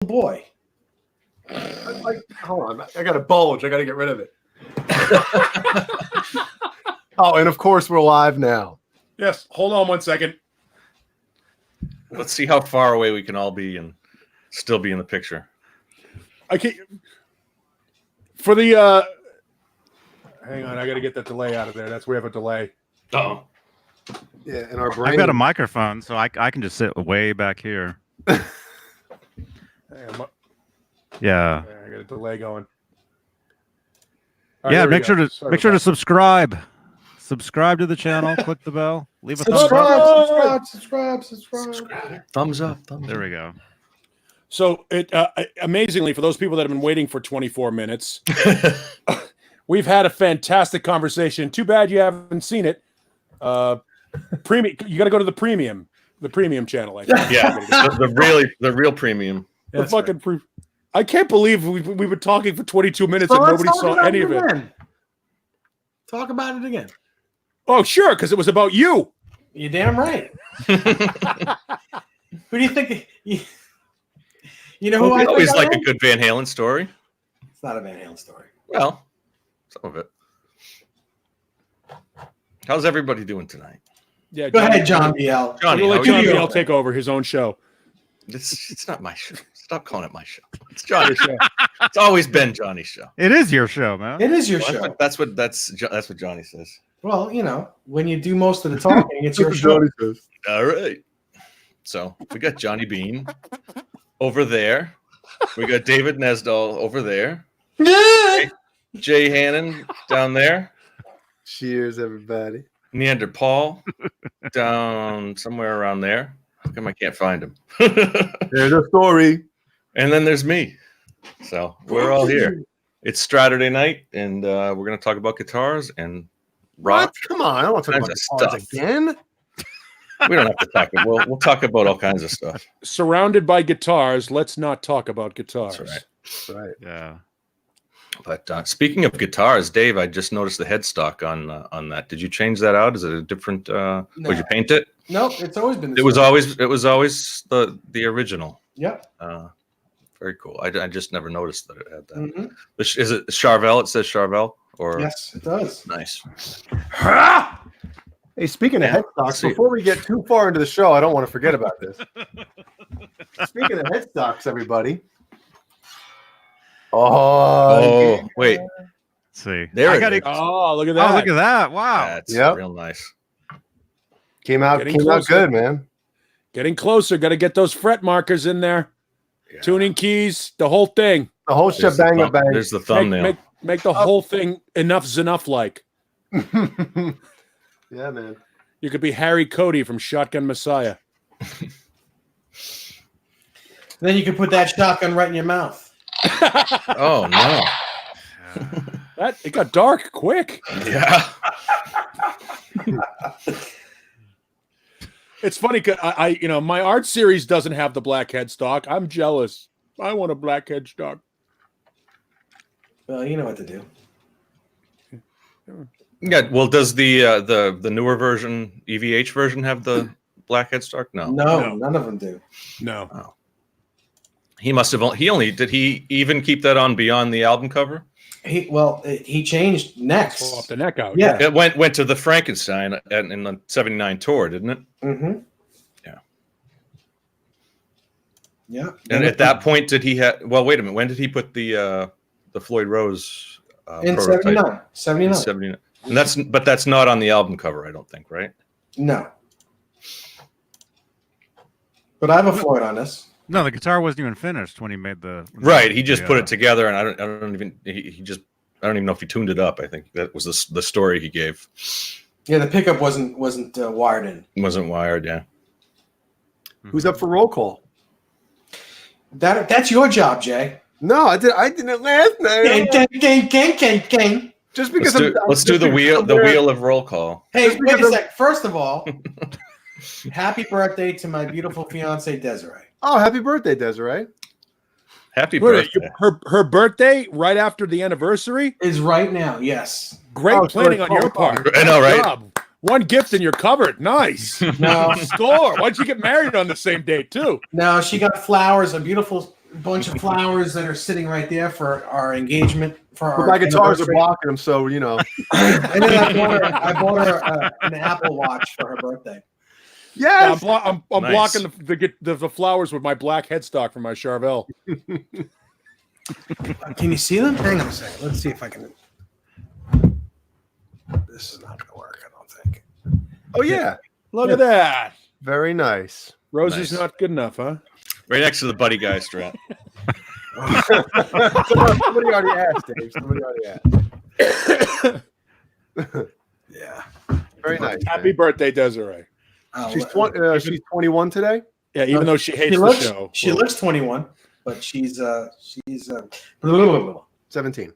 boy. Hold on, I got a bulge. I got to get rid of it. Oh, and of course we're live now. Yes. Hold on 1 second. Let's see how far away we can all be and still be in the picture. I can't. For the hang on, I got to get that delay out of there. That's we have a delay. Oh. Yeah, in our brain. I've got a microphone, so I can just sit way back here. Hang on, Yeah. I got a delay going. Yeah, make sure to subscribe. Subscribe to the channel, click the bell, leave a thumbs up. Subscribe. Thumbs up. There we go. So it amazingly, for those people that have been waiting for 24 minutes, we've had a fantastic conversation. Too bad you haven't seen it. Premium, you got to go to the premium channel. Yeah, the real premium. The fucking I can't believe we've been talking for 22 minutes and nobody saw any of it. Talk about it again. Oh, sure, because it was about you. You're damn right. Who do you think? You know who I always like a good Van Halen story. It's not a Van Halen story. Well, some of it. How's everybody doing tonight? Yeah, Go ahead, John BL. Johnny, we'll how let are John you? BL take over his own show. It's not my show. Stop calling it my show. It's Johnny's show. It's always been Johnny's show. It is your show, man. It is your show. That's what Johnny says. Well, you know, when you do most of the talking, it's your show. All right. So we got Johnny Beane over there. We got David Nesdahl over there. Jay Hannon down there. Cheers, everybody. Neanderthal down somewhere around there. How come I can't find him? There's a story. And then there's me. So we're all here. It's Straturday night, and we're going to talk about guitars and rock. What? Come on, I don't want to talk about guitars again. We don't have to talk about we'll talk about all kinds of stuff. Surrounded by guitars, let's not talk about guitars. That's right. Yeah. But speaking of guitars, Dave, I just noticed the headstock on that. Did you change that out? Is it a different? No. Did you paint it? No, it's always been. It was always the original. Yep. Very cool. I just never noticed that it had that. Mm-hmm. Is it Charvel? It says Charvel, or Yes, it does. Nice. Hey, speaking of headstocks, before we get too far into the show, I don't want to forget about this. Speaking of headstocks, everybody. Oh, wait. Let's see. There I it gotta, is. Oh, look at that. Oh, look at that. Wow. That's Yep. real nice. Came out good, man. Getting closer. Got to get those fret markers in there. Yeah. Tuning keys, the whole thing. The whole shebang bang. There's the thumbnail. Make the whole thing enough's enough like. Yeah, man. You could be Harry Cody from Shotgun Messiah. Then you can put that shotgun right in your mouth. Oh no. That it got dark quick. Yeah. It's funny because I my art series doesn't have the black headstock. I'm jealous. I want a black headstock. Well, you know what to do. Yeah. Well, does the newer version, EVH version, have the black headstock? No. No, none of them do. No. Oh. He must have. Did he even keep that on beyond the album cover? He changed necks. Pull off the neck out. Yeah. It went to the Frankenstein in the '79 tour, didn't it? Mm-hmm. Yeah. Yeah. And at that point, did he have? Well, wait a minute. When did he put the Floyd Rose in prototype? 79. 79. And that's not on the album cover, I don't think, right? No. But I have a Floyd on this. No, the guitar wasn't even finished when he made the. Right. He just put it together, and I don't even know if he tuned it up. I think that was the story he gave. Yeah, the pickup wasn't wired in. It wasn't wired, yeah. Who's up for roll call? That's your job, Jay. No, I didn't it last night. Gang. Just because Let's do the wheel of roll call. Hey, wait a sec. First of all, happy birthday to my beautiful fiance Desiree. Oh, happy birthday, Desiree. Happy birthday. Her birthday right after the anniversary is right now. Yes. Great planning on your part. I know, right? Job. One gift and you're covered. Nice. No. Score. Why'd you get married on the same date too? No, she got flowers, a beautiful bunch of flowers that are sitting right there for our engagement. But my guitars are blocking them, so you know. And then I bought her an Apple Watch for her birthday. Yes, I'm blocking the flowers with my black headstock from my Charvel. Can you see them? Hang on a second. Let's see if I can. This is not going to work, I don't think. Oh yeah, Look at that. very nice. Rosy's Nice. not good enough, huh? Right next to the buddy guy strat. Somebody already asked, Dave. Somebody already asked. Yeah. Very nice. Happy birthday, Desiree. Oh, She's 21 today. Yeah, even though she hates looks, the show. She looks 21, but she's 17.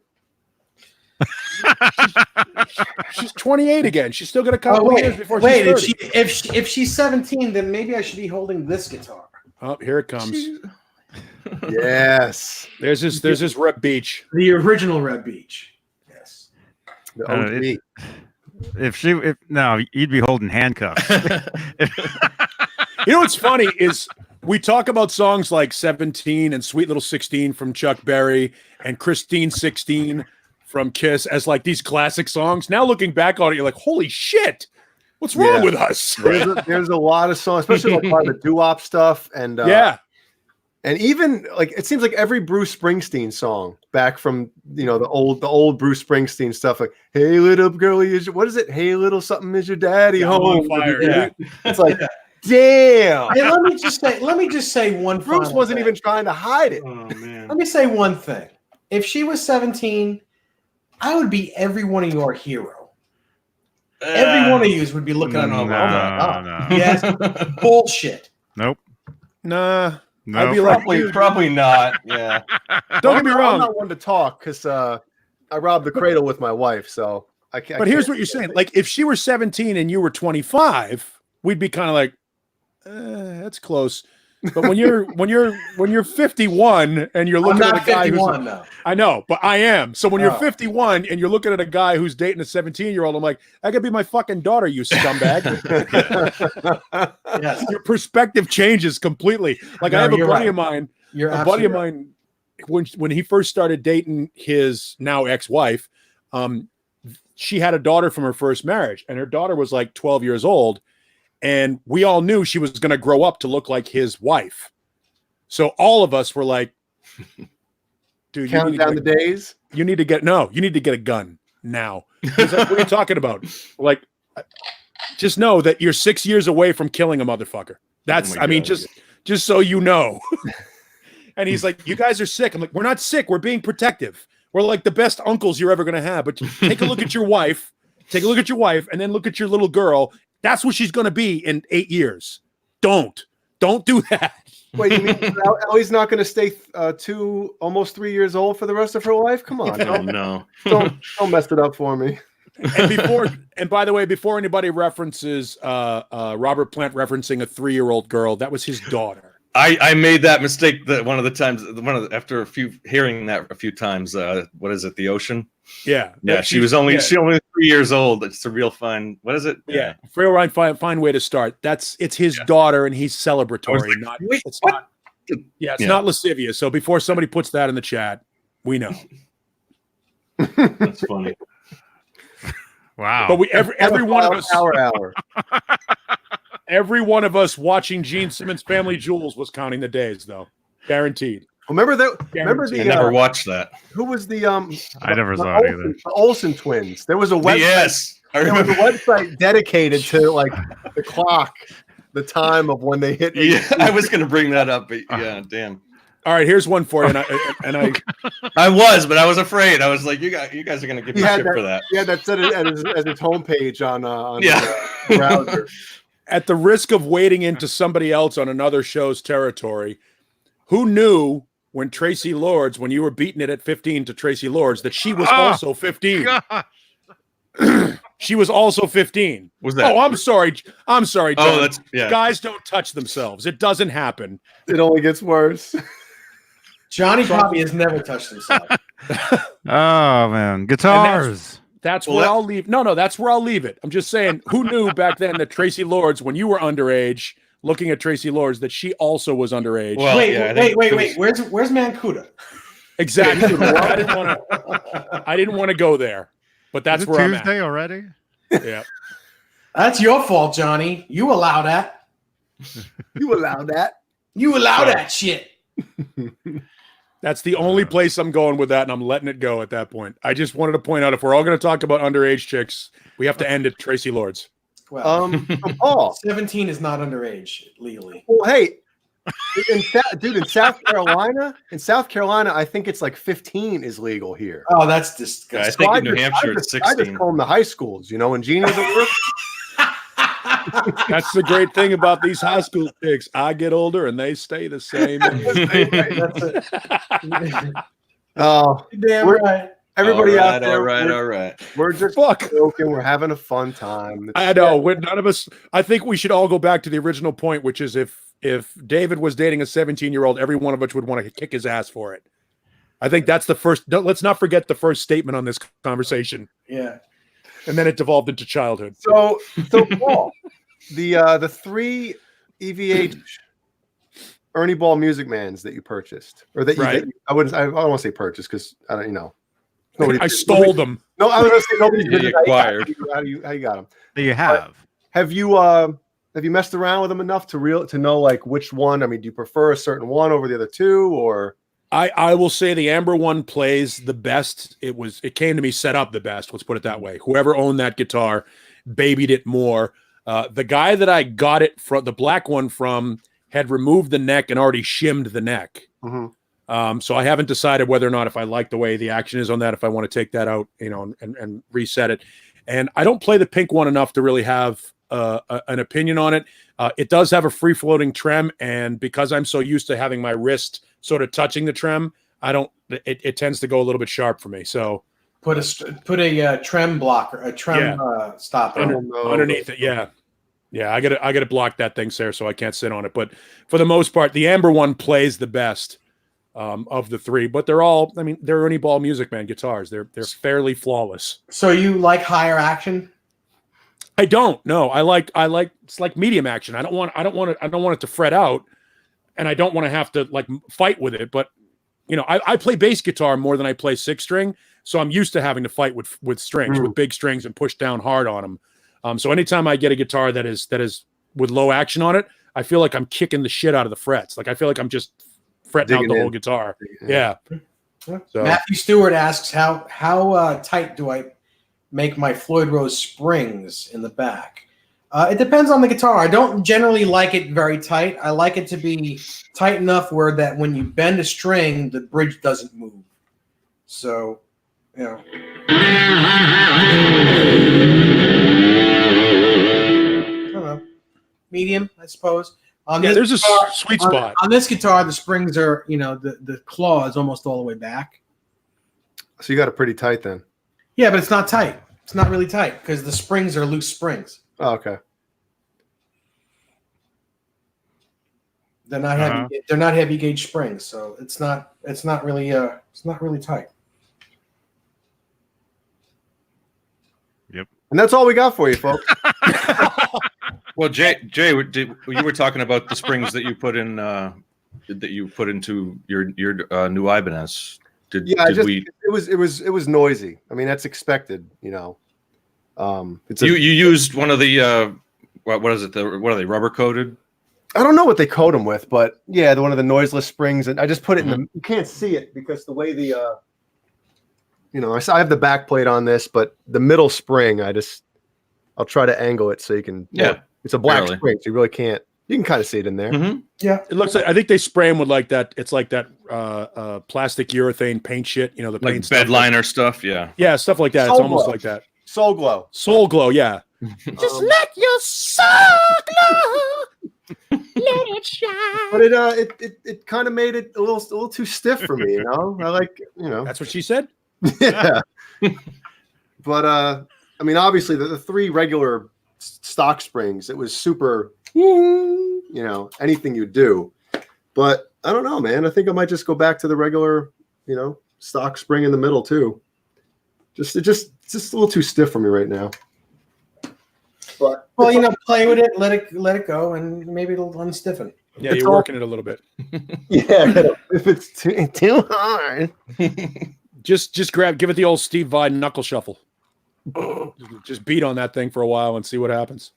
She's 28 again. She's still got a couple years before wait, she's 30. if she's 17, then maybe I should be holding this guitar. Oh, here it comes. Yes. There's this Rep Beach. The original Red Beach. Yes. The OG. If you'd be holding handcuffs. You know what's funny is we talk about songs like 17 and Sweet Little 16 from Chuck Berry and Christine 16 from Kiss as like these classic songs. Now looking back on it, you're like, holy shit, what's wrong with us? There's a lot of songs, especially like a lot of the doo-wop stuff, and and even like it seems like every Bruce Springsteen song back from the old Bruce Springsteen stuff, like "Hey little girlie, what is it? Hey little something, is your daddy home?" Fire, yeah. It's like, damn. Hey, let me just say one. Bruce final wasn't thing. even trying to hide it. Oh man. Let me say one thing. If she was 17, I would be every one of your hero. Every one of you would be looking at me. No. Yes, bullshit. Nope. Nah. No. I'd be like, Probably not. Yeah. don't get me I'm wrong. not one to talk because I robbed the cradle with my wife, so I can't. But here's what you're saying. Like, if she were 17 and you were 25, we'd be kind of like, that's close. But when you're 51 and you're looking at a guy who's though. I know, but I am. So when you're 51 and you're looking at a guy who's dating a 17-year-old, I'm like, that could be my fucking daughter, you scumbag. Yes. Your perspective changes completely. Like, I have a buddy of mine. You're A buddy of mine, when he first started dating his now ex-wife, she had a daughter from her first marriage, and her daughter was like 12 years old, and we all knew she was going to grow up to look like his wife. So all of us were like, dude, count down the days. You need to get a gun now. He's like, what are you talking about? Like, just know that you're 6 years away from killing a motherfucker. That's, just so you know. And he's like, you guys are sick. I'm like, we're not sick. We're being protective. We're like the best uncles you're ever going to have. But take a look at your wife. Take a look at your wife, and then look at your little girl. That's what she's going to be in 8 years. Don't do that. Wait, you mean Ellie's not going to stay almost 3 years old for the rest of her life? Come on, No. don't mess it up for me. And by the way, before anybody references Robert Plant referencing a 3-year-old girl, that was his daughter. I made that mistake that one of the times after hearing that a few times. What is it? The Ocean. Yeah. She was only 3 years old. It's a real fine. What is it? Yeah. Real fine way to start. It's his daughter, and he's celebratory. Like, it's not lascivious. So before somebody puts that in the chat, we know. That's funny. Wow. But every one of us hour. Every one of us watching Gene Simmons' Family Jewels was counting the days, though. Guaranteed. Remember that? Remember I never watched that. Who was the I never saw it either. The Olsen twins. There was a website. Yes, I There was remember. a website dedicated to like the clock, the time of when they hit. Yeah, I was going to bring that up, but yeah, damn. All right, here's one for you. And I I was afraid. I was like, you guys are going to give me shit for that. Yeah, that said it as his homepage on Yeah. browser. at the risk of wading into somebody else on another show's territory, who knew when Tracy Lords, when you were beating it at 15 to Tracy Lords, that she was also 15? She was also 15. Was that? Oh, I'm sorry. I'm sorry, John. Oh, that's yeah. Guys don't touch themselves. It doesn't happen. It only gets worse. Johnny probably has never touched himself. Oh man, guitars. That's where I'll leave. No, that's where I'll leave it. I'm just saying, who knew back then that Tracy Lords, when you were underage, looking at Tracy Lords that she also was underage. Well, wait. was... Where's Mancuda? Exactly. I didn't want to go there, but that's where I'm at. Tuesday already. Yeah. That's your fault, Johnny. You allow that. You allow that. You allow that shit. That's the only place I'm going with that, and I'm letting it go at that point. I just wanted to point out, if we're all going to talk about underage chicks, we have to end at Tracy Lords. Well, Paul, 17 is not underage legally. well, hey, in South Carolina, I think it's like 15 is legal here. Oh, that's Yeah, I disgusting. think in New Hampshire it's I just 16. call them the high schools, when Gene was at work. That's the great thing about these high school chicks. I get older, and they stay the same. Oh, Damn right. everybody out there, All right. we're just Fuck. joking. We're having a fun time. I know. None of us. I think we should all go back to the original point, which is if David was dating a 17-year-old, every one of us would want to kick his ass for it. I think that's the first. Let's not forget the first statement on this conversation. Yeah. And then it devolved into childhood. So Paul, the 3 EVH Ernie Ball Music Mans that you purchased, or that you, Right. I don't want to say purchased because I don't, nobody. I stole them. No, I was going to say nobody. You acquired. How you got them? That you have. Have you messed around with them enough to know like which one? I mean, do you prefer a certain one over the other two, or? I will say the Amber one plays the best. It came to me set up the best. Let's put it that way. Whoever owned that guitar babied it more. The guy that I got it from, the black one from, had removed the neck and already shimmed the neck. Mm-hmm. So I haven't decided whether or not, if I like the way the action is on that, if I want to take that out, and reset it. And I don't play the pink one enough to really have an opinion on it. It does have a free floating trem, and because I'm so used to having my wrist sort of touching the trem, it tends to go a little bit sharp for me. So Put a trem blocker, a trem stopper underneath it. Yeah. I gotta block that thing, sir, so I can't sit on it. But for the most part, the Amber one plays the best of the 3. But they're all, they're Ernie Ball Music Man guitars. They're fairly flawless. So you like higher action? I don't. No, I like it's like medium action. I don't want it to fret out, and I don't want to have to like fight with it. But I play bass guitar more than I play 6-string, so I'm used to having to fight with strings, with big strings, and push down hard on them. So anytime I get a guitar that is with low action on it, I feel like I'm kicking the shit out of the frets. Like I feel like I'm just fretting out the whole guitar. Yeah. So. Matthew Stewart asks, how tight do I make my Floyd Rose springs in the back? It depends on the guitar. I don't generally like it very tight. I like it to be tight enough where that when you bend a string, the bridge doesn't move. So, I don't know. Medium, I suppose. There's a sweet spot. On this guitar, the springs are, the claw is almost all the way back. So you got it pretty tight then. Yeah, but it's not tight. It's not really tight because the springs are loose springs. Oh, okay. They're not heavy. They're not heavy gauge springs, so it's not really tight. Yep. And that's all we got for you, folks. Well, Jay, you were talking about the springs that you put in into your new Ibanez. It was noisy. I mean, that's expected, you used one of the what is it? What are they, rubber coated? I don't know what they coat them with, but yeah, one of the noiseless springs, and I just put it in the. You can't see it because the way the I have the back plate on this, but the middle spring, I'll try to angle it so you can. Yeah, it's a black spring, so you really can't. You can kind of see it in there. Mm-hmm. Yeah, it looks like, I think they spray them with like that. It's like that plastic urethane paint shit. The like paint bed liner stuff. Yeah, stuff like that. Soul It's almost Glow. like that. Soul Glow. Soul Glow. Yeah. Just let your soul glow. Let it shine. But it kind of made it a little too stiff for me. I like That's what she said. Yeah. But obviously the 3 regular stock springs, it was super. Anything you do, but I don't know, man. I think I might just go back to the regular, stock spring in the middle too. It's just a little too stiff for me right now. But well, play with it, let it go, and maybe it'll unstiffen. Yeah, you're working it a little bit. Yeah, if it's too hard, just give it the old Steve Vai knuckle shuffle. Just beat on that thing for a while and see what happens.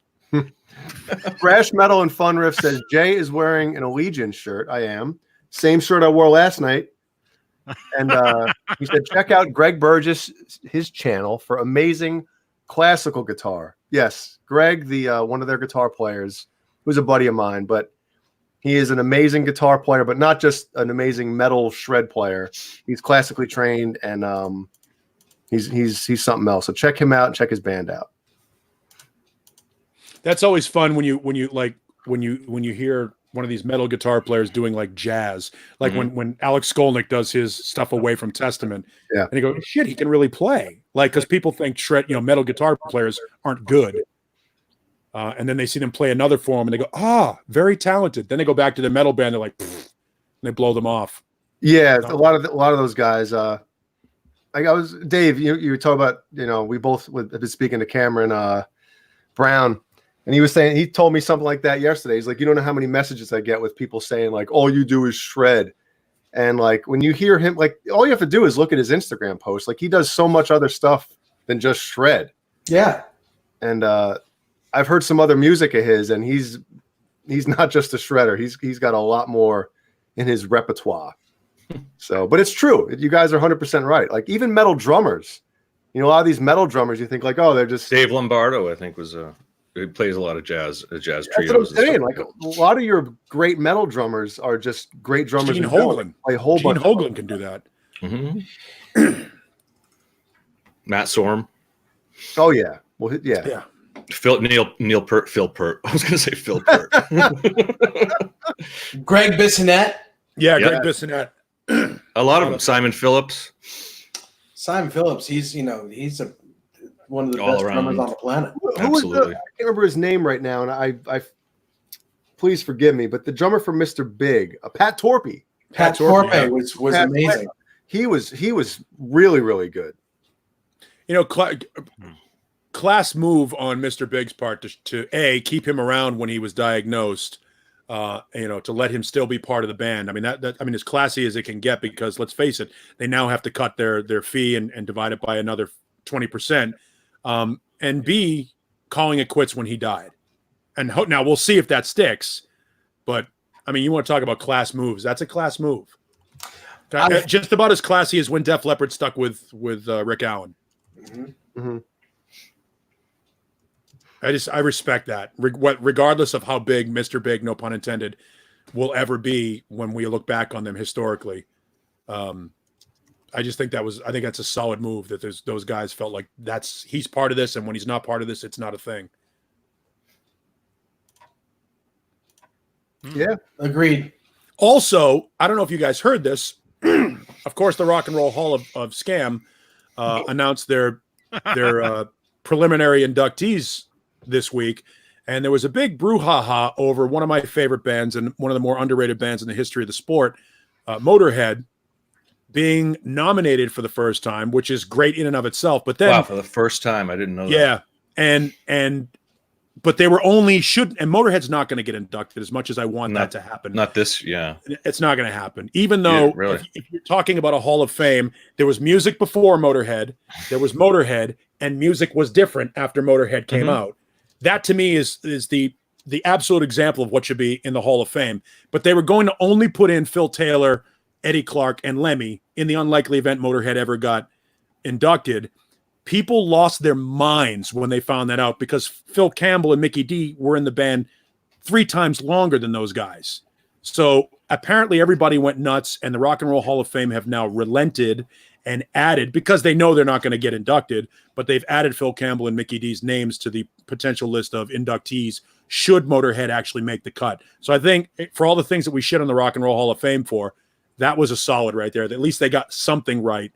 Thrash Metal and Fun Riff says Jay is wearing an Allegiance shirt. I am. Same shirt I wore last night. And he said, check out Greg Burgess, his channel for amazing classical guitar. Yes, Greg, the one of their guitar players, who's a buddy of mine, but he is an amazing guitar player, but not just an amazing metal shred player. He's classically trained, and he's something else. So check him out and check his band out. That's always fun when you hear one of these metal guitar players doing like jazz, like when Alex Skolnick does his stuff away from Testament, yeah, and you go, shit, he can really play, like, because people think metal guitar players aren't good, and then they see them play another form and they go, very talented. Then they go back to their metal band, they're like, and they blow them off. Yeah, a lot of those guys. Dave, you were talking about, we both have been speaking to Cameron Brown. And he told me something like that yesterday. He's like, you don't know how many messages I get with people saying like, all you do is shred. And like, when you hear him, like, all you have to do is look at his Instagram post. Like, he does so much other stuff than just shred. Yeah. And I've heard some other music of his, and he's not just a shredder. He's got a lot more in his repertoire. So, but it's true. You guys are 100% right. Like, even metal drummers, a lot of these metal drummers, you think like, oh, they're just Dave Lombardo, I think, was he plays a lot of jazz trios. That's what I'm saying. Like a lot of your great metal drummers are just great drummers. Gene Hoglan. Play a whole Gene bunch. Hoglan can do that. Mm-hmm. Matt Sorm. Oh yeah. Well, yeah. Yeah. Neil Peart. Phil Peart. I was going to say Phil Peart. Greg Bissonette. Yeah, Greg Bissonette. A lot of them. Simon Phillips. Simon Phillips. He's one of the best drummers on the planet. Absolutely. I can't remember his name right now, and I please forgive me, but the drummer for Mr. Big, Pat Torpey. Pat Torpey was amazing. He was really, really good. Class move on Mr. Big's part to keep him around when he was diagnosed, to let him still be part of the band. I mean, that as classy as it can get, because let's face it, they now have to cut their fee and divide it by another 20%. And B, calling it quits when he died. And now we'll see if that sticks. But, I mean, you want to talk about class moves. That's a class move. Just about as classy as when Def Leppard stuck with Rick Allen. Mm-hmm. Mm-hmm. I respect that. Regardless of how big Mr. Big, no pun intended, will ever be when we look back on them historically. I just think that's a solid move, that those guys felt like he's part of this, and when he's not part of this, it's not a thing. Yeah, agreed. Also, I don't know if you guys heard this. Of course, the Rock and Roll Hall of Scam announced their preliminary inductees this week, and there was a big brouhaha over one of my favorite bands and one of the more underrated bands in the history of the sport, Motorhead, being nominated for the first time, which is great in and of itself. But then, for the first time, I didn't know that. Yeah, but they were and Motorhead's not going to get inducted, as much as I want that to happen. Not this, yeah. It's not going to happen. Even though, if you're talking about a Hall of Fame, there was music before Motorhead, there was Motorhead, and music was different after Motorhead came out. That to me is the absolute example of what should be in the Hall of Fame. But they were going to only put in Phil Taylor, Eddie Clark, and Lemmy in the unlikely event Motorhead ever got inducted. People lost their minds when they found that out, because Phil Campbell and Mickey D were in the band 3 times longer than those guys. So apparently everybody went nuts, and the Rock and Roll Hall of Fame have now relented and added, because they know they're not going to get inducted, but they've added Phil Campbell and Mickey D's names to the potential list of inductees should Motorhead actually make the cut. So I think for all the things that we shit on the Rock and Roll Hall of Fame for, that was a solid right there. At least they got something right,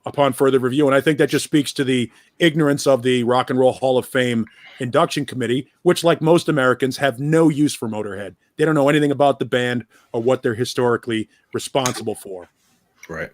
upon further review. And I think that just speaks to the ignorance of the Rock and Roll Hall of Fame induction committee, which, like most Americans, have no use for Motorhead. They don't know anything about the band or what they're historically responsible for. Right.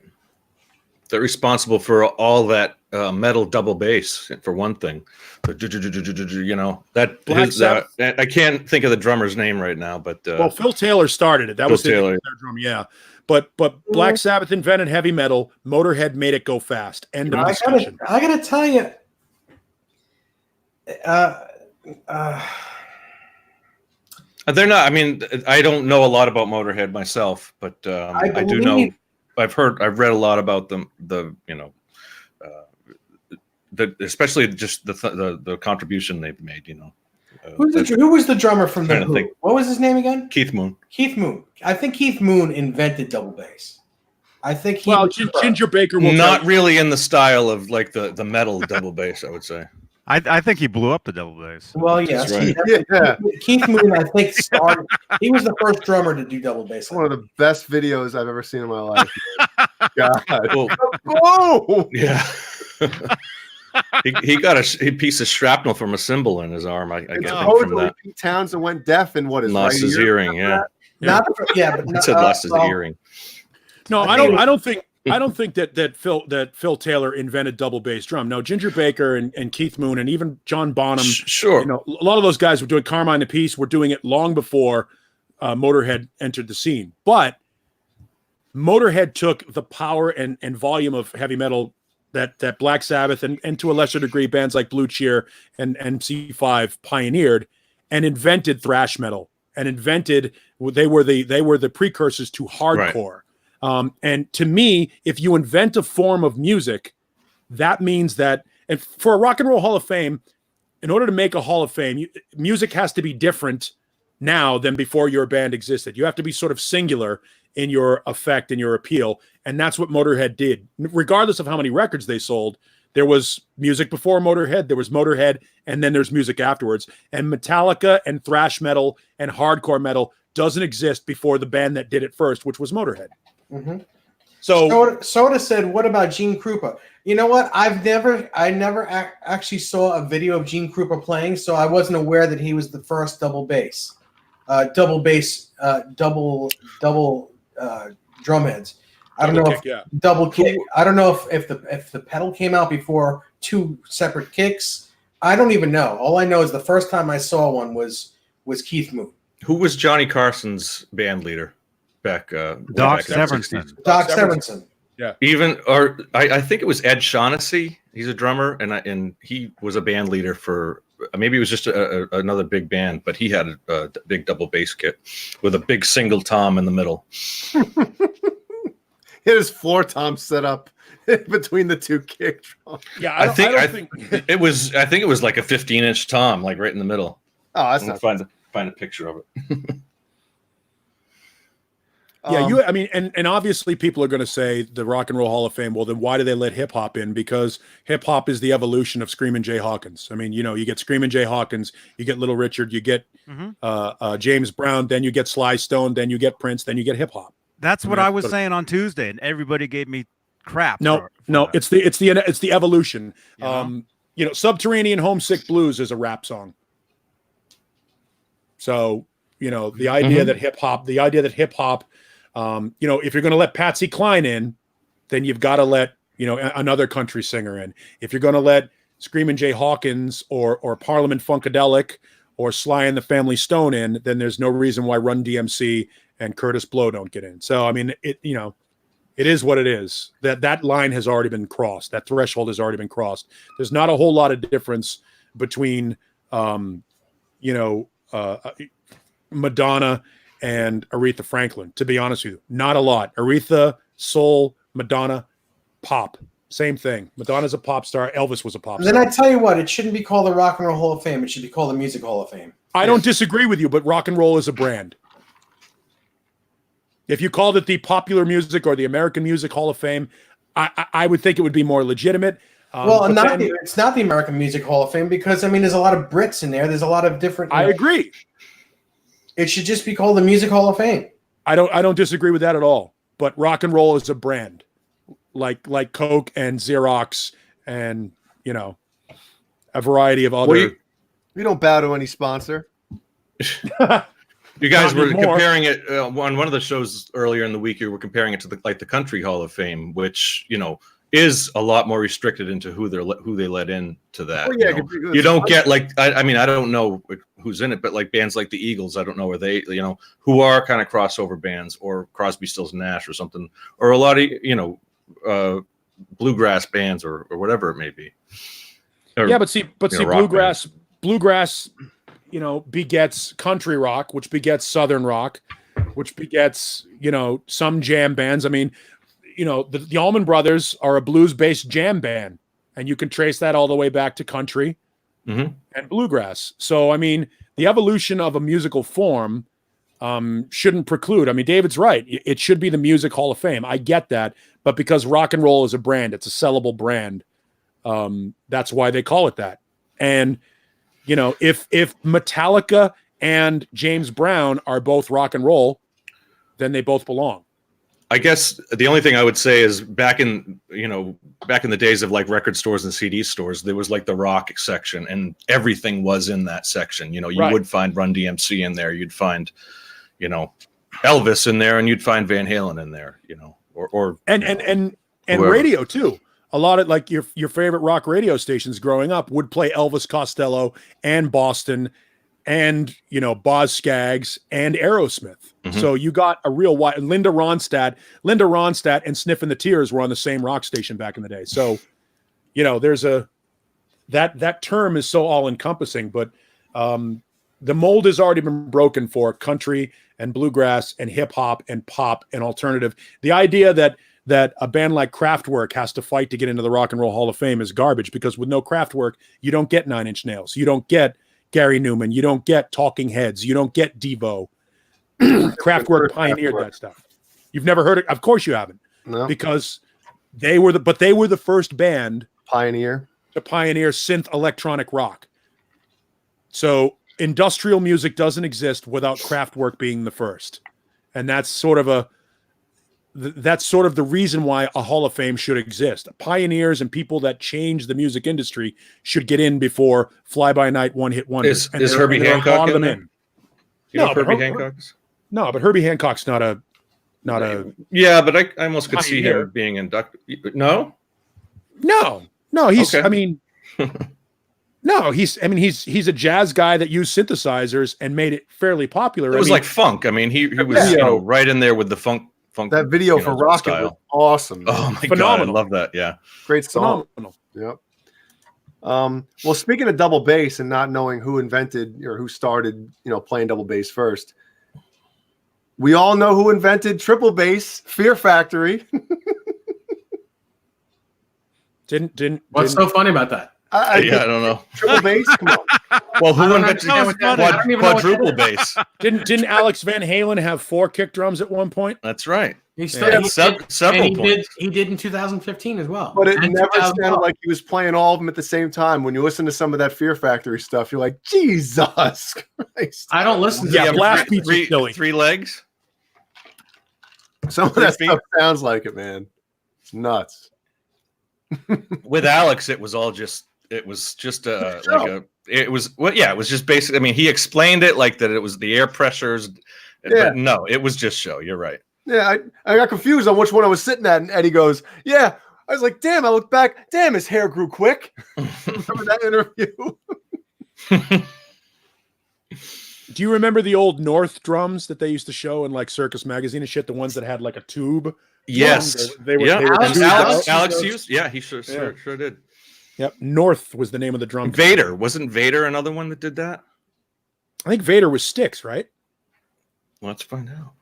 They're responsible for all that metal double bass, for one thing. You know, I can't think of the drummer's name right now, but well, Phil Taylor started it. That was their drum, yeah. But Black Sabbath invented heavy metal. Motorhead made it go fast. End of discussion. I gotta tell you, they're not. I mean, I don't know a lot about Motorhead myself, but I do know. I've read a lot about them. Especially just the contribution they've made. You know, who was the drummer from the Who? What was his name again? Keith Moon. Keith Moon. I think Keith Moon invented double bass. I think Ginger Baker will not really in the style of like the metal double bass. I would say. I think he blew up the double bass. Well, yes. Right. Keith Moon, I think, started. He was the first drummer to do double bass. One of the best videos I've ever seen in my life. God. Well, oh! Yeah. he got a piece of shrapnel from a cymbal in his arm. I get from that. Pete Townsend went deaf and lost his hearing. Yeah. But said lost his hearing. No, I don't think that Phil Taylor invented double bass drum. No, Ginger Baker and Keith Moon and even John Bonham. Sure. You know, a lot of those guys were doing Carmine Appice. Were doing it long before Motorhead entered the scene. But Motorhead took the power and volume of heavy metal that Black Sabbath and to a lesser degree bands like Blue Cheer and MC5 pioneered and invented thrash metal and they were the precursors to hardcore. Right. And to me, if you invent a form of music, that means that, and for a Rock and Roll Hall of Fame, in order to make a Hall of Fame, music has to be different now than before your band existed. You have to be sort of singular in your effect and your appeal. And that's what Motorhead did. Regardless of how many records they sold, there was music before Motorhead, there was Motorhead, and then there's music afterwards. And Metallica and thrash metal and hardcore metal doesn't exist before the band that did it first, which was Motorhead. Mm-hmm. So Soda said, "What about Gene Krupa?" You know what? I never actually saw a video of Gene Krupa playing, so I wasn't aware that he was the first double bass drumheads. I don't know double kick. I don't know if the pedal came out before two separate kicks. I don't even know. All I know is the first time I saw one was Keith Moon. Who was Johnny Carson's band leader? Back Doc Severinsen. Doc Severinsen. Yeah. I think it was Ed Shaughnessy. He's a drummer, and he was a band leader for maybe it was just another big band, but he had a big double bass kit with a big single tom in the middle. He had his floor tom set up between the two kick drums. Yeah, I think it was like a 15-inch tom, like right in the middle. Oh, that's not find a picture of it. Yeah, I mean, and obviously people are going to say the Rock and Roll Hall of Fame. Well, then why do they let hip hop in? Because hip hop is the evolution of Screamin' Jay Hawkins. I mean, you know, you get Screamin' Jay Hawkins, you get Little Richard, you get James Brown, then you get Sly Stone, then you get Prince, then you get hip hop. That's what I was saying on Tuesday, and everybody gave me crap. No, it's the evolution. You know, Subterranean Homesick Blues is a rap song. So, you know, the idea that hip hop, you know, if you're going to let Patsy Cline in, then you've got to let, you know, another country singer in. If you're going to let Screamin' Jay Hawkins or Parliament Funkadelic or Sly and the Family Stone in, then there's no reason why Run DMC and Curtis Blow don't get in. So, I mean, it is what it is. That line has already been crossed. That threshold has already been crossed. There's not a whole lot of difference between, Madonna and Aretha Franklin, to be honest with you. Not a lot. Aretha, soul, Madonna, pop. Same thing. Madonna's a pop star. Elvis was a pop star. Then I tell you what, it shouldn't be called the Rock and Roll Hall of Fame. It should be called the Music Hall of Fame. I don't disagree with you, but rock and roll is a brand. If you called it the Popular Music or the American Music Hall of Fame, I would think it would be more legitimate. It's not the American Music Hall of Fame because, I mean, there's a lot of Brits in there. There's a lot of different... I agree. It should just be called the Music Hall of Fame. I don't disagree with that at all. But rock and roll is a brand, like Coke and Xerox, and you know, a variety of other. We don't bow to any sponsor. You guys were comparing it on one of the shows earlier in the week. You were comparing it to the Country Hall of Fame, which, you know, is a lot more restricted into who they let in to that. Oh, yeah, you don't get like I mean I don't know who's in it, but like bands like the Eagles, I don't know where they who are kind of crossover bands, or Crosby, Stills, Nash or something, or a lot of bluegrass bands or whatever it may be. Or, but see bluegrass begets country rock, which begets southern rock, which begets some jam bands. I mean, the Allman Brothers are a blues-based jam band, and you can trace that all the way back to country and bluegrass. So, I mean, the evolution of a musical form shouldn't preclude. I mean, David's right. It should be the Music Hall of Fame. I get that. But because rock and roll is a brand, it's a sellable brand. That's why they call it that. And, if Metallica and James Brown are both rock and roll, then they both belong. I guess the only thing I would say is back in the days of like record stores and CD stores, there was like the rock section, and everything was in that section. You would find Run DMC in there, you'd find, Elvis in there, and you'd find Van Halen in there, and radio too. A lot of like your favorite rock radio stations growing up would play Elvis Costello and Boston and Boz Scaggs and Aerosmith. So you got a real wide. Linda Ronstadt and Sniffin' the Tears were on the same rock station back in the day. So there's that term is so all encompassing, but the mold has already been broken for country and bluegrass and hip hop and pop and alternative. The idea that a band like Kraftwerk has to fight to get into the Rock and Roll Hall of Fame is garbage, because with no Kraftwerk, you don't get Nine Inch Nails, you don't get Gary Newman, you don't get Talking Heads, you don't get Devo. Kraftwerk pioneered that stuff. You've never heard it? Of course you haven't. No. Because they were the first band to pioneer synth electronic rock. So industrial music doesn't exist without Kraftwerk being the first. And that's sort of the reason why a Hall of Fame should exist. Pioneers and people that change the music industry should get in before fly-by-night one-hit wonders. Is Herbie Hancock in there? Herbie Hancock is? No, but Herbie Hancock's not a. Yeah, but I almost could see him being inducted. No. He's. Okay. I mean, no, he's a jazz guy that used synthesizers and made it fairly popular. It was like funk. I mean, he was right in there with the funk. That video for Rocket was awesome. Man. Oh my god, I love that. Yeah, great song. Phenomenal. Yep. Well, speaking of double bass and not knowing who invented or who started, playing double bass first, we all know who invented triple bass, Fear Factory. What's so funny about that? I don't know. Triple bass? Come on. Well, who invented quadruple bass? Didn't Alex Van Halen have 4 kick drums at one point? That's right. Several points. He did in 2015 as well. But it never sounded like he was playing all of them at the same time. When you listen to some of that Fear Factory stuff, you're like, Jesus Christ. I don't listen to Blast three legs. Some of that stuff sounds like it, man. It's nuts. With Alex, it was just it was just it was just basically, I mean, he explained it like that it was the air pressures, but no, it was just show. You're right. Yeah, I got confused on which one I was sitting at, and Eddie goes, yeah. I was like, damn, I looked back, damn, his hair grew quick. Remember that interview? Do you remember the old North drums that they used to show in like Circus Magazine and shit? The ones that had like a tube? Yes. They were Alex used? Yeah, he sure did. Yep. North was the name of the drum. Vader. Wasn't Vader another one that did that? I think Vader was Styx, right? Let's find out.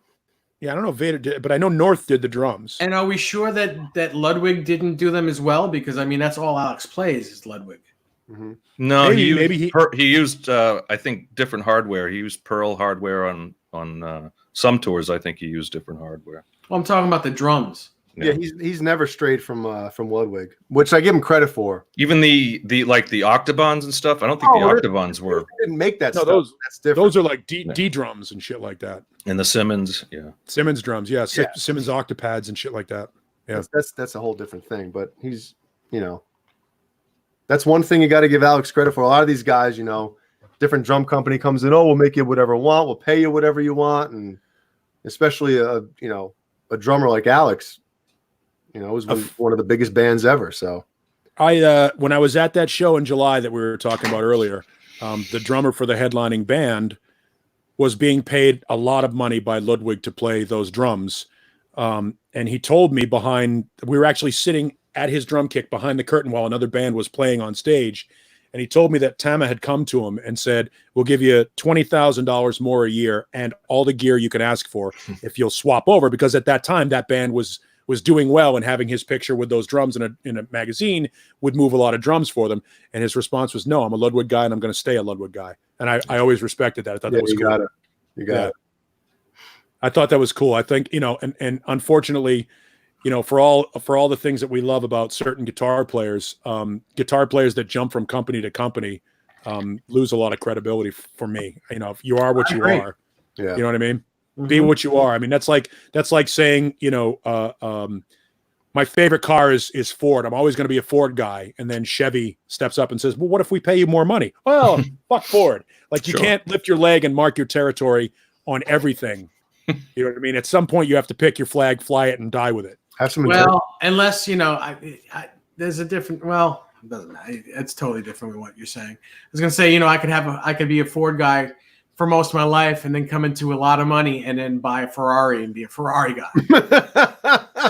Yeah, I don't know if Vader did, but I know North did the drums. And are we sure that Ludwig didn't do them as well? Because, I mean, that's all Alex plays is Ludwig. Mm-hmm. No, he used I think different hardware. He used Pearl hardware on some tours. I think he used different hardware. Well, I'm talking about the drums. Yeah, he's never strayed from Ludwig, which I give him credit for. Even the Octobans and stuff. I don't think the Octobans were. They didn't make that stuff. That's different. Those are like D drums and shit like that. And the Simmons, Simmons drums, Simmons Octopads and shit like that. Yeah, that's a whole different thing. But he's, that's one thing you got to give Alex credit for. A lot of these guys, different drum company comes in, we'll make you whatever you want, we'll pay you whatever you want, and especially a drummer like Alex, You know, it was one of the biggest bands ever. So when I was at that show in July that we were talking about earlier, the drummer for the headlining band was being paid a lot of money by Ludwig to play those drums. And he told me we were actually sitting at his drum kit behind the curtain while another band was playing on stage. And he told me that Tama had come to him and said, we'll give you $20,000 more a year and all the gear you can ask for if you'll swap over. Because at that time, that band was doing well, and having his picture with those drums in a magazine would move a lot of drums for them. And his response was, no, I'm a Ludwig guy and I'm going to stay a Ludwig guy. And I always respected that. I thought that was cool. You got it. I thought that was cool. I think, and unfortunately, for all the things that we love about certain guitar players that jump from company to company lose a lot of credibility for me. If you are what you are, you know what I mean? Mm-hmm. Be what you are. I mean, that's like saying, my favorite car is Ford. I'm always going to be a Ford guy. And then Chevy steps up and says, well, what if we pay you more money? Well, fuck Ford. Like, you can't lift your leg and mark your territory on everything. You know what I mean? At some point you have to pick your flag, fly it, and die with it. Unless, there's a different, it doesn't matter. It's totally different with what you're saying. I was going to say, I could be a Ford guy for most of my life and then come into a lot of money and then buy a Ferrari and be a Ferrari guy.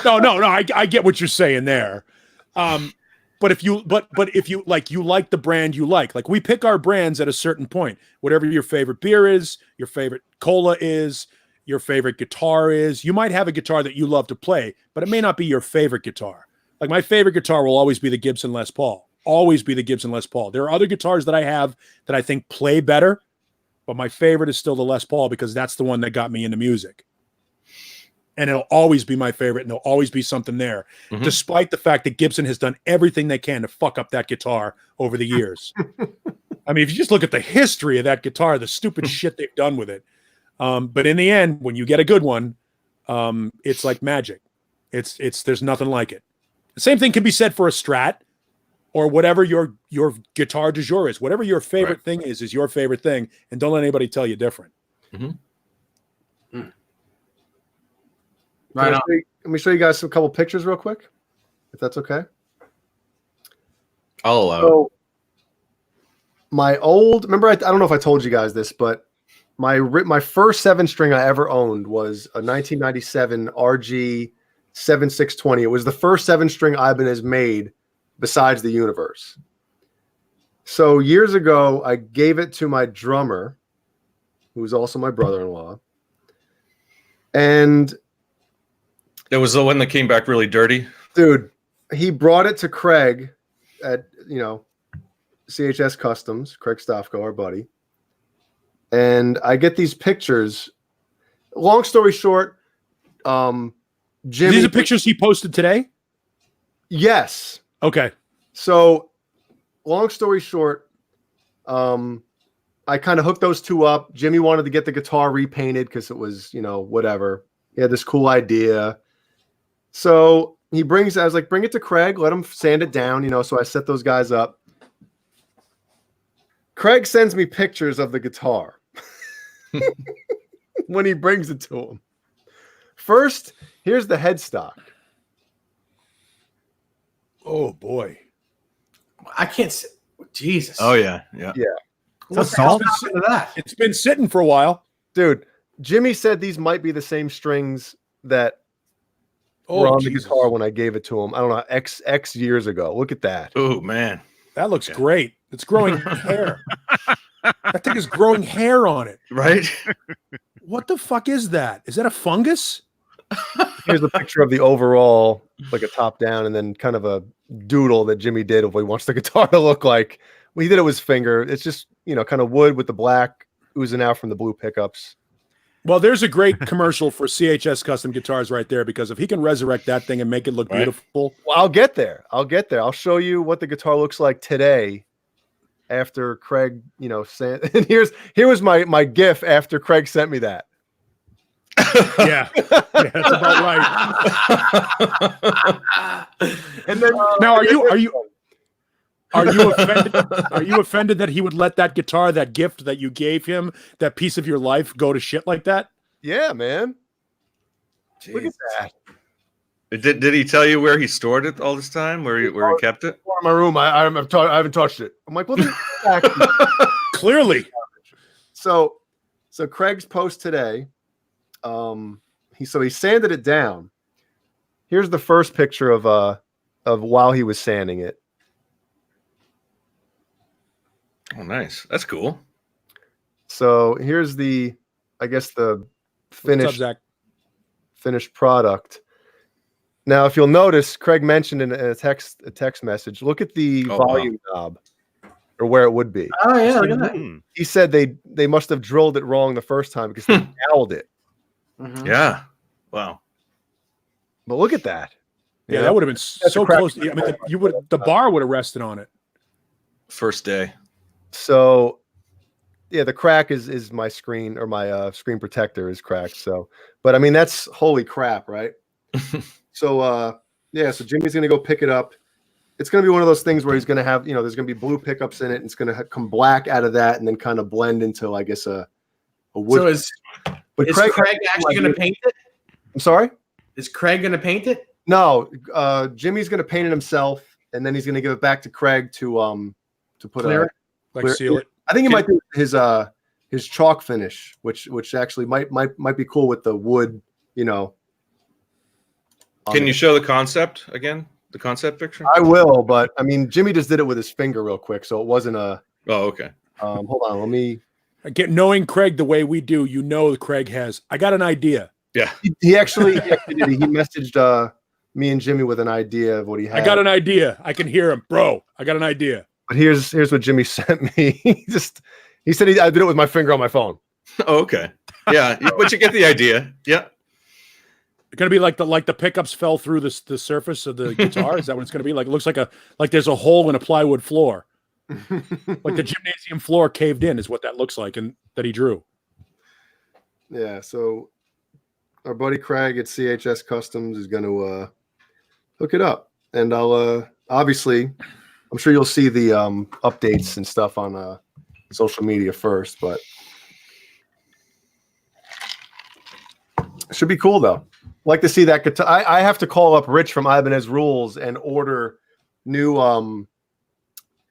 No, I get what you're saying there. But if you like the brand you like we pick our brands at a certain point, whatever your favorite beer is, your favorite cola is, your favorite guitar is. You might have a guitar that you love to play, but it may not be your favorite guitar. Like, my favorite guitar will always be the Gibson Les Paul. Always be the Gibson Les Paul. There are other guitars that I have that I think play better, but my favorite is still the Les Paul because that's the one that got me into music. And it'll always be my favorite, and there'll always be something there, despite the fact that Gibson has done everything they can to fuck up that guitar over the years. I mean, if you just look at the history of that guitar, the stupid shit they've done with it. But in the end, when you get a good one, it's like magic. There's nothing like it. The same thing can be said for a Strat or whatever your guitar du jour is. Whatever your favorite thing is your favorite thing, and don't let anybody tell you different. Mm-hmm. Right on. Let me show you guys a couple pictures real quick, if that's okay. I'll allow it. Remember, I don't know if I told you guys this, but my first 7-string I ever owned was a 1997 RG 7620. It was the first 7-string Ibanez made besides the Universe. So years ago, I gave it to my drummer, who was also my brother-in-law. And it was the one that came back really dirty. Dude, he brought it to Craig at, CHS Customs, Craig Stofko, our buddy. And I get these pictures. Long story short, Jimmy. These are pictures he posted today? Yes. Okay. So, long story short, I kind of hooked those two up. Jimmy wanted to get the guitar repainted because it was, whatever. He had this cool idea. So I was like, bring it to Craig, let him sand it down, so I set those guys up. Craig sends me pictures of the guitar when he brings it to him. First, here's the headstock. Oh boy. I can't see. Jesus. Oh yeah. What's salt? It's been sitting for a while. Dude, Jimmy said these might be the same strings that were on the guitar when I gave it to him. I don't know, X years ago. Look at that. Oh man. That looks great. It's growing hair. That thing is growing hair on it. Right? What the fuck is that? Is that a fungus? Here's a picture of the overall, like a top down, and then kind of a doodle that Jimmy did of what he wants the guitar to look like. Well, he did it with his finger. It's just, kind of wood with the black oozing out from the blue pickups. Well, there's a great commercial for CHS Custom Guitars right there, because if he can resurrect that thing and make it look beautiful. Well, I'll get there. I'll show you what the guitar looks like today after Craig, and here was my GIF after Craig sent me that. Yeah, that's about right. And then now, are you offended? Are you offended that he would let that guitar, that gift that you gave him, that piece of your life, go to shit like that? Yeah, man. Jeez. Look at that. Did he tell you where he stored it all this time? Where he kept it? In my room. I haven't touched it. I'm like, well, then clearly. So Craig's post today. He sanded it down. Here's the first picture of while he was sanding it. Oh, nice. That's cool. So here's the finished product. Now, if you'll notice, Craig mentioned in a text message, look at the volume knob, or where it would be. Oh yeah, look at that. He said they must have drilled it wrong the first time because they doweled it. Mm-hmm. Yeah. Wow. But look at that. Yeah, that would have been so close. I mean, the bar would have rested on it. First day. So, yeah, the crack is my screen, or my screen protector is cracked. So, but I mean, that's holy crap, right? So, so Jimmy's going to go pick it up. It's going to be one of those things where he's going to have, there's going to be blue pickups in it, and it's going to come black out of that and then kind of blend into, I guess, a wood. So is Craig actually going to paint it? I'm sorry? Is Craig going to paint it? No, Jimmy's going to paint it himself, and then he's going to give it back to Craig to put Clear seal it. I think it might be his chalk finish, which actually might be cool with the wood, Can you show the concept again? The concept picture? I will, but I mean, Jimmy just did it with his finger real quick, so it wasn't a. Oh, okay. Hold on, let me. Knowing Craig the way we do, Craig has. I got an idea. Yeah. He actually did. He messaged me and Jimmy with an idea of what he had. I got an idea. I can hear him, bro. I got an idea. But here's what Jimmy sent me. He said I did it with my finger on my phone. Oh, okay. Yeah, but you get the idea. Yeah. It's gonna be like the pickups fell through the surface of the guitar. Is that what it's gonna be? Like it looks like there's a hole in a plywood floor. Like the gymnasium floor caved in is what that looks like, and that he drew. Yeah, so our buddy Craig at CHS Customs is gonna hook it up. And I'll obviously I'm sure you'll see the updates and stuff on social media first, but it should be cool though. Like to see that guitar. I have to call up Rich from Ibanez Rules and order new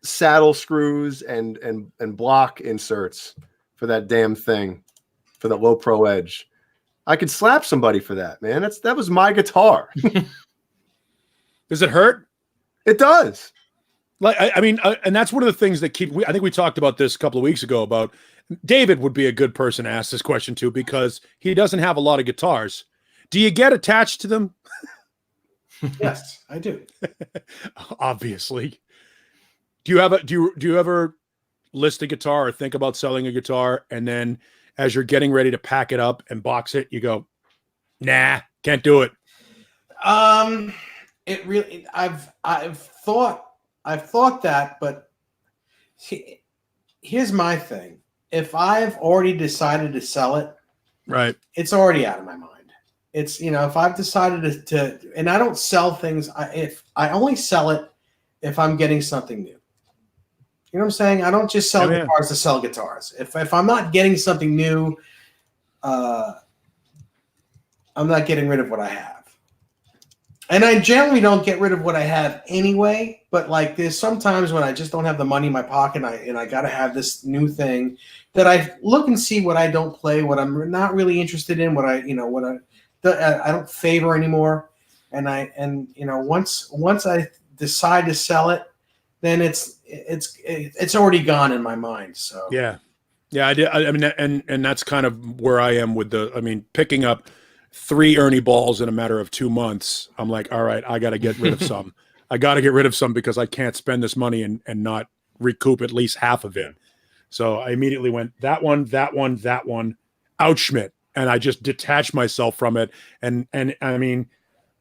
saddle screws and block inserts for that damn thing, for the low pro edge. I could slap somebody for that, man. That was my guitar. Does it hurt? It does. Like I mean, and that's one of the things that I think we talked about this a couple of weeks ago. About David would be a good person to ask this question to because he doesn't have a lot of guitars. Do you get attached to them? Yes, I do. Obviously. Do you ever list a guitar or think about selling a guitar, and then as you're getting ready to pack it up and box it, you go, nah, can't do it? It really I've thought that, but here's my thing. If I've already decided to sell it, right, it's already out of my mind. It's, if I've decided to and I don't sell things, if I only sell it if I'm getting something new. You know what I'm saying? I don't just sell guitars to sell guitars. If I'm not getting something new, I'm not getting rid of what I have. And I generally don't get rid of what I have anyway, but like there's sometimes when I just don't have the money in my pocket and I got to have this new thing that I look and see what I don't play, what I'm not really interested in, what I don't favor anymore. And once I decide to sell it, then it's already gone in my mind. So yeah, I did. I mean, and that's kind of where I am with picking up 3 Ernie balls in a matter of 2 months. I'm like, all right, I got to get rid of some. I got to get rid of some because I can't spend this money and not recoup at least half of it. So I immediately went that one, out Schmidt. And I just detached myself from it. And I mean,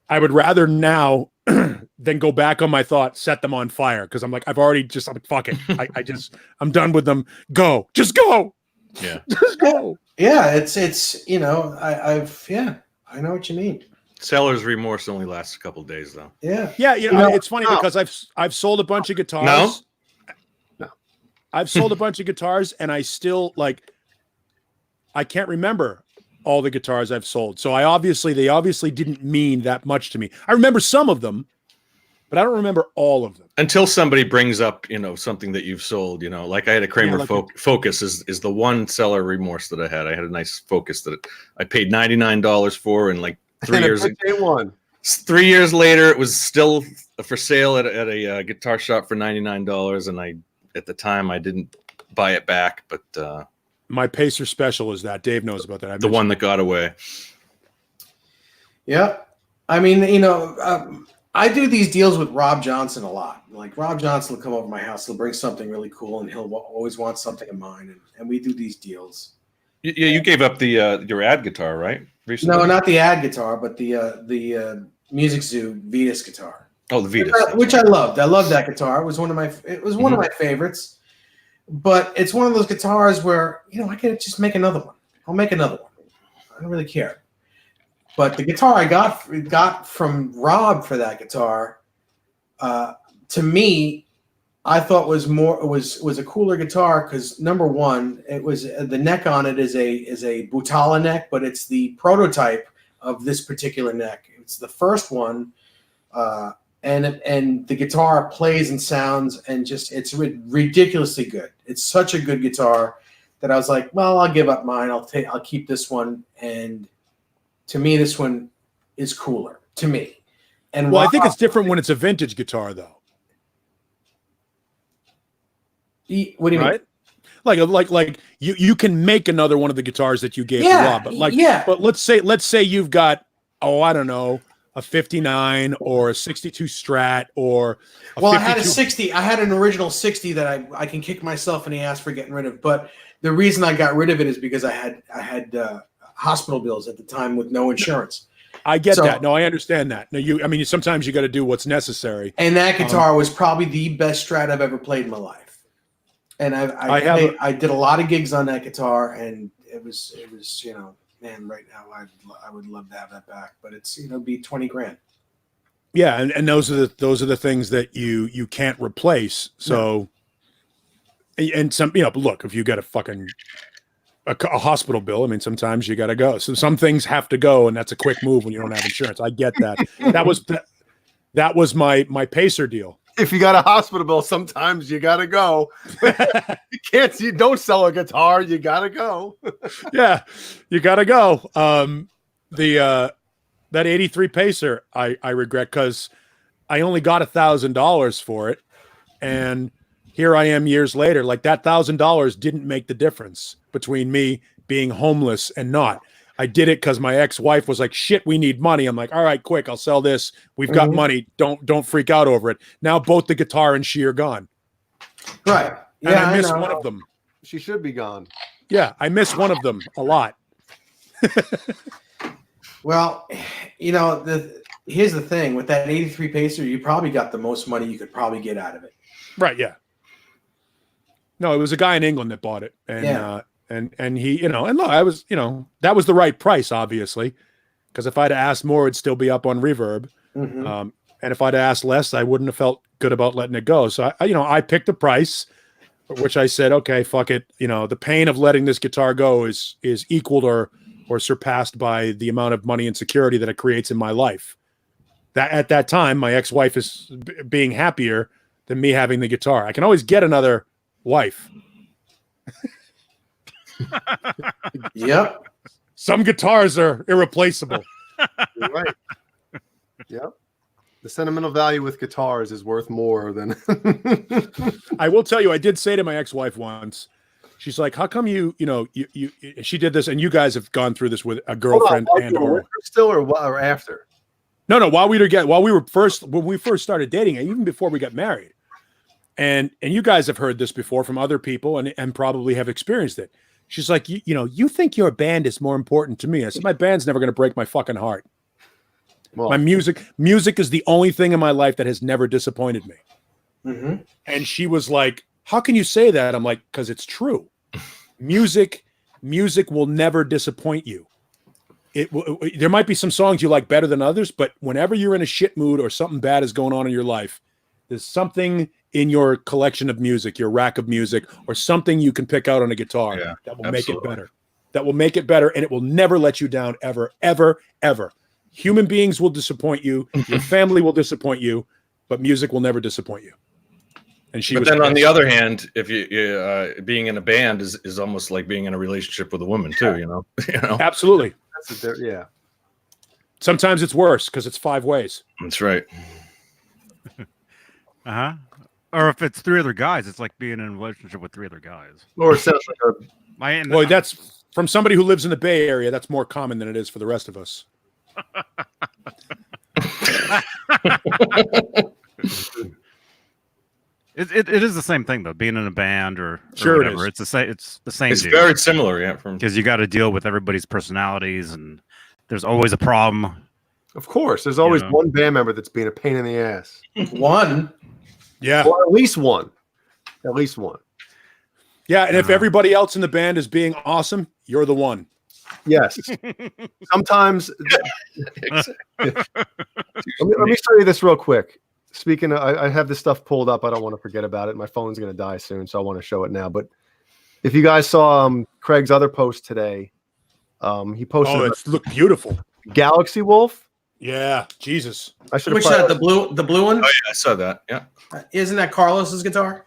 I would rather now than go back on my thought, set them on fire. Cause I'm like, I'm like, fuck it. I'm done with them. Just go. Yeah. Just go. Yeah. I know what you mean. Seller's remorse only lasts a couple of days though. Yeah. Yeah. It's funny because I've sold a bunch of guitars. No. I've sold a bunch of guitars and I still I can't remember all the guitars I've sold. So they obviously didn't mean that much to me. I remember some of them, but I don't remember all of them. Until somebody brings up, something that you've sold, like I had a Kramer Focus is the one seller remorse that I had. I had a nice Focus that I paid $99 for, and like 3 years. 3 years later, it was still for sale at a guitar shop for $99, and at the time I didn't buy it back, but my Pacer Special is that. Dave knows about that. The one that got away. Yeah, I mean, I do these deals with Rob Johnson a lot. Like Rob Johnson will come over to my house, he'll bring something really cool, and he'll always want something of mine, and we do these deals. Yeah, you gave up your ad guitar, right? Recently? No, not the ad guitar, but the Music Zoo Vetus guitar. Oh, the Vetus, which I loved. I loved that guitar. It was one of my favorites. But it's one of those guitars where I could just make another one. I'll make another one. I don't really care. But the guitar I got from Rob for that guitar, to me, I thought was a cooler guitar because number one, it was the neck on it is a Butala neck, but it's the prototype of this particular neck. It's the first one, and the guitar plays and sounds and it's ridiculously good. It's such a good guitar that I was like, well, I'll give up mine. I'll keep this one, and to me, this one is cooler to me. And well, I think it's different when it's a vintage guitar, though. What do you mean? Like you can make another one of the guitars that you gave to Rob, but let's say you've got I don't know, a 59 or a 62 Strat or I had a 60. I had an original 60 that I can kick myself in the ass for getting rid of. But the reason I got rid of it is because I had hospital bills at the time with no insurance. I get that. No, I understand that. No, sometimes you got to do what's necessary. And that guitar was probably the best Strat I've ever played in my life. And I did a lot of gigs on that guitar, and it was man, right now I would love to have that back, but it's be $20,000. Yeah, and those are the things that you can't replace. So, and some look, if you got a hospital bill, sometimes you got to go. So some things have to go, and that's a quick move when you don't have insurance. I get that. That was my Pacer deal. If you got a hospital bill, sometimes you got to go. You don't sell a guitar. You got to go. Yeah, you got to go. That 83 Pacer, I regret because I only got $1,000 for it. And here I am years later, like that $1,000 didn't make the difference between me being homeless and not. I did it because my ex-wife was like, shit, we need money. I'm like, all right, quick, I'll sell this. We've got money. Don't freak out over it. Now both the guitar and she are gone. Right. Yeah, and I miss one of them. She should be gone. Yeah, I miss one of them a lot. Well, here's the thing. With that 83 Pacer, you probably got the most money you could probably get out of it. Right, yeah. No, it was a guy in England that bought it. And and he, and look, I was, that was the right price, obviously, because if I'd asked more, it'd still be up on Reverb. Mm-hmm. And if I'd asked less, I wouldn't have felt good about letting it go. So I picked the price, which I said, okay, fuck it. The pain of letting this guitar go is equaled or surpassed by the amount of money and security that it creates in my life. That at that time, my ex-wife is being happier than me having the guitar. I can always get another wife. Yep. Some guitars are irreplaceable. You're right. Yep. The sentimental value with guitars is worth more than. I will tell you, I did say to my ex-wife once, she's like, how come you she did this, and you guys have gone through this with a girlfriend or still or after? No, when we first started dating, and even before we got married. And you guys have heard this before from other people and probably have experienced it. She's like, you think your band is more important to me. I said, my band's never going to break my fucking heart. Well, my music is the only thing in my life that has never disappointed me. Mm-hmm. And she was like, how can you say that? I'm like, because it's true. Music will never disappoint you. There might be some songs you like better than others, but whenever you're in a shit mood or something bad is going on in your life, there's something in your collection of music, your rack of music, or something you can pick out on a guitar that will make it better. that will make it better, and it will never let you down ever, ever, ever. Human beings will disappoint you. Your family will disappoint you, but music will never disappoint you. And but then on the other hand, if you being in a band is almost like being in a relationship with a woman too, you know? Absolutely. Yeah. Sometimes it's worse because it's 5 ways. That's right. Or if it's 3 other guys, it's like being in a relationship with 3 other guys. Or it sounds like Well, that's from somebody who lives in the Bay Area. That's more common than it is for the rest of us. It is the same thing though. Being in a band or sure whatever, it is. it's the same. It's very similar, yeah. Because you got to deal with everybody's personalities, and there's always a problem. Of course, there's always one band member that's being a pain in the ass. One, yeah, or at least one. Yeah, and if everybody else in the band is being awesome, you're the one. Yes. Sometimes. let me show you this real quick. Speaking of, I have this stuff pulled up. I don't want to forget about it. My phone's going to die soon, so I want to show it now. But if you guys saw Craig's other post today, he posted. Oh, it's look beautiful. Galaxy Wolf. Yeah, Jesus. I should have. which that the blue one? Oh yeah, I saw that. Yeah. Isn't that Carlos's guitar?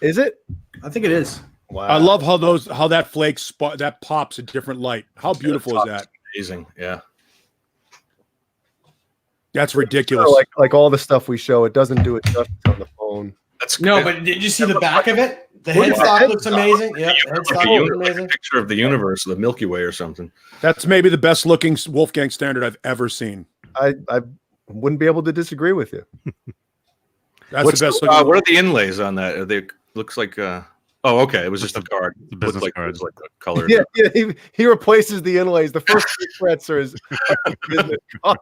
Is it? I think it is. Wow. I love how that flakes that pops a different light. How beautiful is that? Amazing. Yeah. That's ridiculous. Like all the stuff we show, it doesn't do it justice on the phone. That's No, but did you see the back of it? The headstock looks amazing. Yeah, headstock looks amazing. A picture of the universe, the Milky Way or something. That's maybe the best looking Wolfgang standard I've ever seen. I wouldn't be able to disagree with you. That's the best looking. What are the inlays on that? Are they looks like oh, okay. It was just a card. The business like, card. It was like a color. Yeah, he replaces the inlays. The first 3 frets are his business card.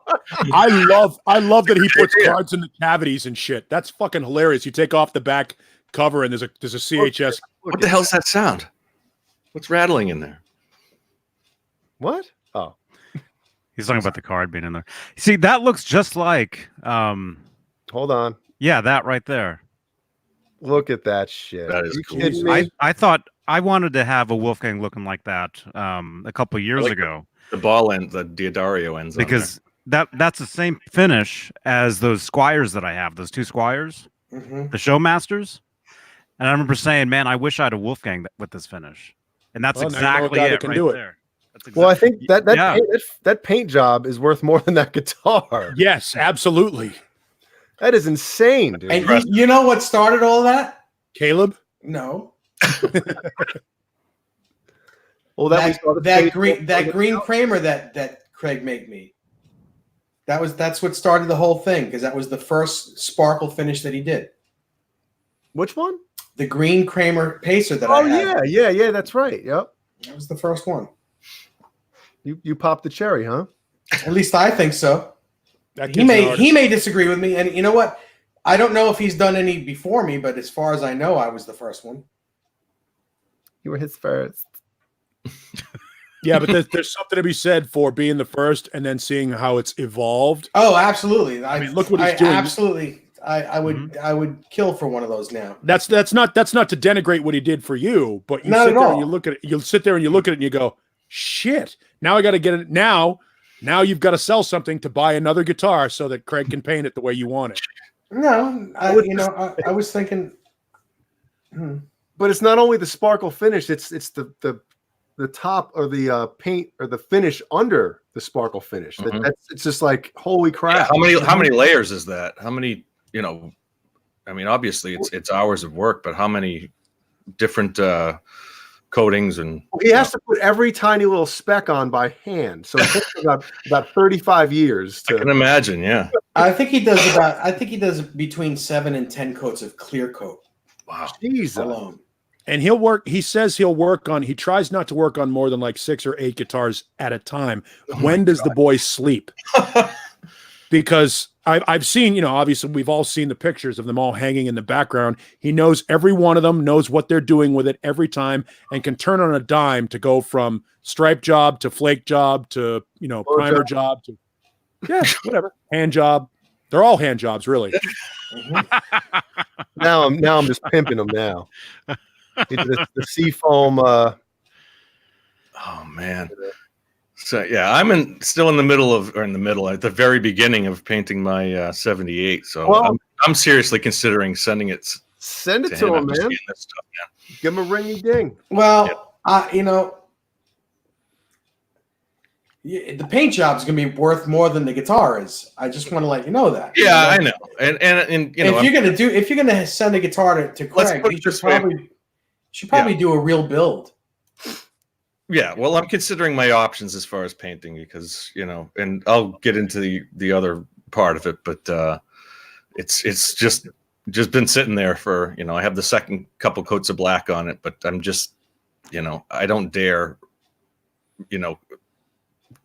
I love that he puts cards in the cavities and shit. That's fucking hilarious. You take off the back cover and there's a CHS. What the hell's that sound? What's rattling in there? What? Oh, He's talking about the card being in there. See, that looks just like hold on. Yeah, that right there. Look at that shit. That is You cool. kidding me? I thought I wanted to have a Wolfgang looking like that a couple of years ago. The ball end, the Diodario ends. Because that's the same finish as those Squires that I have, those 2 Squires, the Showmasters. And I remember saying, man, I wish I had a Wolfgang with this finish. And that's exactly it right there. Well, I think that paint job is worth more than that guitar. Yes, absolutely. That is insane, dude. And you know what started all that? Caleb? No. Well, that green Kramer that Craig made me. That's what started the whole thing, because that was the first sparkle finish that he did. Which one? The green Kramer Pacer that I had. Oh yeah, that's right. Yep. That was the first one. You popped the cherry, huh? At least I think so. He may disagree with me, and you know what? I don't know if he's done any before me, but as far as I know, I was the first one. You were his first. Yeah, but there's something to be said for being the first and then seeing how it's evolved. Oh, absolutely. I mean, look what he's doing. Absolutely. I would kill for one of those now. That's not to denigrate what he did for you, but you Not sit at there all. and you look at it. You'll sit there and you look at it and you go, shit. Now I got to get it. Now you've got to sell something to buy another guitar so that Craig can paint it the way you want it. No, I was thinking. But it's not only the sparkle finish; it's the top or the paint or the finish under the sparkle finish. It's just like holy crap. Yeah, how many layers is that? How many? I mean, obviously it's hours of work, but how many different coatings and he has to put every tiny little speck on by hand. So it takes about 35 years to I can imagine, yeah. I think he does between 7 and 10 coats of clear coat. Wow. Jesus. Alone. And he says he tries not to work on more than like 6 or 8 guitars at a time. When does the boy sleep? Because I've seen, obviously we've all seen the pictures of them all hanging in the background. He knows every one of them, knows what they're doing with it every time, and can turn on a dime to go from stripe job to flake job to, primer job to, whatever, hand job. They're all hand jobs, really. Now I'm just pimping them now. The seafoam. Oh man. So yeah, I'm still in the middle at the very beginning of painting my 78. So I'm seriously considering sending it. Send it to him, man. This stuff, man. Give him a ringy ding. Well, the paint job is going to be worth more than the guitar is. I just want to let you know that. Yeah, I know. And if you're gonna send a guitar to Craig, you should probably do a real build. Yeah, well, I'm considering my options as far as painting because and I'll get into the other part of it, but it's just been sitting there for I have the second couple coats of black on it, but I'm just I don't dare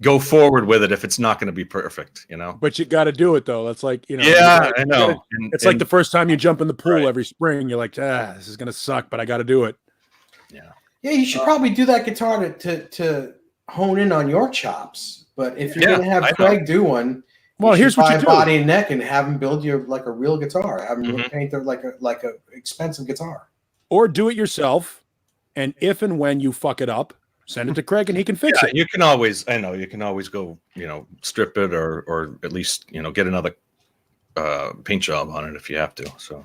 go forward with it if it's not going to be perfect, But you got to do it though. That's like Yeah, I know. It's like the first time you jump in the pool every spring. You're like, this is going to suck, but I got to do it. Yeah. Yeah, you should probably do that guitar to hone in on your chops. But if you're going to have Craig do one, here's what you do: body and neck, and have him build you like a real guitar. Have him paint it like a expensive guitar, or do it yourself. And if and when you fuck it up, send it to Craig, and he can fix it. You can always go, strip it or at least get another paint job on it if you have to. So,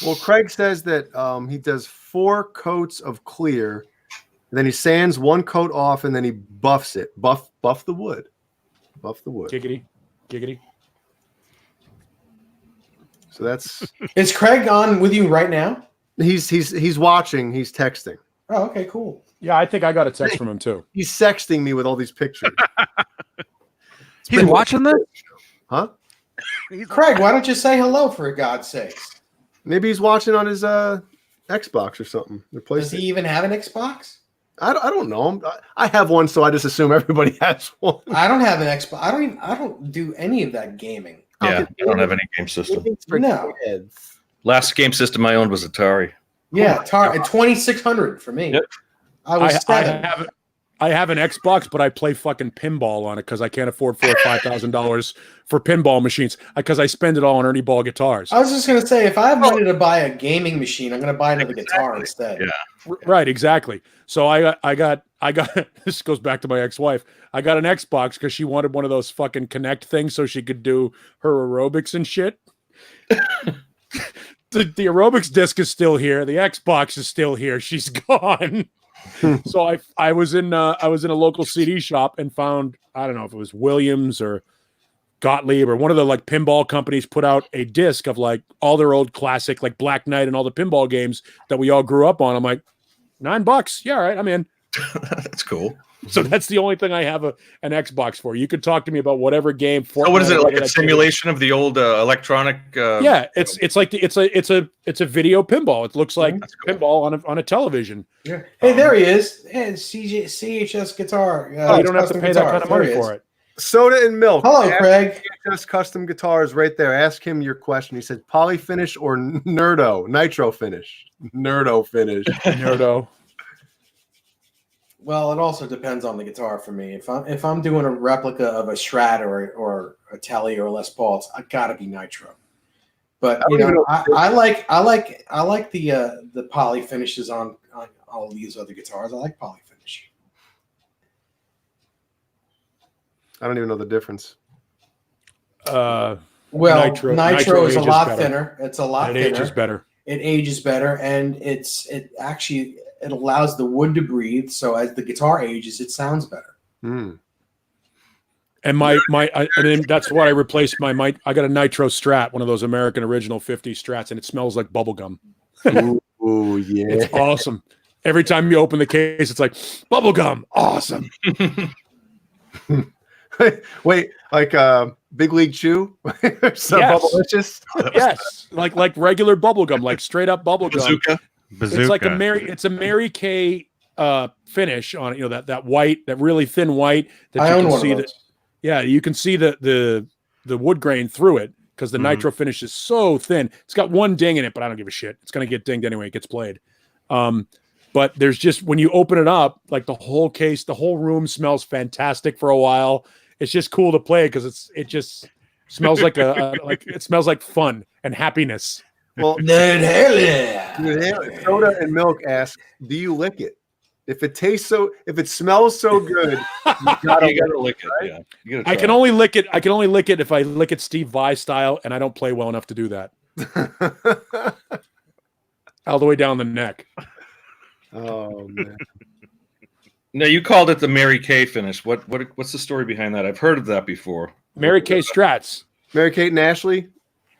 well, Craig says that he does 4 coats of clear. Then he sands 1 coat off, and then he buffs it. Buff the wood. Buff the wood. Giggity. So that's. Is Craig on with you right now? He's watching. He's texting. Oh, okay, cool. Yeah, I think I got a text from him too. He's sexting me with all these pictures. He's watching this? Huh? Craig, why don't you say hello for God's sakes? Maybe he's watching on his Xbox or something. Does he even have an Xbox? I don't know. I have one, so I just assume everybody has one. I don't have an Xbox. I don't do any of that gaming. Yeah, I don't have any game system. No. Last game system I owned was Atari. Yeah, Atari 2600 for me. Yep. I was 7. I have an Xbox, but I play fucking pinball on it because I can't afford $4,000 or $5,000 for pinball machines because I spend it all on Ernie Ball guitars. I was just gonna say, if I have money to buy a gaming machine, I'm gonna buy another guitar instead. Yeah, right, exactly. So I got. This goes back to my ex-wife. I got an Xbox because she wanted one of those fucking Connect things so she could do her aerobics and shit. The aerobics disc is still here. The Xbox is still here. She's gone. So I was in a local CD shop and found, I don't know if it was Williams or Gottlieb or one of the like pinball companies put out a disc of like all their old classic like Black Knight and all the pinball games that we all grew up on. I'm like, $9. Yeah, all right, I'm in. That's cool. So that's the only thing I have an Xbox for. You could talk to me about whatever game. So what is it, like a simulation of the old electronic? Yeah, it's like it's a video pinball. It looks like pinball on a television. Yeah. Hey, there he is. Hey, CHS guitar. You don't have to pay that kind of money for it. Soda and milk. Hello, Craig. CHS Custom Guitars right there. Ask him your question. He said poly finish or nitro finish. Nerdo finish. Nerdo. Well, it also depends on the guitar for me. If I'm doing a replica of a Strat or a Tele or a Les Paul, it's gotta be Nitro. But I like the poly finishes on all these other guitars. I like poly finish. I don't even know the difference. Well, Nitro is a lot thinner. It's a lot thinner. It ages better. It ages better, and it allows the wood to breathe. So as the guitar ages, it sounds better. Mm. And I mean, that's why I replaced my I got a Nitro Strat, one of those American original 50 Strats, and it smells like bubblegum. Ooh, yeah. It's awesome. Every time you open the case, it's like bubblegum. Awesome. Wait, like Big League Chew? So yes. Bubblicious? Yes. Like regular bubblegum, like straight up bubblegum. Bazooka. It's like a Mary Kay finish on it, that white, that really thin white that I you own can one see of that. those. Yeah, you can see the wood grain through it because the Nitro finish is so thin. It's got one ding in it, but I don't give a shit. It's gonna get dinged anyway. It gets played. But there's just, when you open it up, like the whole case, the whole room smells fantastic for a while. It's just cool to play because it just smells like it smells like fun and happiness. Well, Soda and Milk ask, do you lick it? If it smells so good, you gotta lick it. Right? Yeah, I can only lick it. I can only lick it if I lick it Steve Vai style, and I don't play well enough to do that. All the way down the neck. Oh man. Now you called it the Mary Kay finish. What's the story behind that? I've heard of that before. Mary Kay Strats. Mary Kate and Ashley.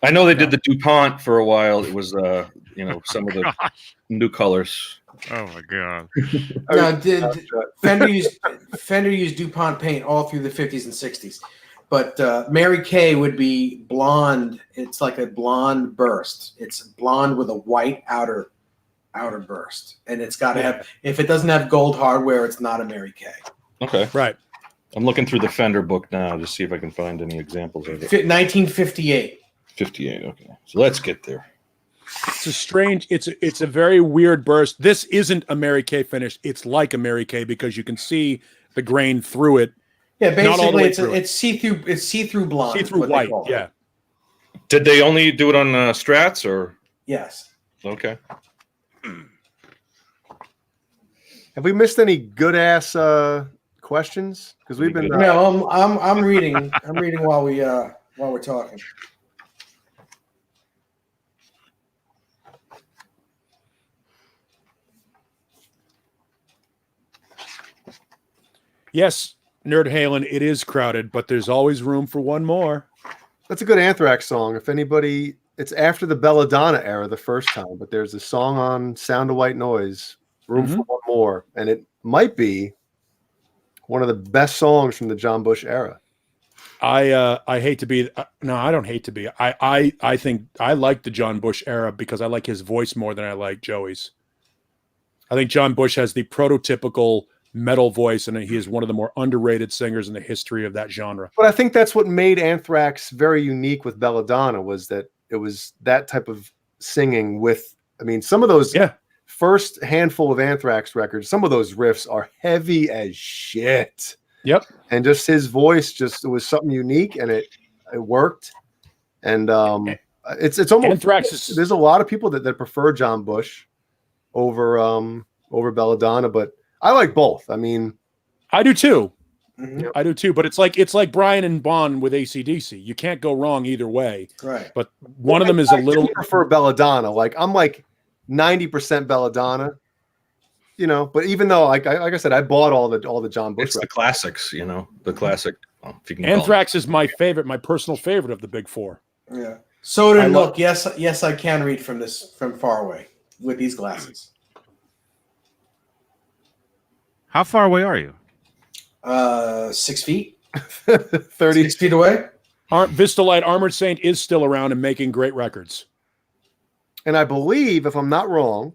I know they did the DuPont for a while. It was some of the new colors. Oh my god. No, Fender used DuPont paint all through the 50s and 60s. But Mary Kay would be blonde. It's like a blonde burst. It's blonde with a white outer burst. And it's got to have, if it doesn't have gold hardware, it's not a Mary Kay. Okay. Right. I'm looking through the Fender book now to see if I can find any examples of it. 1958. 58. Okay. So let's get there. It's a strange, it's a very weird burst. This isn't a Mary Kay finish. It's like a Mary Kay because you can see the grain through it. Yeah, basically it's see-through. It's see-through blonde. See-through white. Yeah. Did they only do it on Strats or? Yes. Okay. Have we missed any good ass questions? Because we've been. No, I'm reading. I'm reading while we're talking. Yes, Nerd Halen, it is crowded, but there's always room for one more. That's a good Anthrax song. If anybody, it's after the Belladonna era the first time, but there's a song on Sound of White Noise, Room for One More, and it might be one of the best songs from the John Bush era. I hate to be no, I don't hate to be. I think I like the John Bush era because I like his voice more than I like Joey's. I think John Bush has the prototypical metal voice, and he is one of the more underrated singers in the history of that genre. But I think that's what made Anthrax very unique with Belladonna was that it was that type of singing with, I mean, some of those first handful of Anthrax records, some of those riffs are heavy as shit. Yep. And just his voice, it was something unique, and it worked. And it's almost Anthrax there's a lot of people that prefer John Bush over Belladonna, but I like both. I mean, I do too. Mm-hmm. I do too. But it's like Brian and Bon with AC/DC. You can't go wrong either way. Right. But one of them is a little. I prefer Belladonna. Like I'm like 90% Belladonna. You know, but even though, like I said, I bought all the John Bush. It's the classics, the classic. Well, if you can Anthrax is my favorite, my personal favorite of the big four. Yeah. Soda and Milk. Yes, I can read from far away with these glasses. How far away are you? 6 feet. 30. 6 feet away. Vistalite Armored Saint is still around and making great records. And I believe, if I'm not wrong,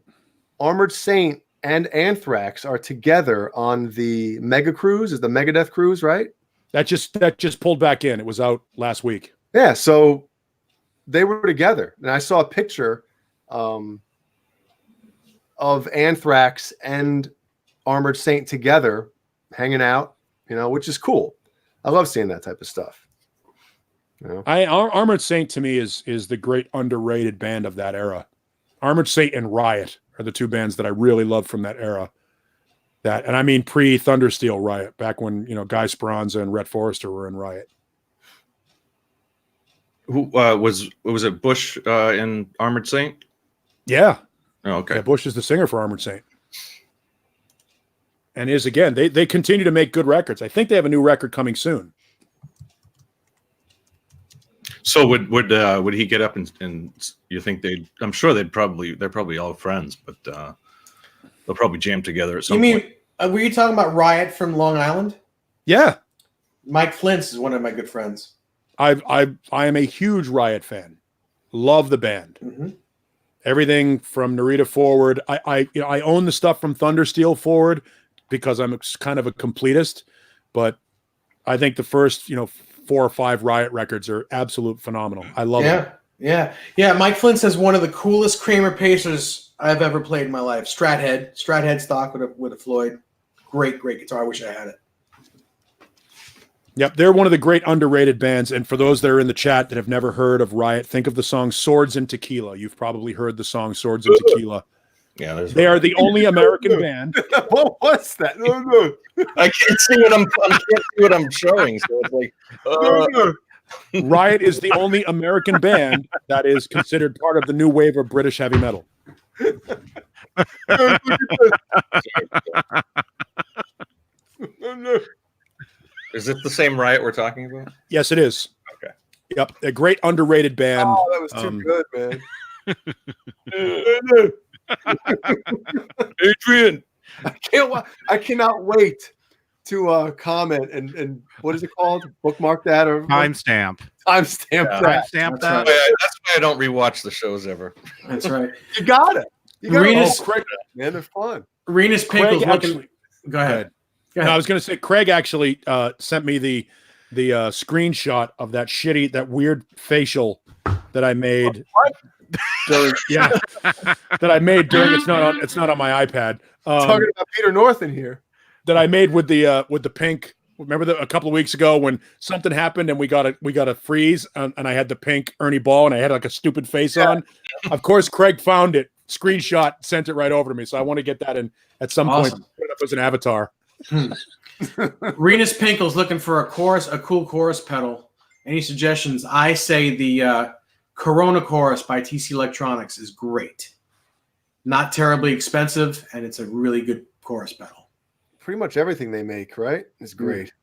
Armored Saint and Anthrax are together on the Mega Cruise. Is the Megadeth Cruise, right? That just pulled back in. It was out last week. Yeah, so they were together. And I saw a picture of Anthrax and Armored Saint together hanging out, which is cool. I love seeing that type of stuff. Armored Saint to me is the great underrated band of that era. Armored Saint and Riot are the two bands that I really love from that era. And I mean pre-Thundersteel Riot, back when Guy Speranza and Rhett Forrester were in Riot. Who was it? Bush in Armored Saint? Yeah. Oh, okay. Yeah, Bush is the singer for Armored Saint. And again, they continue to make good records. I think they have a new record coming soon. So would he get up and you think I'm sure they're probably all friends, but they'll probably jam together at some point. Were you talking about Riot from Long Island? Yeah. Mike Flint's is one of my good friends. I am a huge Riot fan. Love the band. Mm-hmm. Everything from Narita forward. I own the stuff from Thundersteel forward because I'm kind of a completist, but I think the first 4 or 5 Riot records are absolute phenomenal. I love them. Yeah. Mike Flint says one of the coolest Kramer Pacers I've ever played in my life. Strathead stock with a Floyd. Great guitar. I wish I had it. Yep, they're one of the great underrated bands. And for those that are in the chat that have never heard of Riot, think of the song Swords and Tequila. You've probably heard the song Swords and Tequila. Yeah, they are the only American band. What was that? No. I can't see what I'm showing. So it's like, Riot is the only American band that is considered part of the new wave of British heavy metal. Is it the same Riot we're talking about? Yes, it is. Okay. Yep, a great underrated band. Oh, that was too good, man. Adrian, I cannot wait to comment and what is it called? Bookmark that or Timestamp. Timestamp that. Timestamp that's that. why I don't rewatch the shows ever. That's right. You got it. Craig, Man, they're fun. Renus Pinkle's actually, looking. Go ahead. No, I was going to say Craig actually sent me the screenshot of that weird facial that I made. During, that I made during. It's not on my iPad. Talking about Peter North in here. That I made with the pink. Remember a couple of weeks ago when something happened and we got a freeze and I had the pink Ernie Ball and I had like a stupid face on. Of course, Craig found it, screenshot, sent it right over to me. So I want to get that in at some point. Put it up as an avatar. Renus Pinkle's looking for a cool chorus pedal. Any suggestions? I say the Corona Chorus by TC Electronics is great. Not terribly expensive, and it's a really good chorus pedal. Pretty much everything they make, right? Is great.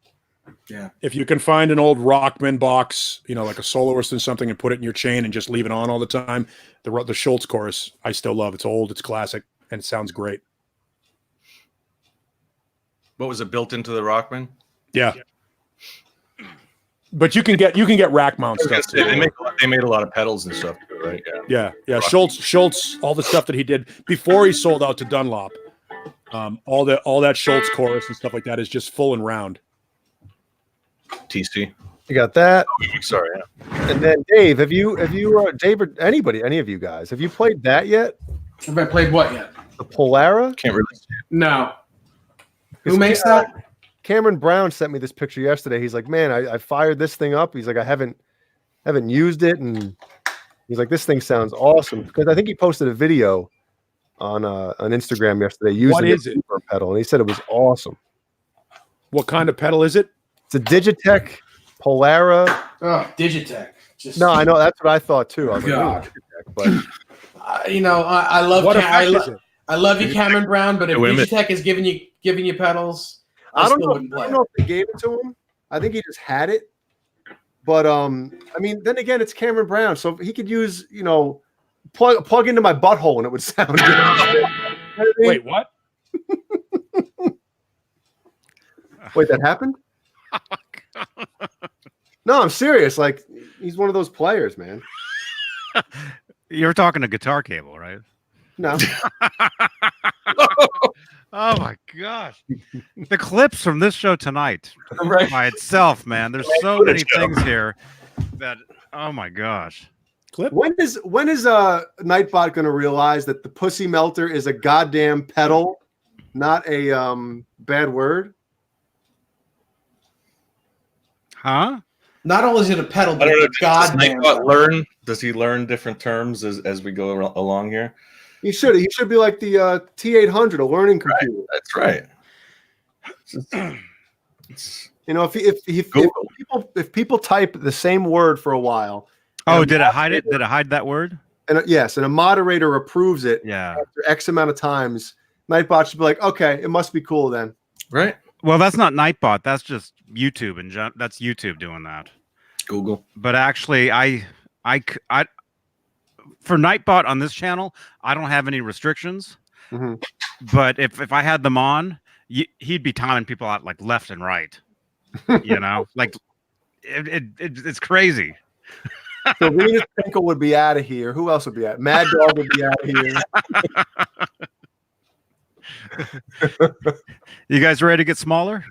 Yeah. If you can find an old Rockman box, like a soloist and something, and put it in your chain and just leave it on all the time, the Schultz chorus I still love. It's old, it's classic, and it sounds great. What was it built into the Rockman? Yeah. But you can get rack mount stuff too. They made a lot of pedals and stuff too, right? Yeah. Schultz, all the stuff that he did before he sold out to Dunlop. All that Schultz chorus and stuff like that is just full and round. TC, you got that. Sorry. Yeah. And then Dave, have you Dave or any of you guys, have you played that yet? Have I played what yet? The Polara? Can't really see it. No. Who makes that? Cameron Brown sent me this picture yesterday. He's like, man, I fired this thing up. He's like, I haven't used it, and he's like, this thing sounds awesome, because I think he posted a video on Instagram yesterday using the pedal, and he said it was awesome. What kind of pedal is it? It's a Digitech Polara. Oh, Digitech. No, I know, that's what I thought too. I was God. like, Digitech, but I love I love you, Cameron Brown, but if Digitech is giving you pedals, I don't know if they gave it to him. I think he just had it. But then again, it's Cameron Brown, so he could use, plug into my butthole and it would sound good. Wait, what? Wait, that happened? No, I'm serious. Like, he's one of those players, man. You're talking a guitar cable, right? No. Oh my gosh. The clips from this show tonight by itself, man. There's so many things here that, oh my gosh. Clip? When is Nightbot going to realize that the pussy melter is a goddamn pedal, not a bad word? Huh? Not only is it a pedal, but it's a goddamn pedal. Does he learn different terms as we go along here? He should. He should be like the T800, a learning computer. Right. That's right. If people type the same word for a while. Oh, did it hide it? Did it hide that word? And yes, and a moderator approves it. Yeah. After X amount of times, Nightbot should be like, okay, it must be cool then. Right. Well, that's not Nightbot. That's just YouTube, and that's YouTube doing that. Google. But actually, I for Nightbot on this channel, I don't have any restrictions. Mm-hmm. But if I had them on, he'd be timing people out like left and right. Like it's crazy. So Renus Pinkle would be out of here. Who else would be out? Mad Dog would be out of here. You guys ready to get smaller?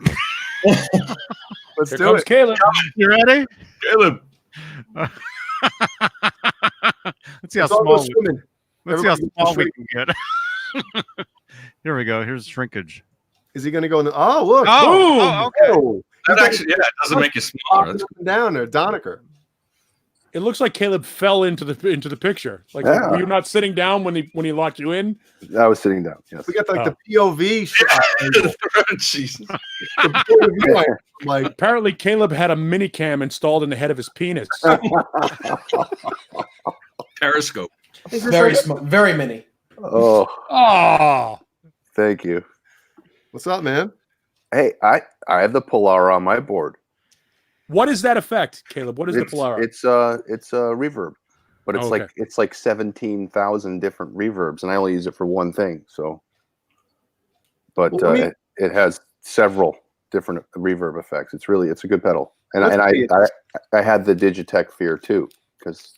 Let's Here do comes it. Caleb. You ready? Caleb. Let's see how small we can get. Here we go. Here's shrinkage. Is he going to go in the? Oh, look! Oh, okay. Oh. That actually, it doesn't make you smaller. That's down there, Doniker. It looks like Caleb fell into the picture. Like, were you not sitting down when he locked you in? I was sitting down. Yes. We got the POV shot. Jesus. Like, apparently, Caleb had a mini cam installed in the head of his penis. Periscope. Very small, very mini. Oh, thank you. What's up, man? Hey, I have the Polara on my board. What is that effect, Caleb? What is the Polara? It's a reverb, but it's like 17,000 different reverbs, and I only use it for one thing. So, but it has several different reverb effects. It's a good pedal, and I had the Digitech fear too, because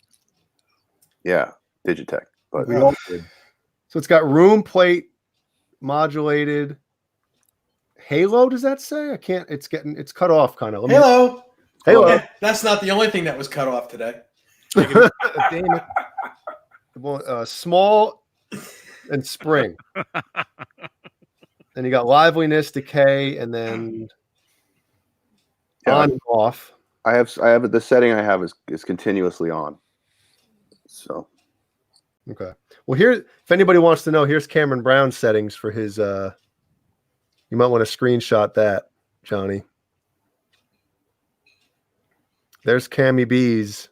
Digitech. But we all did. So it's got room plate modulated. Halo, does that say? I can't. It's cut off kind of. Halo. Halo. That's not the only thing that was cut off today. Damn it. Small and spring. Then you got liveliness, decay, and then on and off. I have the setting I have is continuously on. So okay. Well, here, if anybody wants to know, here's Cameron Brown's settings for his. You might want to screenshot that, Johnny. There's Cammy B's.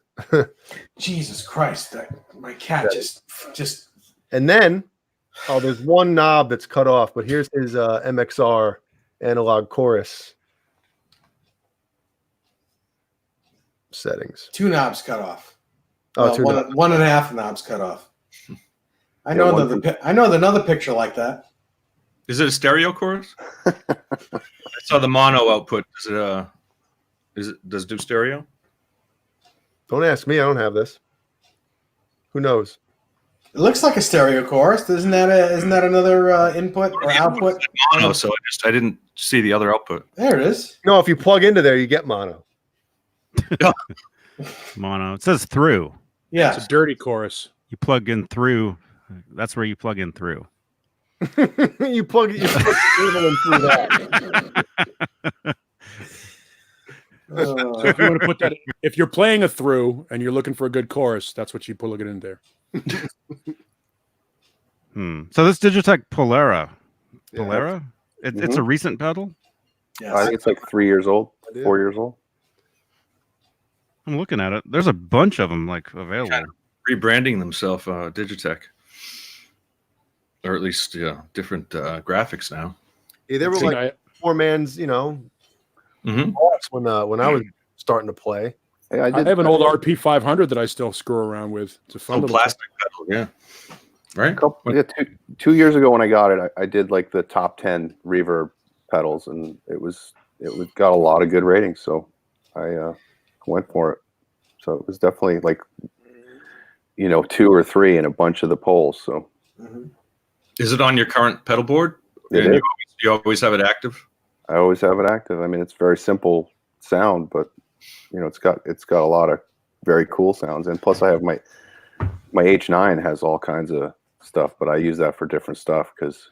Jesus Christ! My cat just. And then, there's one knob that's cut off, but here's his MXR analog chorus settings. 2 knobs cut off. Oh, well, 1.5 knobs cut off. I know another picture like that. Is it a stereo chorus? I saw the mono output. Does it do stereo? Don't ask me. I don't have this. Who knows? It looks like a stereo chorus. Isn't that another input or output? Mono, so I didn't see the other output. There it is. No, if you plug into there, you get mono. Mono. It says through. Yeah, it's a dirty chorus. You plug in through. That's where you plug in through. you plug in through that. So if you want to put that, if you're playing a through and you're looking for a good chorus, that's what you plug it in there. So this Digitech Polara, it's a recent pedal. Yes. I think it's like 3 years old, 4 years old. I'm looking at it. There's a bunch of them available. Kind of rebranding themselves, Digitech, or at least different graphics now. Yeah, they were like poor man's, Mm-hmm. When I was starting to play. Hey, I have an old RP 500 that I still screw around with. It's a fun plastic pedal, yeah. Right. 2 years ago when I got it, I did like the top 10 reverb pedals, and it got a lot of good ratings, so I went for it. So it was definitely like 2 or 3 in a bunch of the polls. So is it on your current pedal board? It is. You always have it active? I always have it active. I mean, it's very simple sound, but it's got a lot of very cool sounds. And plus, I have my H9 has all kinds of stuff, but I use that for different stuff because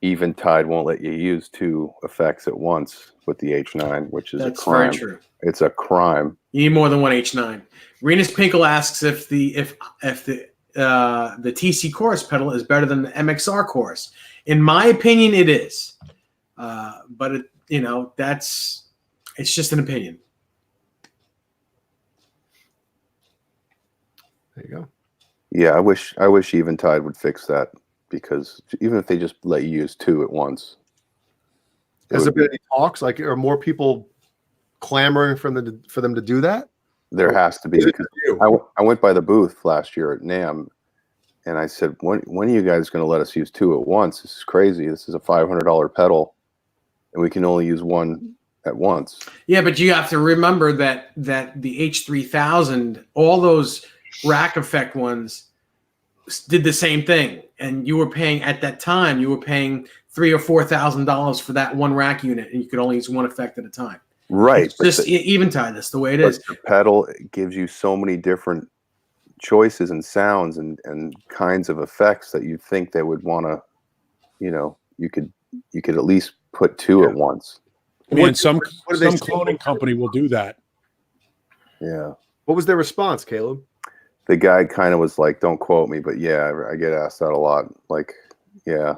Eventide won't let you use 2 effects at once with the H9, which is a crime. Very true. It's a crime. You need more than one H9. Renus Pinkle asks if the TC chorus pedal is better than the MXR chorus. In my opinion, it is. But it's just an opinion. There you go. Yeah, I wish Eventide would fix that, because even if they just let you use 2 at once. Has there been any talks? Like, are more people clamoring for them to do that? There has to be, because I went by the booth last year at NAMM, and I said, when are you guys going to let us use 2 at once? This is crazy. This is a $500 pedal, and we can only use 1 at once. Yeah, but you have to remember that the H3000, all those rack effect ones did the same thing, and you were paying at that time. You were paying $3,000 or $4,000 for that one rack unit, and you could only use 1 effect at a time. Right. It's just Eventide. That's the way it is. The pedal gives you so many different choices and sounds and kinds of effects that you think they would want to, you could at least put 2 at once. I mean, some cloning company will do that. Yeah. What was their response, Caleb? The guy kind of was like, "Don't quote me," but yeah, I get asked that a lot. Like, yeah.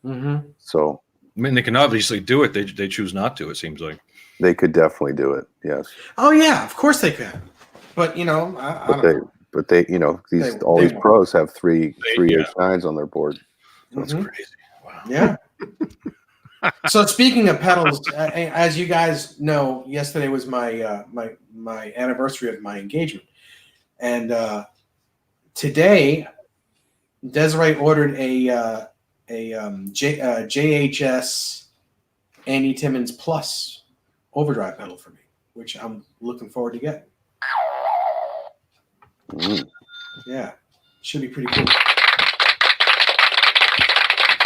Mm-hmm. So, I mean, they can obviously do it. They choose not to. It seems like they could definitely do it. Yes. Oh yeah, of course they could. But I don't know. But they, these pros have three H9s on their board. That's crazy. Wow. Yeah. So speaking of pedals, as you guys know, yesterday was my my anniversary of my engagement, and today Desiree ordered a JHS Andy Timmons Plus overdrive pedal for me, which I'm looking forward to getting. Yeah, should be pretty cool.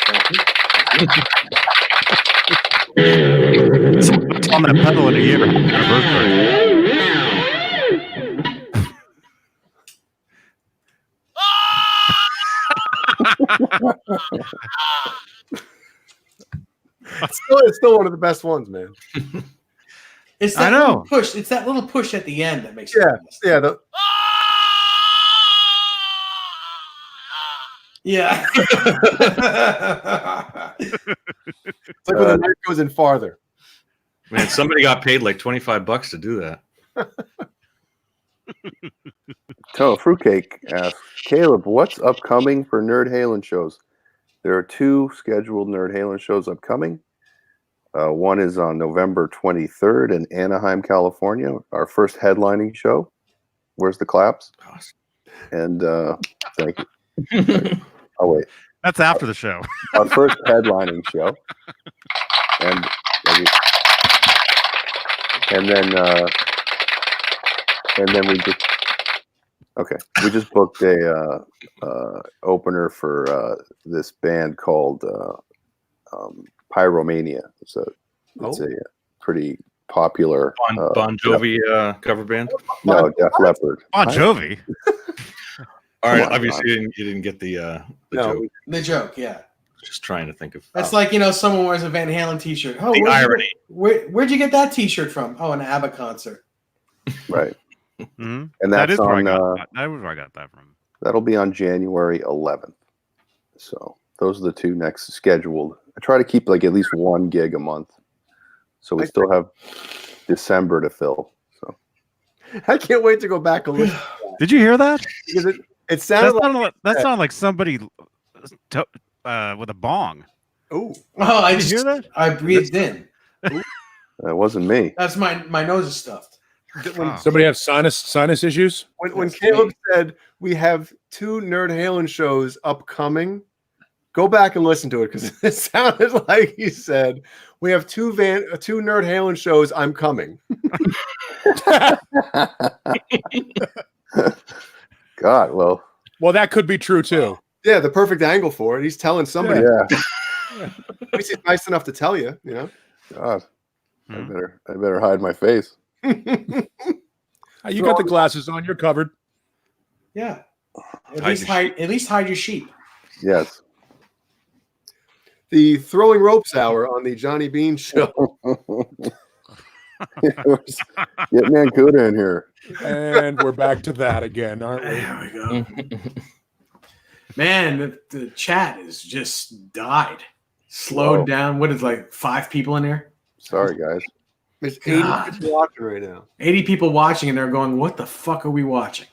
Thank you. On that pedal in a year. It's still one of the best ones, man. It's that little push. It's that little push at the end that makes it. Yeah. Yeah. It's like when the knife goes in farther. Man, somebody got paid like $25 to do that. Fruitcake asks, Caleb, what's upcoming for Nerd Halen shows? There are 2 scheduled Nerd Halen shows upcoming. One is on November 23rd in Anaheim, California, our first headlining show. Where's the claps? Awesome. And thank you. Oh, wait. That's after the show. Our first headlining show. And then we just booked a opener for this band called Pyromania. It's a pretty popular Bon Jovi cover band. No, Def Leppard. Bon Jovi. All right, obviously you didn't get the joke. The joke, yeah. Just trying to think of. That's like someone wears a Van Halen T-shirt. Oh, the irony. Where'd you get that T-shirt from? Oh, an ABBA concert. Right. Mm-hmm. And that's where on. That was where I got that from. That'll be on January 11th. So those are the 2 next scheduled. I try to keep like at least 1 gig a month, so we still have December to fill. So I can't wait to go back and listen. Did you hear that? Because it sounded that sounded like somebody with a bong. Oh, I Did you hear that? I breathed in. that wasn't me. That's my nose is stuffed. Somebody have sinus issues? When Caleb said we have 2 Nerd Halen shows upcoming, go back and listen to it because it sounded like he said we have 2 Nerd Halen shows. I'm coming. God, well, that could be true too. Yeah, the perfect angle for it. He's telling somebody. Yeah. At least he's nice enough to tell you. God, I better hide my face. You got the glasses on. You're covered. Yeah. At least hide your sheep. Yes. The Throwing Ropes Hour on the Johnny Beane Show. Get Mancuda in here. And we're back to that again, aren't we? There we go. Man, the chat has just died. Slowed down. What is like 5 people in there? Sorry, guys. There's 80 people watching right now. 80 people watching, and they're going, "What the fuck are we watching?"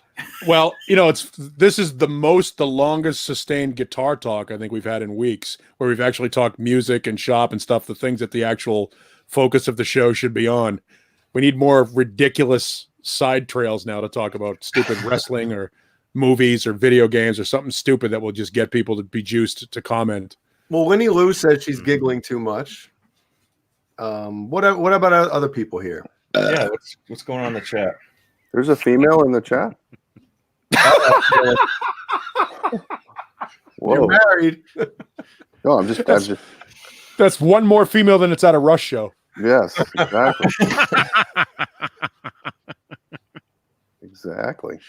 Well, this is the longest sustained guitar talk I think we've had in weeks, where we've actually talked music and shop and stuff, the things that the actual focus of the show should be on. We need more ridiculous side trails now to talk about stupid wrestling or movies or video games or something stupid that will just get people to be juiced to comment. Well, Winnie Lou said she's giggling too much. What about other people here? Yeah, what's going on in the chat? There's a female in the chat. Whoa. You're married. No, I'm just. That's one more female than it's at a Rush show. Yes, exactly. Exactly.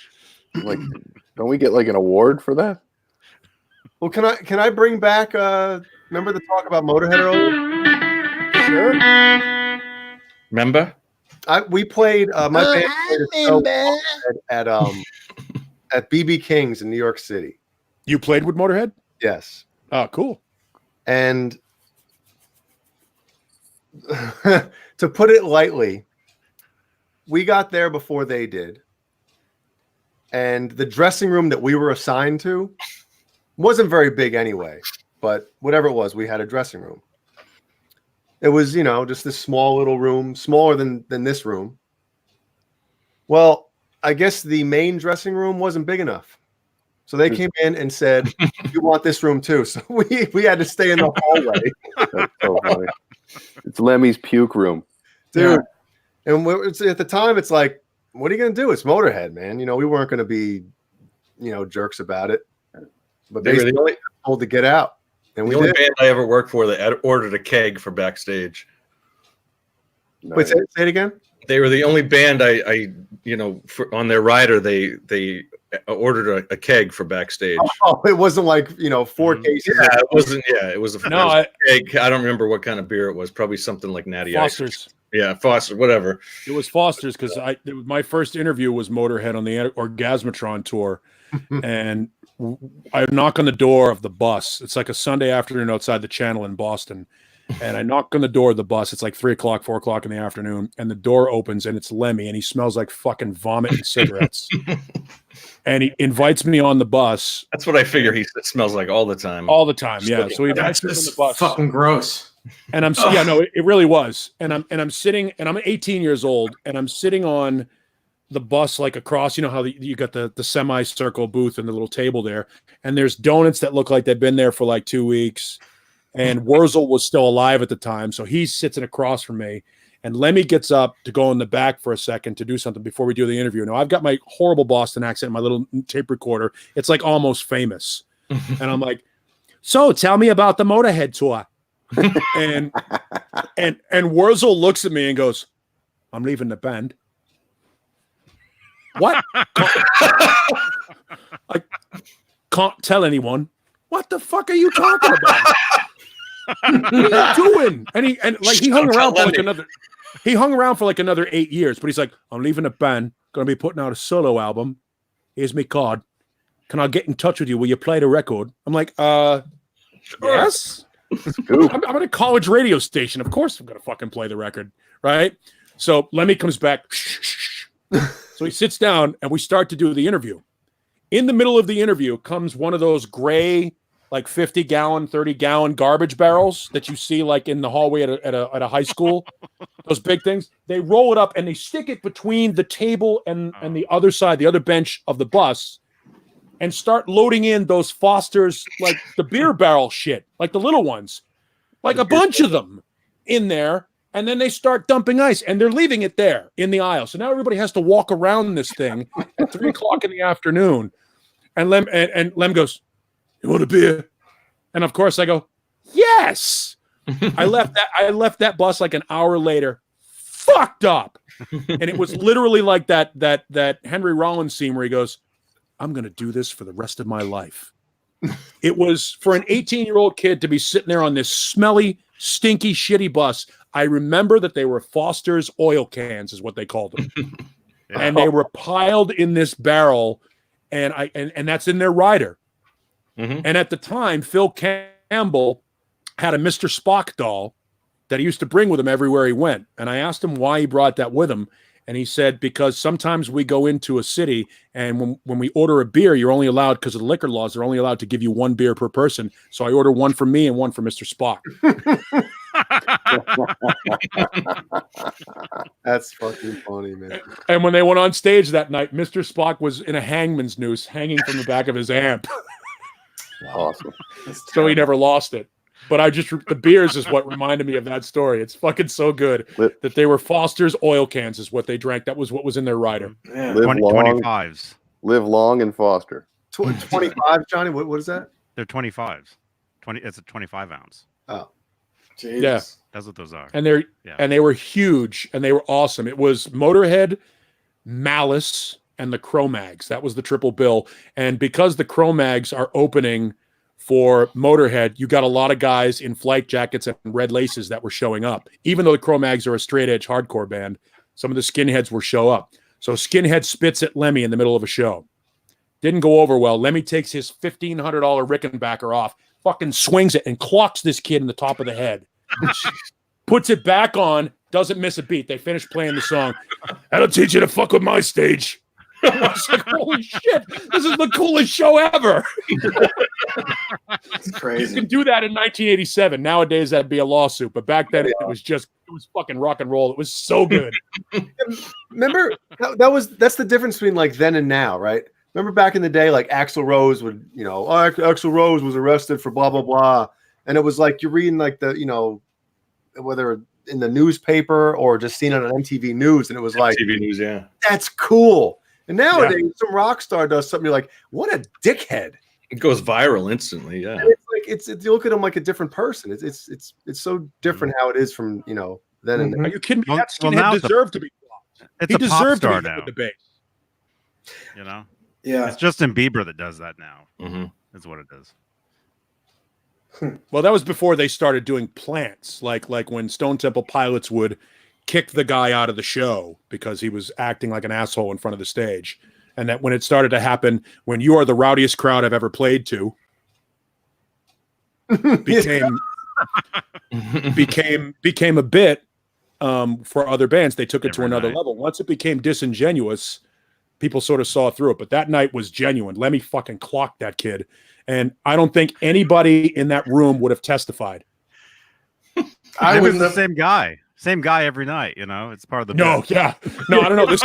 Like, don't we get like an award for that? Well, can I bring back? Remember the talk about Motorhead earlier? Sure. Remember? We played my band played a show at BB King's in New York City. You played with Motorhead? Yes. Oh, cool. And to put it lightly, we got there before they did. And the dressing room that we were assigned to wasn't very big anyway, but whatever it was, we had a dressing room. It was, just this small little room, smaller than this room. Well, I guess the main dressing room wasn't big enough. So they came in and said, "You want this room too?" So we had to stay in the hallway. That's so funny. It's Lemmy's puke room, dude. Yeah. And at the time, it's like, what are you going to do? It's Motorhead, man. We weren't going to be, jerks about it. But they were the only told to get out, and the only band I ever worked for that ordered a keg for backstage. Nice. Wait, say it again. They were the only band I on their rider they ordered a keg for backstage. Oh, it wasn't like 4 cases. Yeah, it wasn't. Yeah, it was a keg. I don't remember what kind of beer it was. Probably something like Natty Foster's. Ice. Yeah, Foster, whatever. It was Foster's because my first interview was Motorhead on the Orgasmatron tour, and I knock on the door of the bus. It's like a Sunday afternoon outside the Channel in Boston, and I knock on the door of the bus. It's like 3 o'clock, 4 o'clock in the afternoon, and the door opens, and it's Lemmy, and he smells like fucking vomit and cigarettes. And he invites me on the bus. That's what I figure he smells like all the time. All the time, yeah. So he invites me on the bus. Fucking gross. And it really was. And I'm sitting, and I'm 18 years old, and I'm sitting on the bus like across. You know how you got the semicircle booth and the little table there, and there's donuts that look like they've been there for like 2 weeks. And Wurzel was still alive at the time, so he's sitting across from me. And Lemmy gets up to go in the back for a second to do something before we do the interview. Now, I've got my horrible Boston accent, my little tape recorder. It's like Almost Famous. And I'm like, so tell me about the Motorhead tour. and Wurzel looks at me and goes, I'm leaving the band. What? I can't tell anyone. What the fuck are you talking about? What are you doing? And he hung around for like another 8 years, but he's like, I'm leaving the band, gonna be putting out a solo album. Here's me card. Can I get in touch with you? Will you play the record? I'm like, yes. I'm at a college radio station. Of course I'm gonna fucking play the record, right? So Lemmy comes back. So he sits down and we start to do the interview. In the middle of the interview comes one of those gray, like 50-gallon, 30-gallon garbage barrels that you see like in the hallway at a high school. Those big things. They roll it up and they stick it between the table and the other side, the other bench of the bus, and start loading in those Foster's, like the beer barrel shit, like the little ones, like a bunch of them in there. And then they start dumping ice, and they're leaving it there in the aisle. So now everybody has to walk around this thing at 3 o'clock in the afternoon. And Lem goes, you want a beer? And of course I go, yes. I left that bus like an hour later, fucked up. And it was literally like that Henry Rollins scene where he goes, I'm going to do this for the rest of my life. It was for an 18-year-old kid to be sitting there on this smelly, stinky, shitty bus. I remember that they were Foster's oil cans is what they called them. Yeah. And they were piled in this barrel, and that's in their rider. Mm-hmm. And at the time, Phil Campbell had a Mr. Spock doll that he used to bring with him everywhere he went. And I asked him why he brought that with him. And he said, because sometimes we go into a city and when we order a beer, you're only allowed, because of the liquor laws, they're only allowed to give you one beer per person. So I order one for me and one for Mr. Spock. That's fucking funny, man. And when they went on stage that night, Mr. Spock was in a hangman's noose hanging from the back of his amp. Awesome. So he never lost it. But the beers is what reminded me of that story. It's fucking so good that they were Foster's oil cans is what they drank. That was what was in their rider. Yeah. 25s. Live long and Foster. 25, Johnny? What is that? They're 25s. It's a 25 ounce. Oh. Jeez. Yeah. That's what those are. And they were huge and they were awesome. It was Motorhead, Malice, and the Cro-Mags. That was the triple bill. And because the Cro-Mags are opening for Motorhead, you got a lot of guys in flight jackets and red laces that were showing up. Even though the Cro-Mags are a straight edge hardcore band, Some of the skinheads will show up. So skinhead spits at Lemmy in the middle of a show. Didn't go over well. Lemmy takes his $1,500 Rickenbacker off, fucking swings it and clocks this kid in the top of the head. Puts it back on, doesn't miss a beat. They finish playing the song. That'll teach you to fuck with my stage. I was like, holy shit, this is the coolest show ever. It's crazy. You can do that in 1987. Nowadays, that'd be a lawsuit. But back then, it was fucking rock and roll. It was so good. Remember, that's the difference between like then and now, right? Remember back in the day, like Axl Rose would, Axl Rose was arrested for blah, blah, blah. And it was like you're reading like the, whether in the newspaper or just seen it on MTV News. And it was like, MTV News, yeah. That's cool. And nowadays, some rock star does something, you're like, what a dickhead. It goes viral instantly, yeah. And it's like you look at him like a different person. It's so different how it is from then and Are you kidding me? Well, That skinhead deserved to be blocked. It's a pop star now. With the bass. Yeah. It's Justin Bieber that does that now. Mm-hmm. Is what it is. Well, that was before they started doing plants, like when Stone Temple Pilots would kick the guy out of the show because he was acting like an asshole in front of the stage. And that when it started to happen, when You Are the Rowdiest Crowd I've ever played to, became a bit for other bands. They took it to another level. Once it became disingenuous, people sort of saw through it. But that night was genuine. Lemmy fucking clocked that kid. And I don't think anybody in that room would have testified. I was the same guy. Same guy every night, It's part of the No, I don't know. This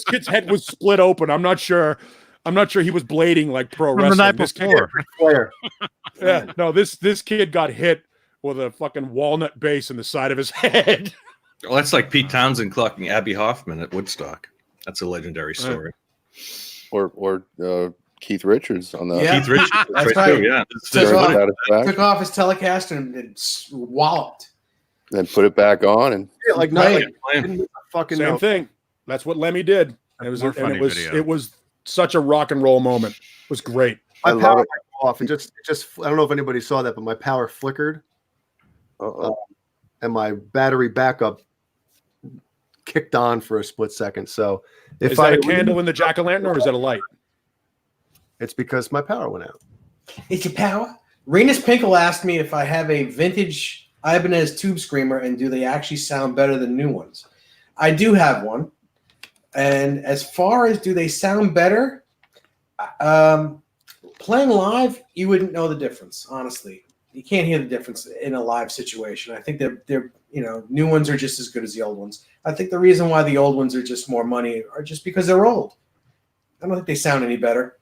kid's head was split open. I'm not sure he was blading like pro wrestling. The night before. Yeah, no, this kid got hit with a fucking walnut base in the side of his head. Well, that's like Pete Townsend clocking Abby Hoffman at Woodstock. That's a legendary story. Or Keith Richards on the Keith Richards. That's right. Too, yeah. Took off his Telecaster and walloped. Then put it back on and fucking same thing. That's what Lemmy did. It was such a rock and roll moment. It was great. My power went off and just I don't know if anybody saw that, but my power flickered. And my battery backup kicked on for a split second. So is that a candle in the jack-o'-lantern or is that a light? It's because my power went out. It's your power. Renus Pinkle asked me if I have a vintage Ibanez Tube Screamer and do they actually sound better than new ones. I do have one. And as far as do they sound better, playing live, you wouldn't know the difference, honestly. You can't hear the difference in a live situation. I think they're new ones are just as good as the old ones. I think the reason why the old ones are just more money are just because they're old. I don't think they sound any better.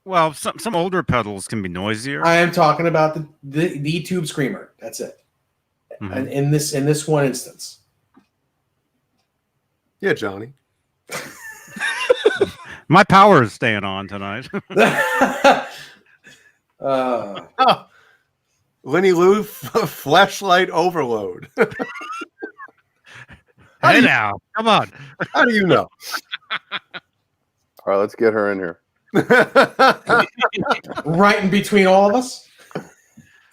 Well, some older pedals can be noisier. I am talking about the Tube Screamer. That's it. Mm-hmm. And in this one instance. Yeah, Johnny. My power is staying on tonight. Lenny Lou, flashlight overload. Hey now, come on. How do you know? All right, let's get her in here. Right in between all of us.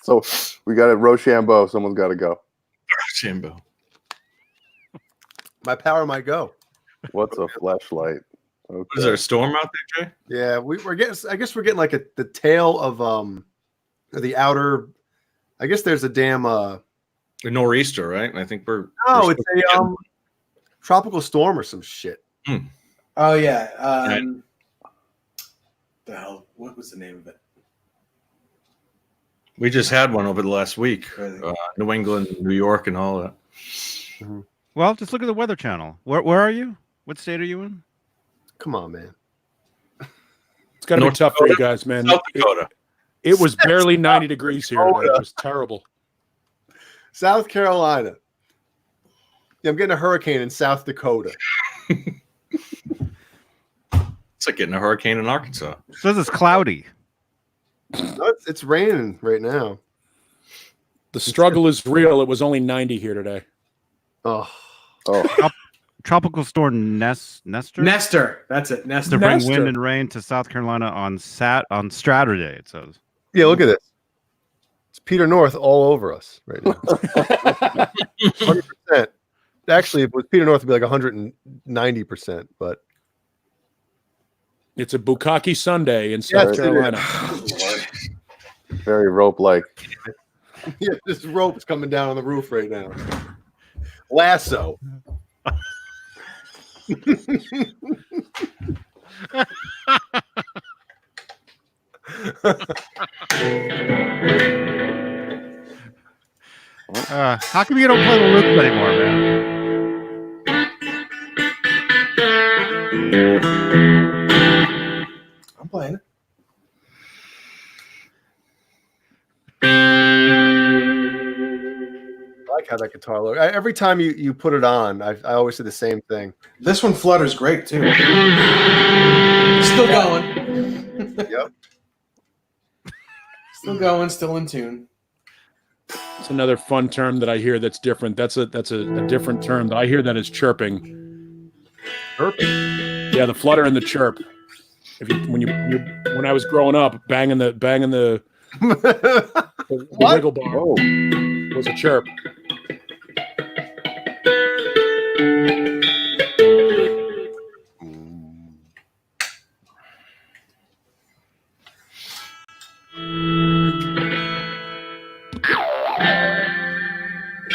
So we got a Rochambeau. Someone's got to go. Rochambeau. My power might go. What's a flashlight? Okay. Is there a storm out there, Jay? Yeah, we're getting. I guess we're getting like the tail of the outer. I guess there's a damn a nor'easter, right? I think we're it's a tropical storm or some shit. Oh yeah. The hell, what was the name of it? We just had one over the last week. New England, New York, and all that. Mm-hmm. Well, just look at the Weather Channel. Where are you? What state are you in? Come on, man. It's got to be tough for you guys, man. South Dakota. It was barely 90 degrees here today. It was terrible. South Carolina. Yeah, I'm getting a hurricane in South Dakota. It's like getting a hurricane in Arkansas. It says it's cloudy. No, it's raining right now. The struggle is real. It was only 90 here today. Oh. Tropical storm Nestor. Nestor. That's it. Nestor. To bring wind and rain to South Carolina on Straturday, it says. Yeah, look at this. It's Peter North all over us right now. 100%. Actually, if it was Peter North, it'd be like 190%. But it's a Bukkake Sunday in South Carolina. Very rope-like. Yeah, this rope's coming down on the roof right now. Lasso. How come you don't play the loops anymore, man? I'm playing it. I like how that guitar looks. Every time you put it on, I always say the same thing. This one flutters great too. Still going. Yep. Still going. Still in tune. It's another fun term that I hear that's different. That's a different term that I hear that is chirping. Chirping. Yeah, the flutter and the chirp. When I was growing up, banging the wiggle bar was a chirp.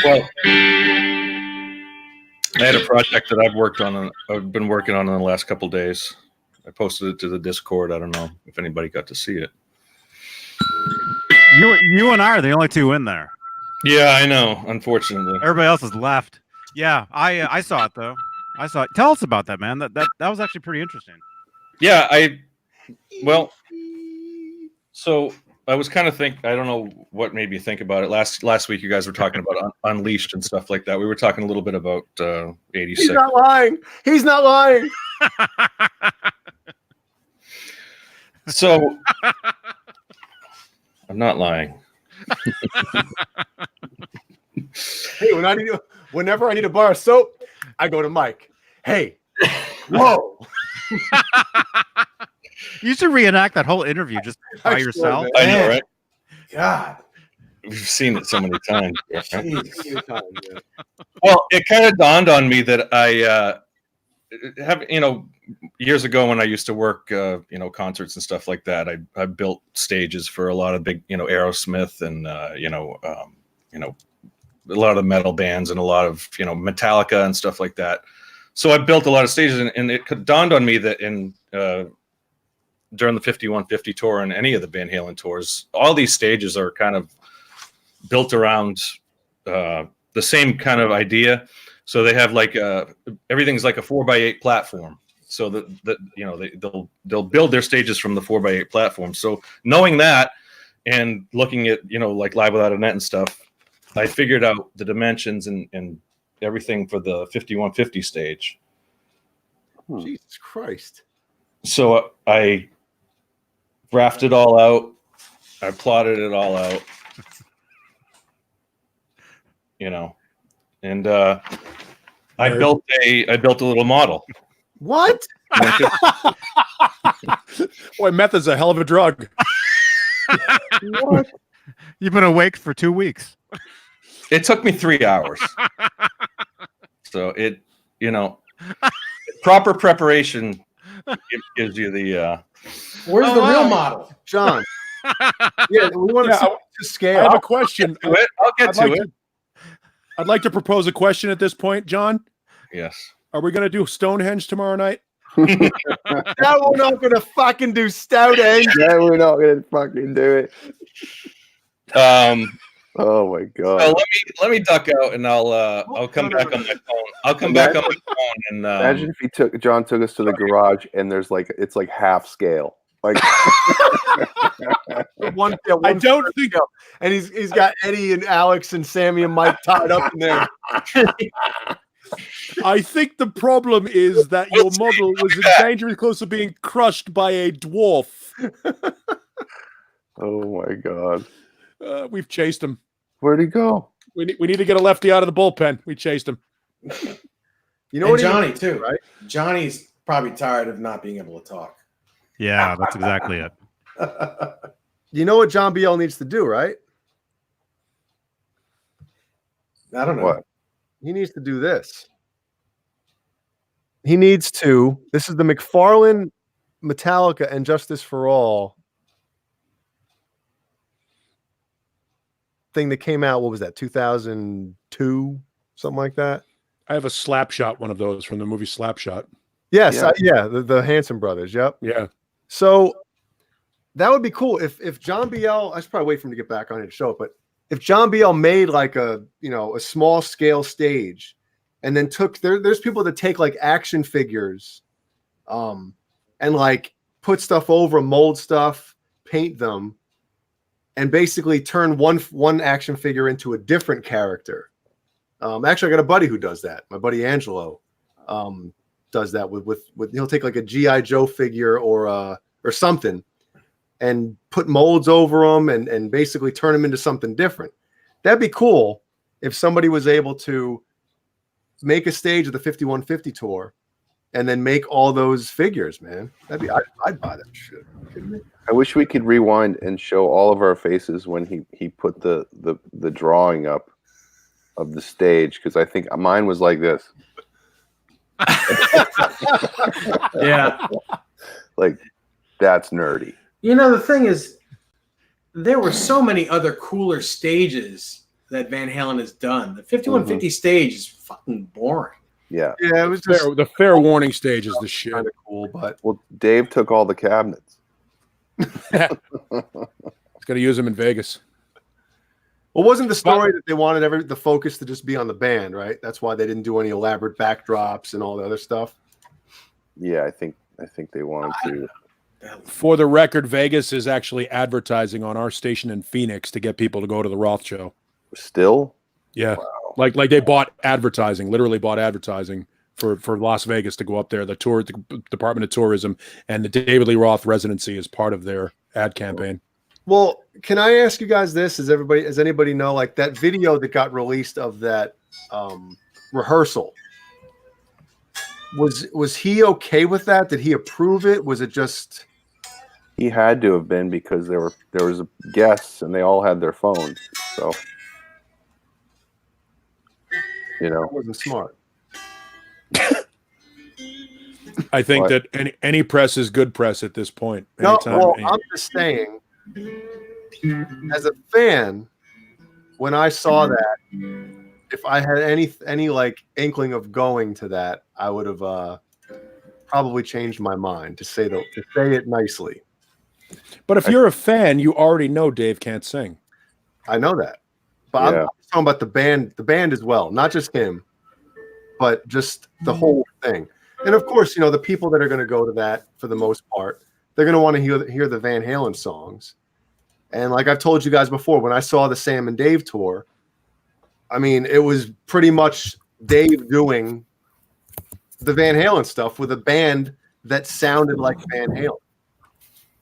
Well, I had a project that I've been working on in the last couple of days. I posted it to the Discord. I don't know if anybody got to see it. You and I are the only two in there. Yeah, I know. Unfortunately, Everybody else has left. Yeah, I saw it though. I saw it. Tell us about that, man. That was actually pretty interesting. yeah. So I was kind of I don't know what made me think about it. Last week, you guys were talking about Unleashed and stuff like that. We were talking a little bit about 86. He's not lying. He's not lying. So I'm not lying. Hey, whenever I need a bar of soap, I go to Mike. Hey, whoa. You should reenact that whole interview just by yourself. I know, right? God. We've seen it so many times. Jeez. Well, it kind of dawned on me that I have, years ago when I used to work, concerts and stuff like that, I built stages for a lot of big, Aerosmith and, a lot of the metal bands and a lot of, Metallica and stuff like that. So I built a lot of stages, and it dawned on me that during the 5150 tour and any of the Van Halen tours, all these stages are kind of built around the same kind of idea. So they have everything's like a 4x8 platform. So that they'll build their stages from the 4x8 platform. So knowing that and looking at like Live Without a Net and stuff, I figured out the dimensions and everything for the 5150 stage. Jesus Christ. So I graphed it all out. I plotted it all out. And I built a little model. What? Boy, meth is a hell of a drug. What? You've been awake for 2 weeks. It took me 3 hours. So proper preparation gives you the. Where's the real model, John? Yeah, we want to see to scale. I have a question. I'll get to it. I'd like to propose a question at this point, John. Yes. Are we going to do Stonehenge tomorrow night? No, we're not going to fucking do Stonehenge. Yeah, we're not going to fucking do it. Oh my god. So let me duck out and I'll come back on my phone. I'll come back on my phone and imagine if John took us to the garage and there's it's like half scale. Like one I don't think scale. And he's got Eddie and Alex and Sammy and Mike tied up in there. I think the problem is that your model was dangerously close to being crushed by a dwarf. Oh my god. We've chased him. Where'd he go? We need to get a lefty out of the bullpen. We chased him. You know and what Johnny too, right? Johnny's probably tired of not being able to talk. Yeah, that's exactly it. You know what John BL needs to do, right? I don't know. What? he needs to do this. He needs to. This is the McFarlane, Metallica, and Justice for All thing that came out. What was that? 2002, something like that. I have a Slapshot, one of those from the movie Slapshot. Yes, the Hanson brothers. Yep. Yeah. So that would be cool if John BL. I should probably wait for him to get back on here to show it, but if John BL made like a small scale stage, and then there's people that take like action figures, and like put stuff over, mold stuff, paint them, and basically turn one action figure into a different character. Actually, I got a buddy who does that. My buddy Angelo does that with he'll take like a GI Joe figure or something, and put molds over them and basically turn them into something different. That'd be cool if somebody was able to make a stage of the 5150 tour and then make all those figures, man. I'd buy that shit. Are you kidding me? I wish we could rewind and show all of our faces when he put the drawing up of the stage, because I think mine was like this. Yeah. Like, that's nerdy. You know, the thing is, there were so many other cooler stages that Van Halen has done. The 5150 stage is fucking boring. Yeah. Yeah, it was just The fair warning stage is the shit. kind of cool, but Well, Dave took all the cabinets. It's got to use them in Vegas. well, wasn't the story that they wanted the focus to just be on the band, right? That's why they didn't do any elaborate backdrops and all the other stuff. Yeah, I think they wanted to. For the record, Vegas is actually advertising on our station in Phoenix to get people to go to the Roth show. Still? Yeah. Wow. Like they bought advertising, literally bought advertising for Las Vegas to go up there. The Department of Tourism and the David Lee Roth residency is part of their ad campaign. Well, can I ask you guys this? Does anybody know, like, that video that got released of that rehearsal? Was he okay with that? Did he approve it? Was it just? He had to have been, because there was guests and they all had their phones. So, That wasn't smart. I think What? that any press is good press at this point. No, Anytime- well, I'm just saying, as a fan, when I saw that, if I had any like inkling of going to that, I would have probably changed my mind, to say it nicely. But if you're a fan, you already know Dave can't sing. I know that, but I'm talking about the band as well, not just him, but just the whole thing. And of course, the people that are going to go to that, for the most part, they're going to want to hear the Van Halen songs. And like I've told you guys before, when I saw the Sam and Dave tour, I mean, it was pretty much Dave doing the Van Halen stuff with a band that sounded like Van Halen.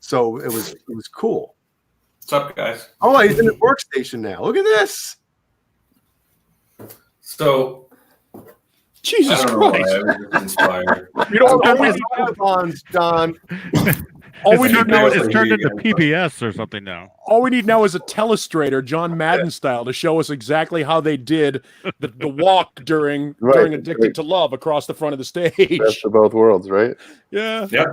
So it was cool. What's up, guys? Oh, he's in the workstation now. Look at this. So, Jesus I don't know why Christ! I was just inspired. You don't know Always bonds, John. all we need now is It's turned into PBS or something now. all we need now is a telestrator, John Madden style, to show us exactly how they did the walk during Addicted to Love across the front of the stage. Best of both worlds, right? Yeah. Yep.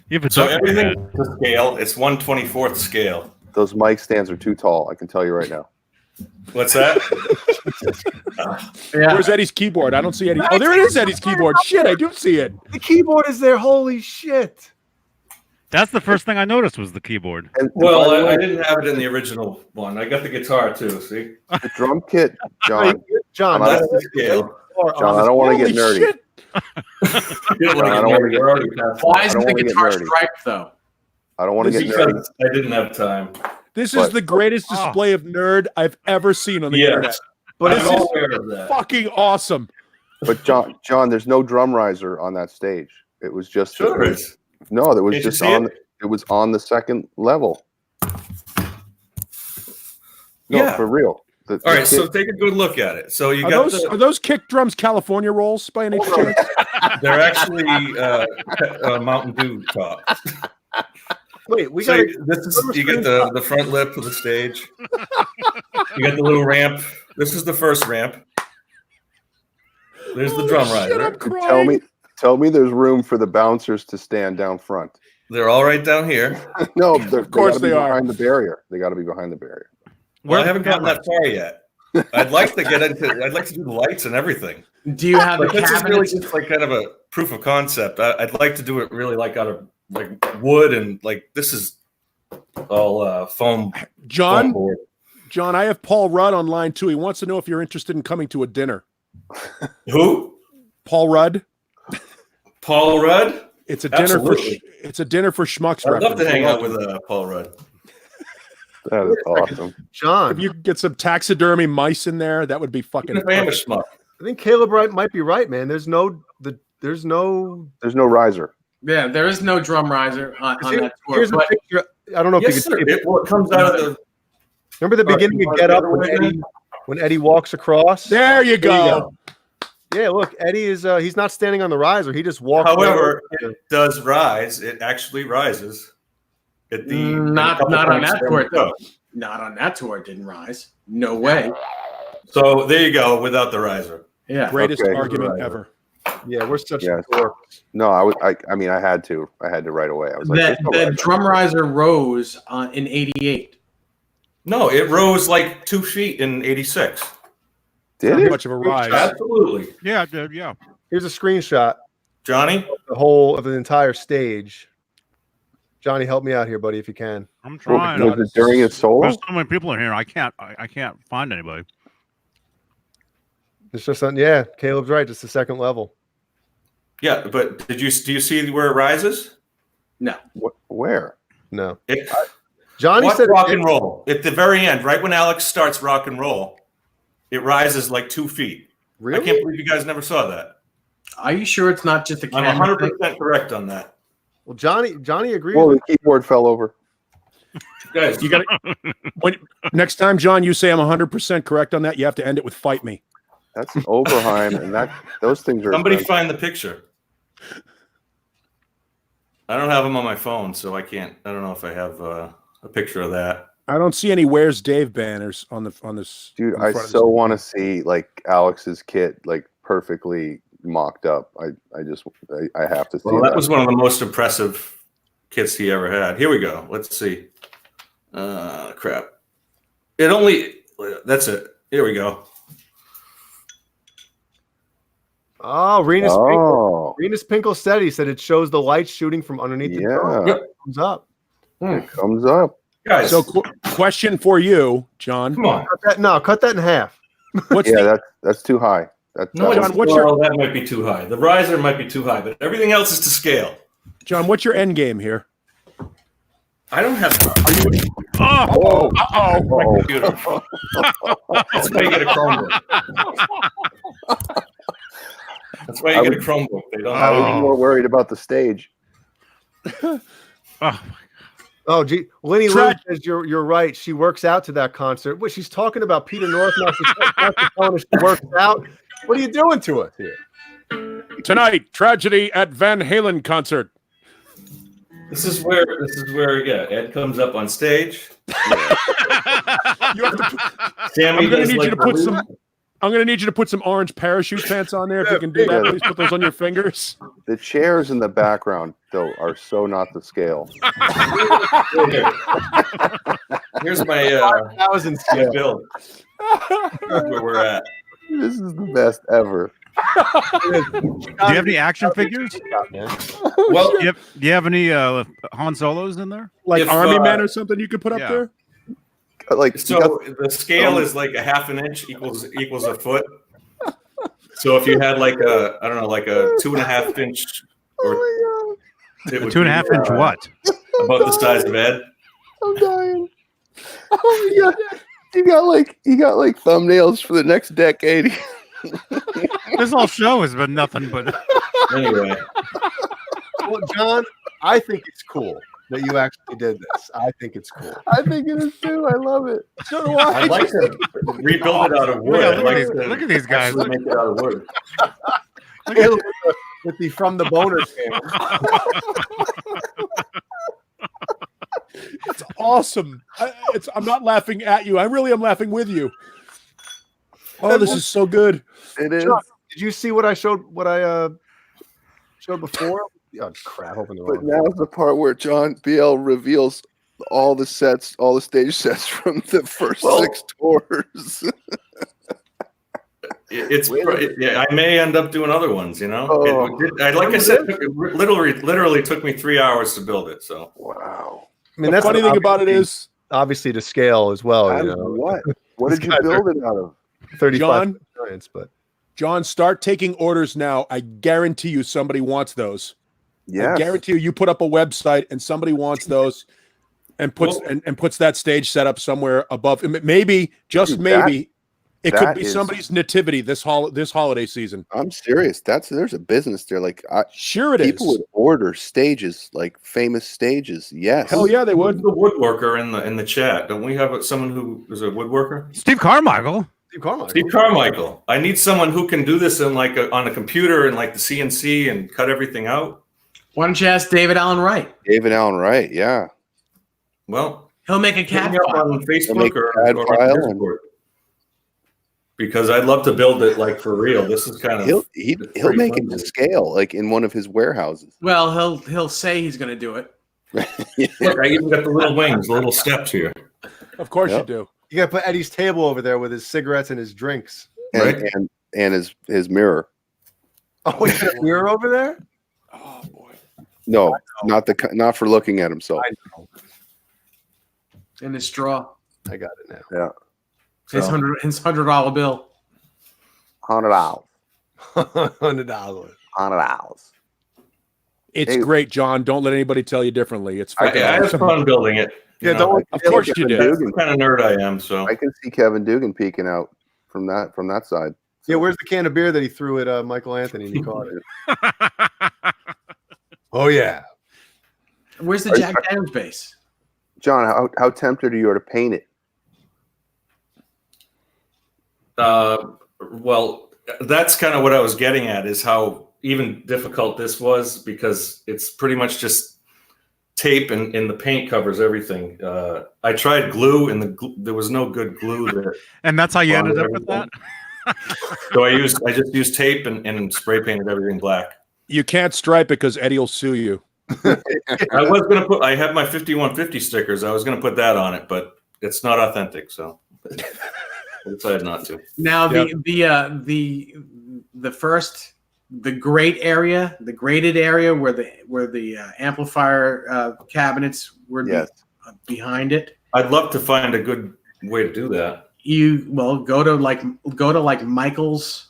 You have a So duck in your everything head. to scale. It's 1/24th scale. Those mic stands are too tall. I can tell you right now. What's that? Where's Eddie's keyboard? I don't see Eddie. Oh, there it is, Eddie's keyboard. Shit, I do see it. The keyboard is there. Holy shit. That's the first thing I noticed was the keyboard. And Well, by the way, I didn't have it in the original one. I got the guitar too. See, the drum kit, John. John, I'm that's not- the scale. John, I don't want to Holy get nerdy. shit. You don't I don't want wanna to get- We're already past Why that. isn't the wanna get guitar nerdy. striped though? I don't want to get nerdy. Because I didn't have time. This is the greatest display of nerd I've ever seen on the internet. Yes, But I'm this is aware of that. fucking awesome. But John, there's no drum riser on that stage. It was just Sure is. no. That was Can't you just see on. it? It was on the second level. No, Yeah. for real. All right, so take a good look at it. So you Are got are those kick drums California rolls by any chance? they're actually Mountain Dew top. Wait, we So got you get the front lip of the stage. You got the little ramp. This is the first ramp. There's the drum riser. I'm crying. Tell me there's room for the bouncers to stand down front. They're all right down here. No, Of course they are. Behind the barrier. They got to be behind the barrier. Well, I haven't gotten that far yet. I'd like to get into. I'd like to do the lights and everything. Do you have the This is really cabinets? just like kind of a proof of concept. I'd like to do it really like out of like wood and like this is all foam. John, foam board. John, I have Paul Rudd on line too. He wants to know if you're interested in coming to a dinner. Who? Paul Rudd. Paul Rudd. It's a dinner Absolutely. for Schmucks. I'd love to reference. hang out with Paul Rudd. That is awesome. John, If you could get some taxidermy mice in there, that would be fucking. Even if I am a perfect. schmuck. I think Caleb might be right, man. There's no riser. Yeah, there is no drum riser on that tour. Here's a But picture. I don't know if Yes, you sir. can. It comes out of the. Remember the beginning of Get Up when Eddie walks across? There you go. Yeah, look, Eddie is he's not standing on the riser. He just walks. However, it does rise. It actually rises. At the Not on that tour. No. Not on that tour. It didn't rise. No way. So there you go, without the riser. Yeah. Greatest Okay. argument ever. Yeah, we're such Yes. dorks. No, I mean, I had to right away. I was like, The there's no riser. drum riser rose in '88. No, it rose like 2 feet in '86. Did Not it? much of a rise. Absolutely, Yeah, dude. Yeah. Here's a screenshot Johnny. of the whole of the entire stage. Johnny, help me out here, buddy, if you can. I'm trying. Was it during his solo? There's so many people in here. I can't find anybody. It's just yeah, Caleb's right. It's the second level. Yeah, but do you see where it rises? No. Where? No, It, Johnny watch said rock and roll at the very end, right when Alex starts rock and roll. It rises like 2 feet. Really? I can't believe you guys never saw that. Are you sure it's not just a I'm camera thing? 100% correct on that. Well, Johnny agrees. Well, the keyboard fell over. Guys, You got next time, John. You say I'm 100% correct on that. You have to end it with "fight me." That's Oberheim, and those things are. somebody expensive. find the picture. I don't have them on my phone, so I can't. I don't know if I have a picture of that. I don't see any "Where's Dave" banners on this. Dude, in I front of so this. want to see like Alex's kit, like perfectly mocked up. I have to see Well, that was one of the most impressive kits he ever had. Here we go. Let's see. Crap. That's it. Here we go. Oh, Renus Oh, Pinkle said he said it shows the light shooting from underneath the drum. yeah, It comes up. it comes up. Guys, So, question for you, John. come on. Cut that in half. What's Yeah, that's too high. No, John, what's your- that might be too high. The riser might be too high, but everything else is to scale. John? What's your end game here? I don't have Oh, my computer. That's why you get a Chromebook. That's why you get a Chromebook. They don't I was have more worried about the stage. Oh, gee, Lenny Lou Track- says you're right. She works out to that concert. What she's talking about Peter North now. She's telling us she works out. What are you doing to us here? tonight, tragedy at Van Halen concert. This is where Ed comes up on stage. You have to, Sammy I'm gonna does need like you to the put lead. some. I'm gonna need you to put some orange parachute pants on there. If you can do that, Yeah. please put those on your fingers. The chairs in the background, though, are so not the scale. Here's my 1,000 my build. Where we're at. This is the best ever. Do you have any action figures? Well, Do you have any Han Solos in there? Like If, Army Men or something you could put up yeah. there. Like, you so got- the scale is like a half an inch equals a foot. So if you had like a 2.5 inch, or oh it would 2.5 be, inch what? about the size of Ed. my god, I'm dying. Oh my god, you got like thumbnails for the next decade. This whole show has been nothing but. Anyway, Well, John, I think it's cool that you actually did this. I think it's cool. I think it is too. I love it. So do I. I'd like to rebuild it out of wood. Yeah, I'd like look at these guys. actually make it out of wood. With the From the Boner camera. It's awesome. I'm not laughing at you. I really am laughing with you. Oh, this is so good. It is. Did you see what I showed? What I showed before? Oh crap! Open the But wrong. now's the part where John BL reveals all the stage sets from the first 6 tours. I may end up doing other ones. You know, like I said, it literally took me 3 hours to build it. So wow. I mean, the funny thing about it is obviously to scale as well. You know, what did you build it out of? 35 giants, but John, start taking orders now. I guarantee you somebody wants those. Yeah, I guarantee you put up a website and somebody wants those and puts that stage set up somewhere above. Maybe, just maybe, it could be somebody's nativity this holiday season. I'm serious. There's a business there. Like, sure it people would order stages, like famous stages. Yes. Hell yeah, they would. The woodworker in the chat. Don't we have someone who is a woodworker? Steve Carmichael. Steve Carmichael. I need someone who can do this in on a computer and like the CNC and cut everything out. Why don't you ask David Allen Wright? David Allen Wright, yeah. Well, he'll make a CAD file on Facebook or Discord. Because I'd love to build it like for real. This is kind of he'll make it to scale, like in one of his warehouses. Well, he'll say he's going to do it. Look, I even got the little wings, the little steps here. Of course you do. You got to put Eddie's table over there with his cigarettes and his drinks, and his mirror. Oh, you got a mirror over there? Oh boy. No, not for looking at himself. I know. And his straw. I got it now. Yeah. His $100 bill. $100. $100. It's great, John. Don't let anybody tell you differently. It's I had fun building it. Yeah, of course you did. That's the kind of nerd I am. So I can see Kevin Dugan peeking out from that side. Yeah, where's the can of beer that he threw at Michael Anthony and he caught it? Oh yeah. Where's the Jack Daniels base? John, how tempted are you to paint it? Well, that's kind of what I was getting at, is how even difficult this was, because it's pretty much just tape and the paint covers everything. I tried glue and there was no good glue there. And that's how you ended up with that? So I just used tape and spray painted everything black. You can't stripe it because Eddie will sue you. I have my 5150 stickers. I was going to put that on it, but it's not authentic, so I decided not to. Now the graded area where the amplifier cabinets were behind it. I'd love to find a good way to do that. Go to Michael's.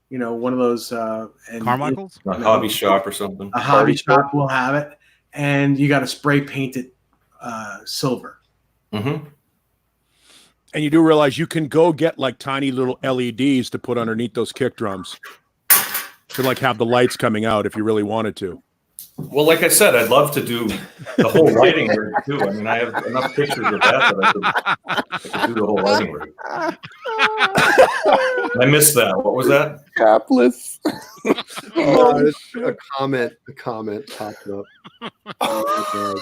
You know, one of those Carmichael's? A hobby shop or something. A hobby shop will have it, and you got to spray paint it silver. Mm-hmm. And you do realize you can go get like tiny little LEDs to put underneath those kick drums to like have the lights coming out if you really wanted to. Well, like I said, I'd love to do the whole lighting rig too. I mean, I have enough pictures of that I could do the whole lighting rig. I missed that. What was that? Capless. A comment popped up. Oh,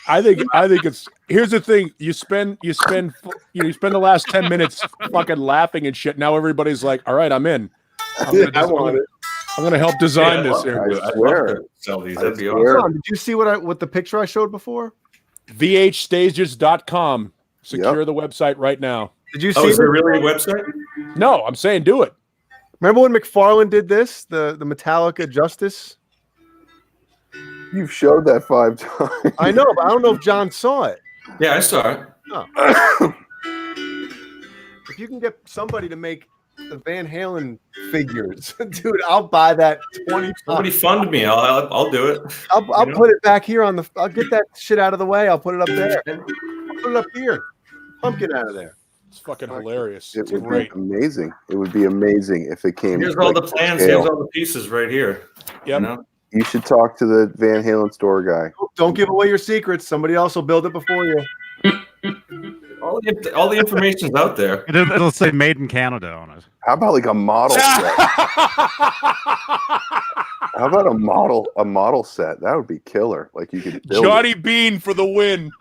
I think it's, here's the thing. You spend the last 10 minutes fucking laughing and shit. Now everybody's like, all right, I'm in. I'm gonna help design this here. I'd love to sell these. That'd be awesome. John, did you see what the picture I showed before? VHstages.com. Secure the website right now. Did you see? Is there really a website? No, I'm saying do it. Remember when McFarlane did this? The Metallica Justice? You've showed that 5 times. I know, but I don't know if John saw it. Yeah, I saw it. Oh. If you can get somebody to make the Van Halen figures, dude, I'll buy that 20. Somebody fund me. I'll do it. I'll put it back here on the. I'll get that shit out of the way. I'll put it up there. I'll put it up here. Pumpkin out of there. It's fucking hilarious. It would be amazing. It would be amazing if it came. Here's all the plans. Here's all the pieces right here. Yep. You know? You should talk to the Van Halen store guy. Don't give away your secrets. Somebody else will build it before you. All the information's out there. It'll say "Made in Canada" on it. How about like a model set? How about a model set? That would be killer. Like you could build Johnny Beane for the win.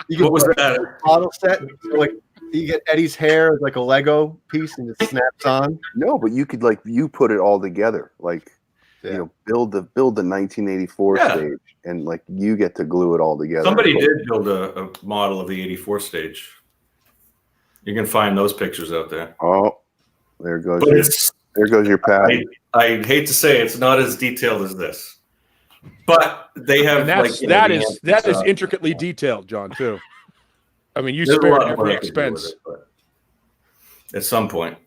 You What was that? Model set, like You get Eddie's hair like a Lego piece and it snaps on. No, but you could you put it all together, build the 1984 stage, and you get to glue it all together. Somebody did build a model of the 84 stage. You can find those pictures out there. Oh, there goes your pad. I hate to say it's not as detailed as this, but they have that is intricately detailed, John, too. I mean, you spared every expense. At some point,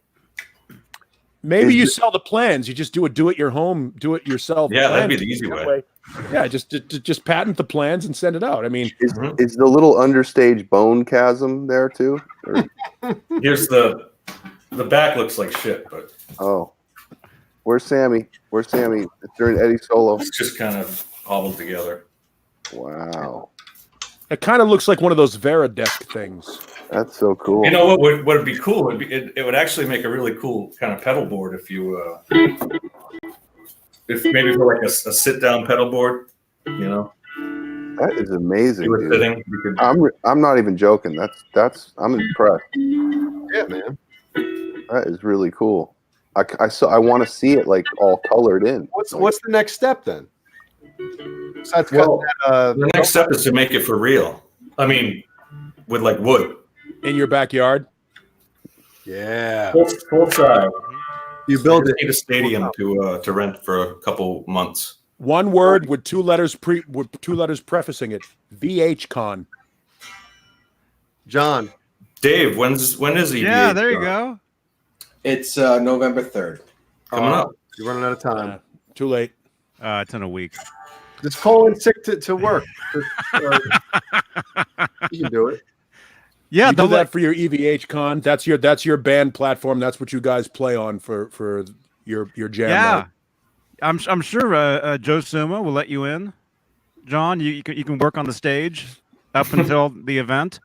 maybe you sell the plans. You just do it yourself. Yeah, that'd be the easy way. Yeah, just patent the plans and send it out. I mean, is the little understage bone chasm there too? Here's the back looks like shit, but where's Sammy? It's during Eddie's solo. It's just kind of hobbled together. Wow. It kind of looks like one of those Veridesk things. That's so cool. You know what would be cool? It would actually make a really cool kind of pedal board if maybe for a sit down pedal board. That is amazing, dude. Sitting, I'm not even joking. I'm impressed. Yeah, man. That is really cool. I want to see it all colored in. What's the next step then? The next step is to make it for real. I mean, with wood in your backyard. Yeah, full size. You build need a stadium to rent for a couple months. One word with two letters prefacing it. VHCon. John, Dave, when is he? Yeah, there you go. It's November 3rd. Coming up. You're running out of time. Too late. It's in a week. Just call in sick to work. You can do it. Yeah, do that for your EVH con. That's your band platform. That's what you guys play on for your jam. Yeah, night. I'm sure Joe Suma will let you in. John, you can work on the stage up until the event.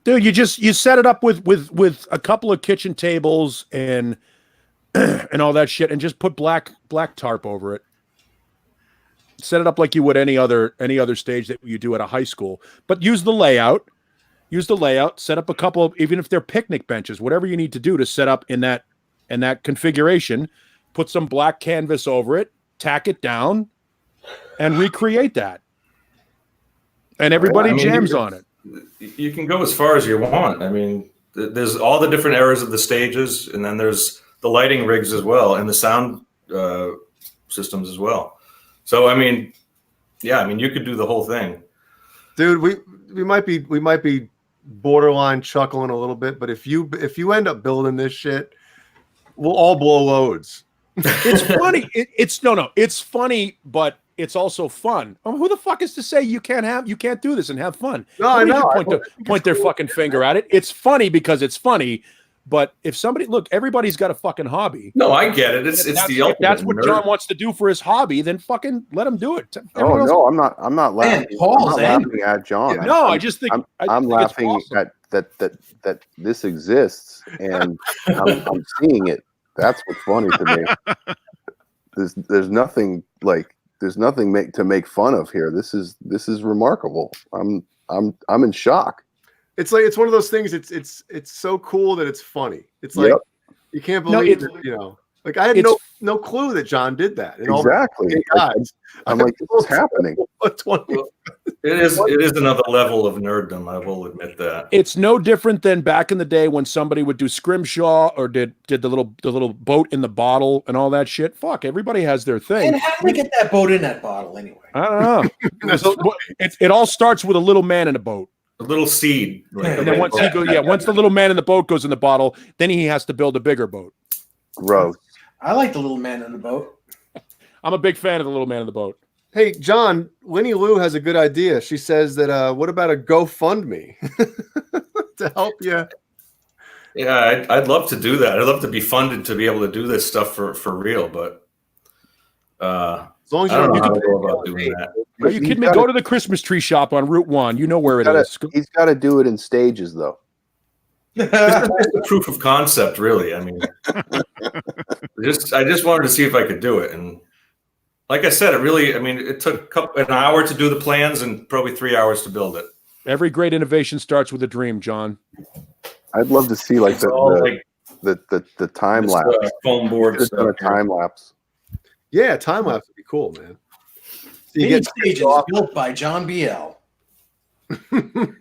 Dude, you set it up with a couple of kitchen tables and all that shit, and just put black tarp over it. Set it up like you would any other stage that you do at a high school, but use the layout. Set up a couple of, even if they're picnic benches, whatever you need to do to set up in that configuration. Put some black canvas over it, tack it down, and recreate that. And everybody jams on it. You can go as far as you want. I mean, there's all the different eras of the stages, and then there's the lighting rigs as well, and the sound systems as well. So I mean, you could do the whole thing, dude. We might be borderline chuckling a little bit, but if you end up building this shit, we'll all blow loads. It's funny. It's funny, but it's also fun. Who the fuck is to say you can't do this and have fun? No, I know. Point their fucking finger at it. It's funny because it's funny. But if everybody's got a fucking hobby. No, I get it. It's the ultimate. That's what John wants to do for his hobby. Then fucking let him do it. No, I'm not laughing. I'm not laughing at John. No, I just think I'm laughing awesome. at that this exists and I'm seeing it. That's what's funny to me. There's nothing to make fun of here. This is remarkable. I'm in shock. It's one of those things. It's so cool that it's funny. It's you can't believe it. I had no clue that John did that. Exactly. I'm like, this is happening. It is another level of nerddom. I will admit that. It's no different than back in the day when somebody would do scrimshaw or did the little boat in the bottle and all that shit. Fuck, everybody has their thing. And how do we get that boat in that bottle anyway? I don't know. It all starts with a little man in a boat. A little seed. And then once the little man in the boat goes in the bottle, then he has to build a bigger boat. Gross. I like the little man in the boat. I'm a big fan of the little man in the boat. Hey, John, Winnie Lou has a good idea. She says that, what about a GoFundMe to help you? Yeah, I'd love to do that. I'd love to be funded to be able to do this stuff for real, but as long as I don't know how to go about doing that. Are you kidding me? Go to the Christmas tree shop on Route 1. You know where it is. He's got to do it in stages, though. This is the proof of concept, really. I mean, I just wanted to see if I could do it, and like I said, it took an hour to do the plans and probably 3 hours to build it. Every great innovation starts with a dream, John. I'd love to see like the time lapse. Foam board Just done a time lapse. Yeah, time lapse would be cool, man. So Beane Stages built by John BL.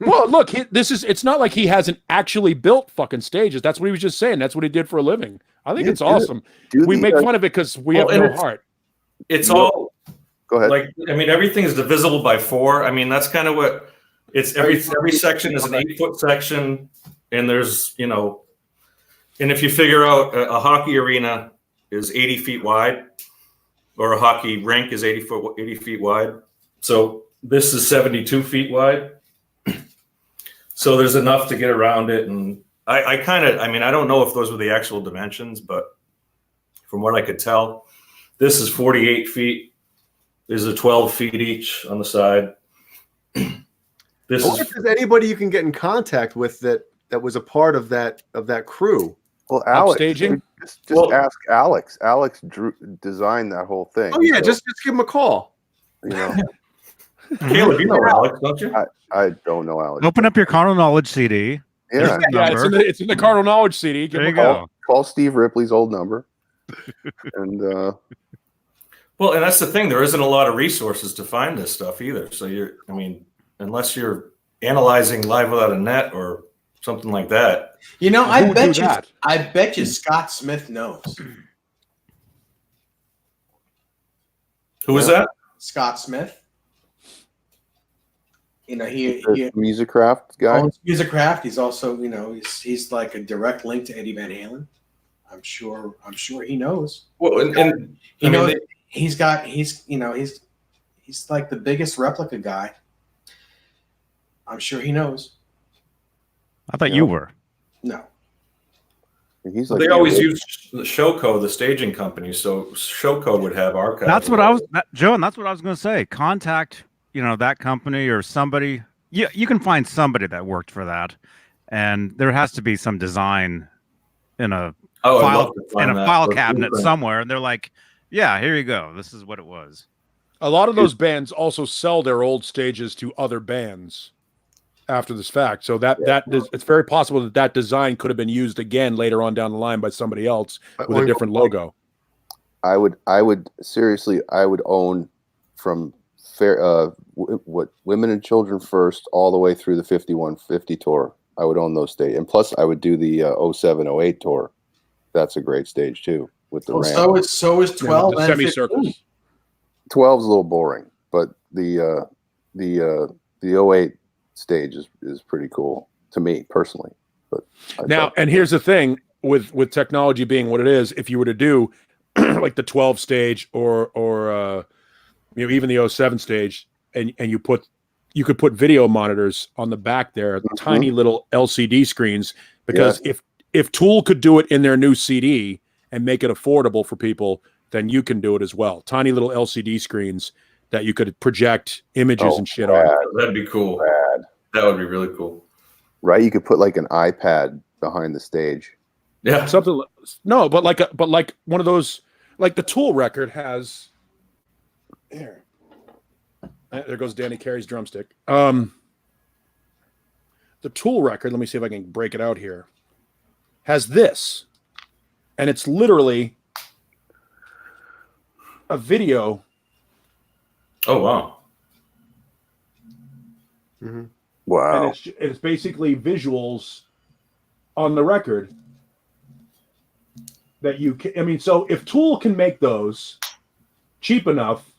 Well, look, it's not like he hasn't actually built fucking stages. That's what he was just saying. That's what he did for a living. I think it's awesome. We make fun of it because we have no heart. It's all. Go ahead. Like, I mean, everything is divisible by 4. I mean, that's kind of what it's. Every section is an 8-foot section, and there's and if you figure out a hockey arena is 80 feet wide, or a hockey rink is 80 feet wide, so this is 72 feet wide. So there's enough to get around it, and I don't know if those were the actual dimensions, but from what I could tell, this is 48 feet. There's a 12 feet each on the side. What if there's anybody you can get in contact with that was a part of that crew? Well, Alex, Upstaging? just ask Alex. Alex designed that whole thing. Oh yeah, just give him a call. Caleb, you know Alex, don't you? I don't know Alex. Open up your Carnal Knowledge CD. Yeah, It's in the Carnal Knowledge CD. There you go. Call Steve Ripley's old number. And well, and that's the thing. There isn't a lot of resources to find this stuff either. So unless you're analyzing live without a net or something like that. I bet you Scott Smith knows. Who was that? Scott Smith. He Musicraft guy. Owns Musicraft. He's also, he's like a direct link to Eddie Van Halen. I'm sure he knows. Well, and he's like the biggest replica guy. I'm sure he knows. I thought you were. No. He's like they always use Showco, the staging company, so Showco would have archives. That's what I was, Joe, and that's what I was going to say. Contact, that company or somebody. You can find somebody that worked for that, and there has to be some design in a file cabinet somewhere, and they're like, "Yeah, here you go. This is what it was." A lot of those bands also sell their old stages to other bands after this fact. So it's very possible that design could have been used again later on down the line by somebody else with a different logo. I would seriously own from Women and Children First all the way through the 5150 tour. I would own those stages. And plus I would do the 07-08 tour. That's a great stage too with the ramp. So is 12 and semicircles. 12's a little boring, but the 08 stage is pretty cool to me personally. But and here's the thing with technology being what it is, if you were to do like the 12 stage or even the 07 stage, and you could put video monitors on the back there, tiny little LCD screens, because if Tool could do it in their new CD and make it affordable for people, then you can do it as well. Tiny little LCD screens that you could project images and shit on. That'd be cool. Rad. That would be really cool. Right? You could put like an iPad behind the stage. Yeah. Something. No, but like one of those, like the Tool record has. There goes Danny Carey's drumstick. The Tool record, let me see if I can break it out here, has this, and it's literally a video. Oh, wow. Mm-hmm. Wow. And it's basically visuals on the record that you can, so if Tool can make those cheap enough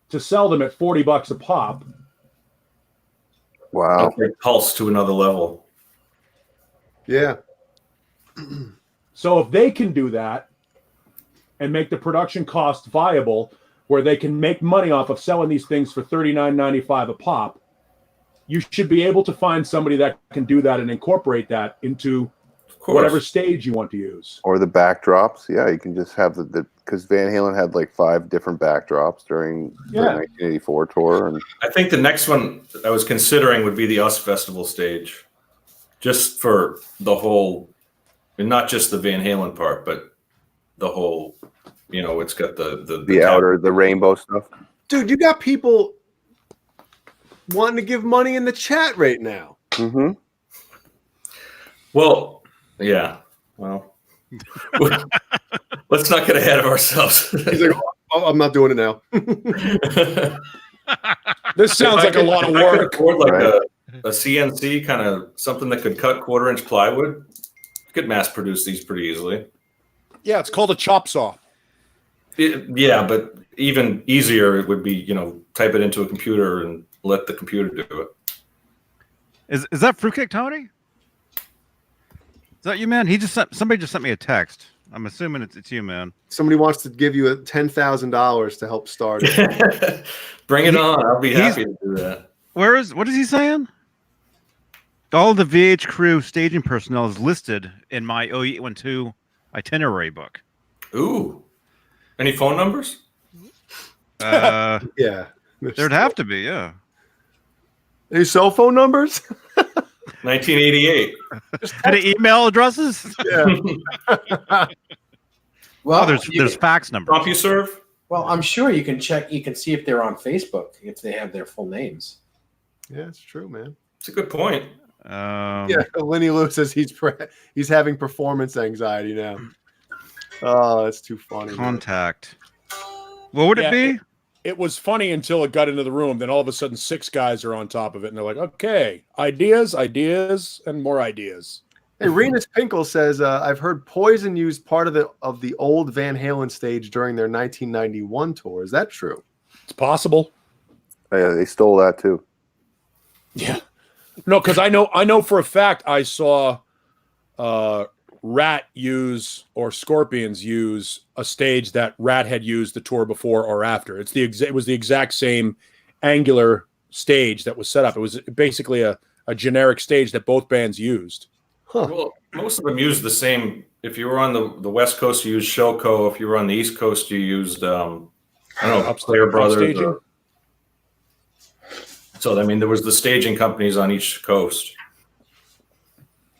to sell them at $40 a pop. Wow. Pulse to another level. Yeah. So if they can do that and make the production cost viable, where they can make money off of selling these things for $39.95 a pop, you should be able to find somebody that can do that and incorporate that into whatever stage you want to use. Or the backdrops. Yeah, you can just have because Van Halen had like 5 different backdrops during the 1984 tour. And I think the next one I was considering would be the US Festival stage, just for the whole, and not just the Van Halen part, but the whole, it's got the outer, the rainbow stuff. Dude, you got people wanting to give money in the chat right now. Mm-hmm. Well, yeah. Well, let's not get ahead of ourselves. He's like, oh, I'm not doing it now. This sounds like a lot of work. Afford like Right. a CNC kind of something that could cut 1/4-inch plywood. You could mass produce these pretty easily. Yeah, it's called a chop saw. Yeah, but even easier it would be, type it into a computer and let the computer do it. Is that Fruitcake Tony? Is that you, man? Somebody just sent me a text. I'm assuming it's you, man. Somebody wants to give you $10,000 to help start it. Bring it on. I'll be happy to do that. What is he saying? All the VH crew staging personnel is listed in my 0812 itinerary book. Ooh. Any phone numbers? Yeah. There'd have to be, yeah. Any cell phone numbers? 1988. Any email addresses? Yeah. Well, there's fax numbers. CompuServe? Well, I'm sure you can check. You can see if they're on Facebook if they have their full names. Yeah, it's true, man. It's a good point. Yeah, Lenny Lou says he's having performance anxiety now. Oh, that's too funny. Contact. What would it be? It was funny until it got into the room. Then all of a sudden, 6 guys are on top of it, and they're like, "Okay, ideas, and more ideas." Hey, Renus Pinkle says, "I've heard Poison used part of the old Van Halen stage during their 1991 tour. Is that true?" It's possible. Yeah, they stole that too. Yeah. No, because I know for a fact I saw Rat use or Scorpions use a stage that Rat had used the tour before or after. It was the exact same angular stage that was set up. It was basically a generic stage that both bands used. Huh. Well, most of them used the same. If you were on the West Coast, you used Showco. If you were on the East Coast, you used Player Brothers. So, I mean, there was the staging companies on each coast.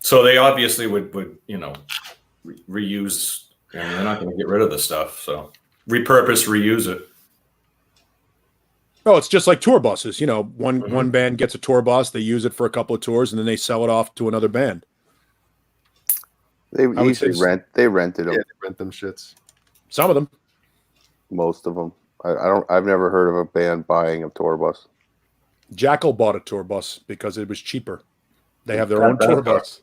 So they obviously would reuse. I mean, they're not going to get rid of the stuff. So repurpose, reuse it. Oh, it's just like tour buses. One band gets a tour bus, they use it for a couple of tours, and then they sell it off to another band. They usually rented them. Yeah, they rent them shits. Some of them. Most of them. I've never heard of a band buying a tour bus. Jackal bought a tour bus because it was cheaper. They have their own tour bus.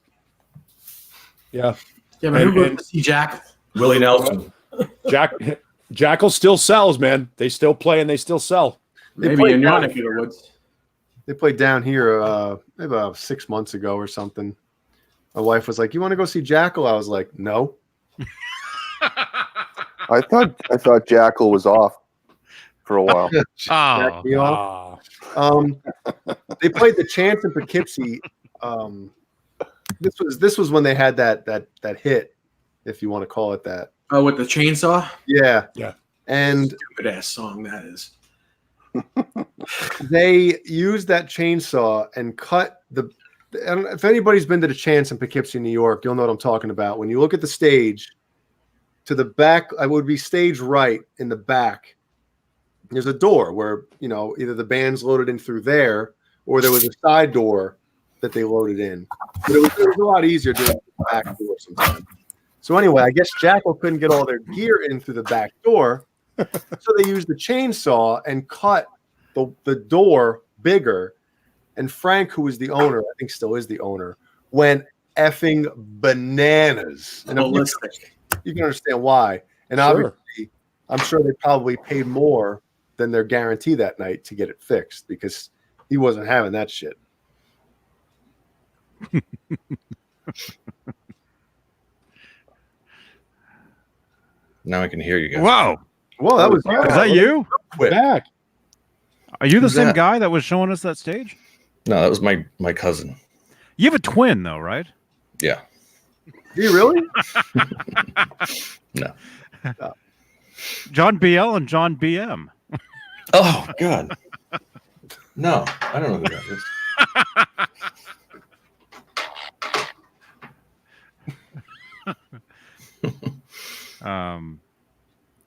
Yeah. Yeah, but who goes to see Jackal? Willie Nelson. Jackal still sells, man. They still play and they still sell. Maybe in your neck of the woods. They played down here maybe about 6 months ago or something. My wife was like, "You want to go see Jackal?" I was like, "No." I thought Jackal was off for a while. They played the Chance in Poughkeepsie. This was when they had that hit, if you want to call it that. Oh, with the chainsaw? Yeah. And stupid ass song that is. They used that chainsaw and cut if anybody's been to the Chance in Poughkeepsie, New York, you'll know what I'm talking about. When you look at the stage, to the back, I would be stage right in the back. There's a door where, either the band's loaded in through there or there was a side door that they loaded in. But it was a lot easier doing the back door sometimes. So anyway, I guess Jackal couldn't get all their gear in through the back door. So they used the chainsaw and cut the door bigger. And Frank, who was the owner, I think still is the owner, went effing bananas. And you can understand why. And obviously, I'm sure they probably paid more than their guarantee that night to get it fixed because he wasn't having that shit. Now I can hear you guys. Wow. Whoa, that was Is that you? Back. Are you the same guy that was showing us that stage? No, that was my cousin. You have a twin, though, right? Yeah. Do you really? No. John BL and John BM. Oh God. No, I don't know who that is.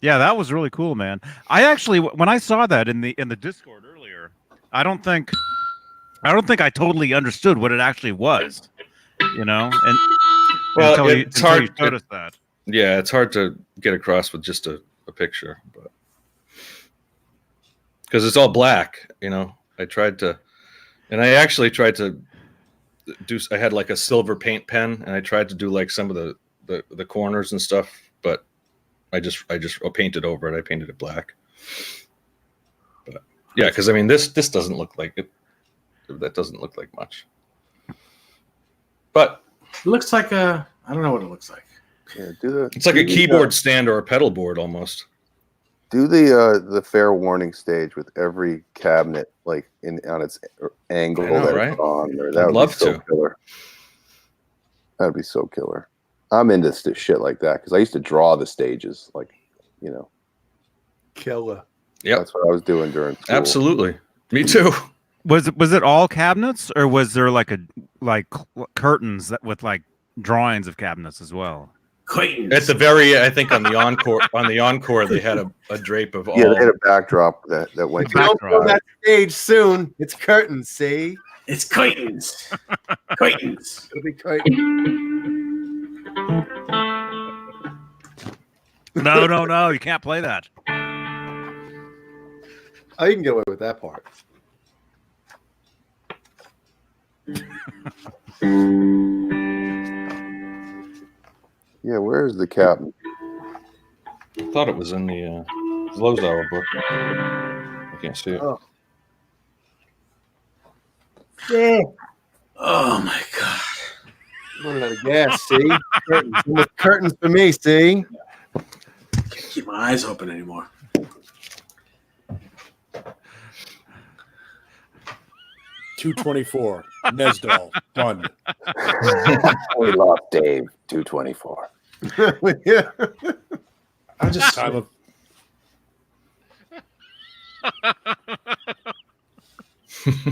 Yeah, that was really cool, man. I actually, when I saw that in the Discord earlier, I don't think I don't think I totally understood what it actually was, and Well, until you it's hard. showed us that. Yeah, it's hard to get across with just a picture, but because it's all black, I tried to, and I actually tried to do. I had like a silver paint pen, and I tried to do like some of the corners and stuff, but I just painted over it. I painted it black. But yeah, because I mean this doesn't look like it. That doesn't look like much. But it looks like I don't know what it looks like. Yeah, it's like a keyboard stand or a pedal board almost. Do the fair warning stage with every cabinet like on its angle right? on there. I'd love to. Killer. That'd be so killer. I'm into shit like that because I used to draw the stages, like Killer. Yeah, that's what I was doing during school. Absolutely, me too. Was it all cabinets, or was there like curtains with like drawings of cabinets as well? Clayton's. At the very, I think on the encore, they had a drape of all. Yeah, they had a backdrop that went. Don't go that stage soon. It's curtains. See, it's Clayton's. Clayton's. It'll be Clayton. No, you can't play that. Oh, you can get away with that part. Yeah, where's the captain? I thought it was in the Lozower book. I can't see it. Oh. Yeah. Oh my god. Running out of gas. See, curtains for me. See, can't keep my eyes open anymore. $224. Nesdall done. We lost Dave. 224. Yeah. I just Time of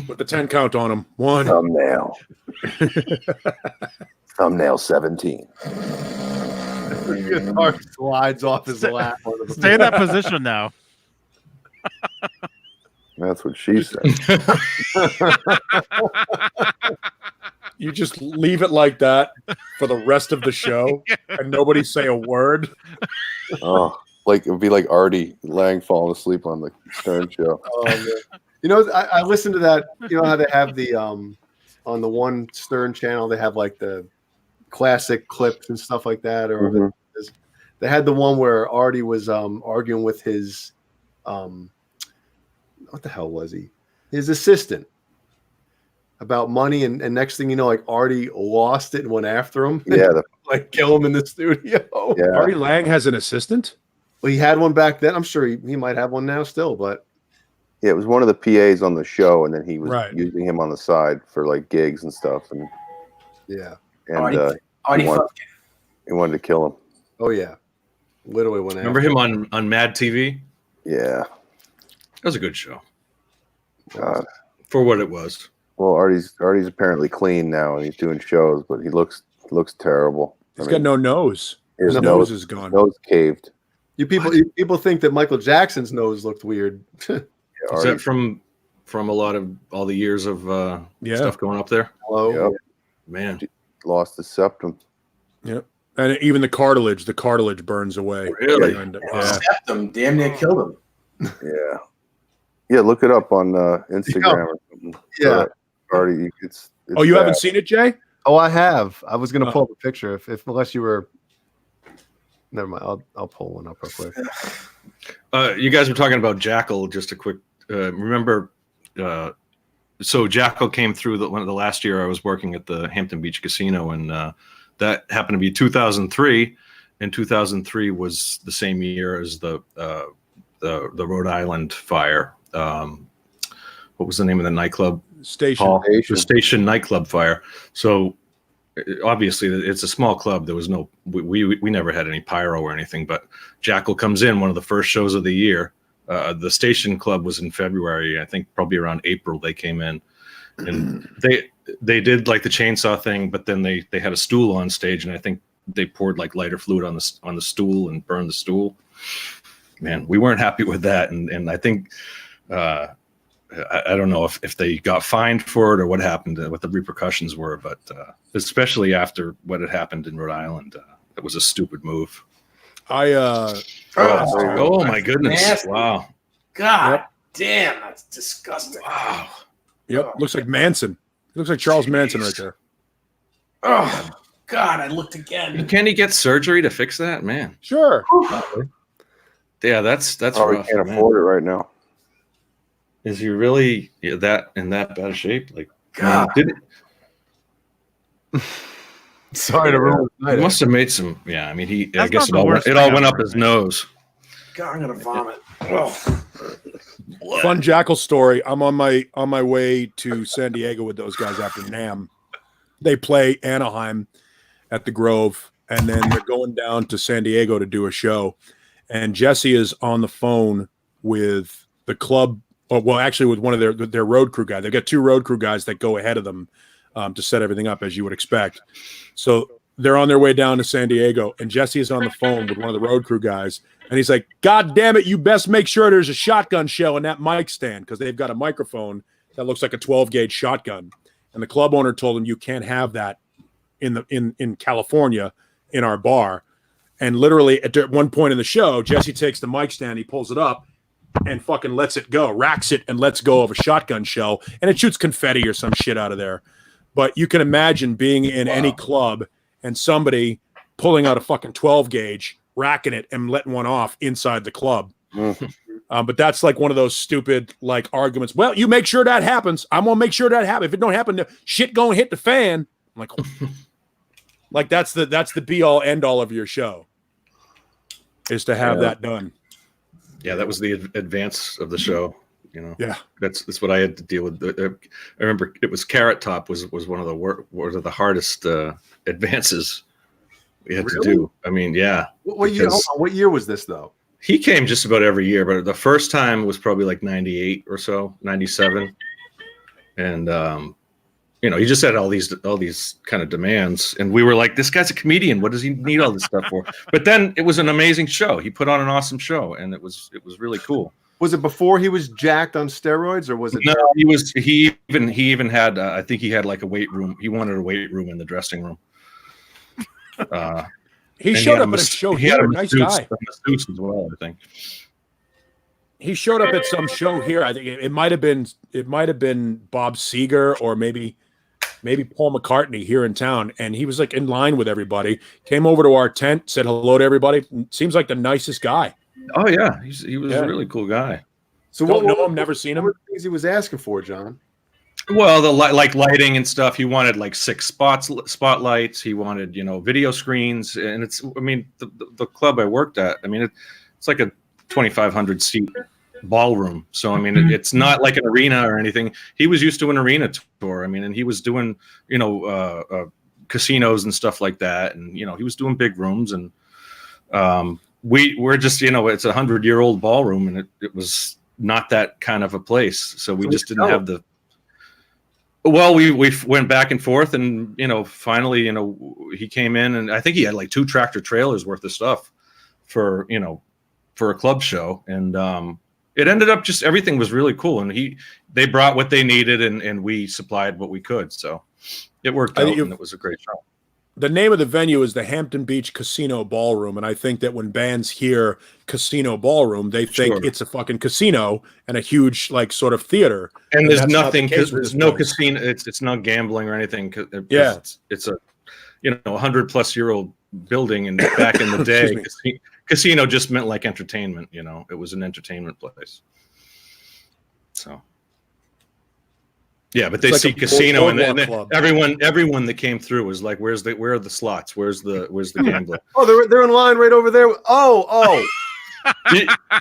put the 10 count on him. 1 thumbnail. Thumbnail 17. Good heart slides off his lap. Stay in that position now. That's what she said. You just leave it like that for the rest of the show, and nobody say a word. Oh, like it would be like Artie Lang falling asleep on the Stern show. I listened to that. You know how they have the on the one Stern channel, they have like the classic clips and stuff like that, or they had the one where Artie was arguing with his what the hell was he? His assistant about money, and next thing you know, like Artie lost it and went after him. Yeah, like kill him in the studio. Yeah. Artie Lang has an assistant? Well, he had one back then. I'm sure he might have one now still, but yeah, it was one of the PAs on the show, and then he was Right. using him on the side for like gigs and stuff, and yeah. And he wanted to kill him. Oh yeah, literally went. Remember him on Mad TV? Yeah, that was a good show. God. For what it was. Well, Artie's apparently clean now, and he's doing shows, but he looks terrible. He's got no nose. His nose is gone. Nose caved. You people think that Michael Jackson's nose looked weird. Is that from a lot of all the years of stuff going up there? Hello, Yep. Man, lost his septum. Yep. And even the cartilage burns away. Really? Septum damn near killed him. Yeah. Yeah, look it up on Instagram or something. Yeah. Artie, it's Oh, you bad. haven't seen it, Jay? Oh, I have. I was gonna pull up a picture if unless you were. Never mind. I'll pull one up real quick. You guys were talking about Jackal. Just a quick. Remember, so Jackal came through one of the last year I was working at the Hampton Beach Casino, and that happened to be 2003. And 2003 was the same year as the Rhode Island fire. What was the name of the nightclub? Station. The Station nightclub fire. So obviously it's a small club. There was no, we never had any pyro or anything, but Jackal comes in, one of the first shows of the year. The Station club was in February. I think probably around April they came in, and they did like the chainsaw thing, but then they had a stool on stage, and I think they poured like lighter fluid on the stool and burned the stool. Man, we weren't happy with that, and I think I don't know if they got fined for it or what happened, what the repercussions were, but especially after what had happened in Rhode Island, it was a stupid move. Oh my goodness! Nasty. Wow. God damn, that's disgusting. Wow. Yep, looks like Manson. It looks like Charles Manson right there. Oh God, I looked again. Can he get surgery to fix that, man? Sure. Yeah, that's Probably rough. can't man. afford it right now. Is he really that in that bad shape? Like, God. Sorry to ruin the He night. must have made some. Yeah, I mean, I That's guess not it the all worst went thing up ever, his right? nose. God, I'm gonna vomit. Oh. Fun Jackal story. I'm on my way to San Diego with those guys after NAMM. They play Anaheim at the Grove, and then they're going down to San Diego to do a show. And Jesse is on the phone with the club, well, actually with one of their road crew guys. They've got 2 road crew guys that go ahead of them to set everything up, as you would expect. So they're on their way down to San Diego, and Jesse is on the phone with one of the road crew guys, and he's like, "God damn it, you best make sure there's a shotgun shell in that mic stand, because they've got a microphone that looks like a 12-gauge shotgun." And the club owner told him, "You can't have that in California in our bar." And literally at one point in the show, Jesse takes the mic stand, he pulls it up, and fucking lets it go, racks it, and lets go of a shotgun shell, and it shoots confetti or some shit out of there. But you can imagine being in any club and somebody pulling out a fucking 12-gauge, racking it, and letting one off inside the club. But that's like one of those stupid like arguments. Well, you make sure that happens. I'm gonna make sure that happens. If it don't happen, the shit gonna hit the fan. I'm like, like that's the be all end all of your show, is to have that done. Yeah, that was the advance of the show. You know, Yeah, that's what I had to deal with. I remember it was Carrot Top was one of the hardest advances we had to do. I mean, yeah. What year? Hold on, what year was this though? He came just about every year, but the first time was probably like 98 or so, 97. And he just had all these kind of demands, and we were like, this guy's a comedian. What does he need all this stuff for? But then it was an amazing show. He put on an awesome show, and it was really cool. Was it before he was jacked on steroids, or was it? No, he even had I think he had like a weight room. He wanted a weight room in the dressing room. he showed up at a show here. Nice guy. Masseuse as well, I think. He showed up at some show here. I think it might have been Bob Seger or maybe Paul McCartney here in town, and he was like in line with everybody. Came over to our tent, said hello to everybody. Seems like the nicest guy. Oh yeah, he was a really cool guy. So Don't know him, never seen him. What were the things he was asking for, John? Well, the like lighting and stuff. He wanted like 6 spotlights. He wanted video screens, and the club I worked at. I mean, it's like a 2,500 seat ballroom. So I mean, it's not like an arena or anything. He was used to an arena tour. I mean, and he was doing casinos and stuff like that, and he was doing big rooms, and we're just it's a 100-year-old ballroom, and it was not that kind of a place. So we just didn't have the. Well, we went back and forth, and finally, he came in, and I think he had like 2 tractor trailers worth of stuff for a club show, and it ended up just everything was really cool, and they brought what they needed, and we supplied what we could, so it worked out, and it was a great show. The name of the venue is the Hampton Beach Casino Ballroom, and I think that when bands hear casino ballroom, they think it's a fucking casino and a huge like sort of theater. And there's nothing, there's no casino. It's not gambling or anything. Yeah, it's a 100-plus-year-old building, and back in the day, casino just meant like entertainment. It was an entertainment place. So. Yeah, but they see casino, and everyone that came through was like, "Where are the slots? Where's the gambler?" Oh, they're in line right over there. Oh.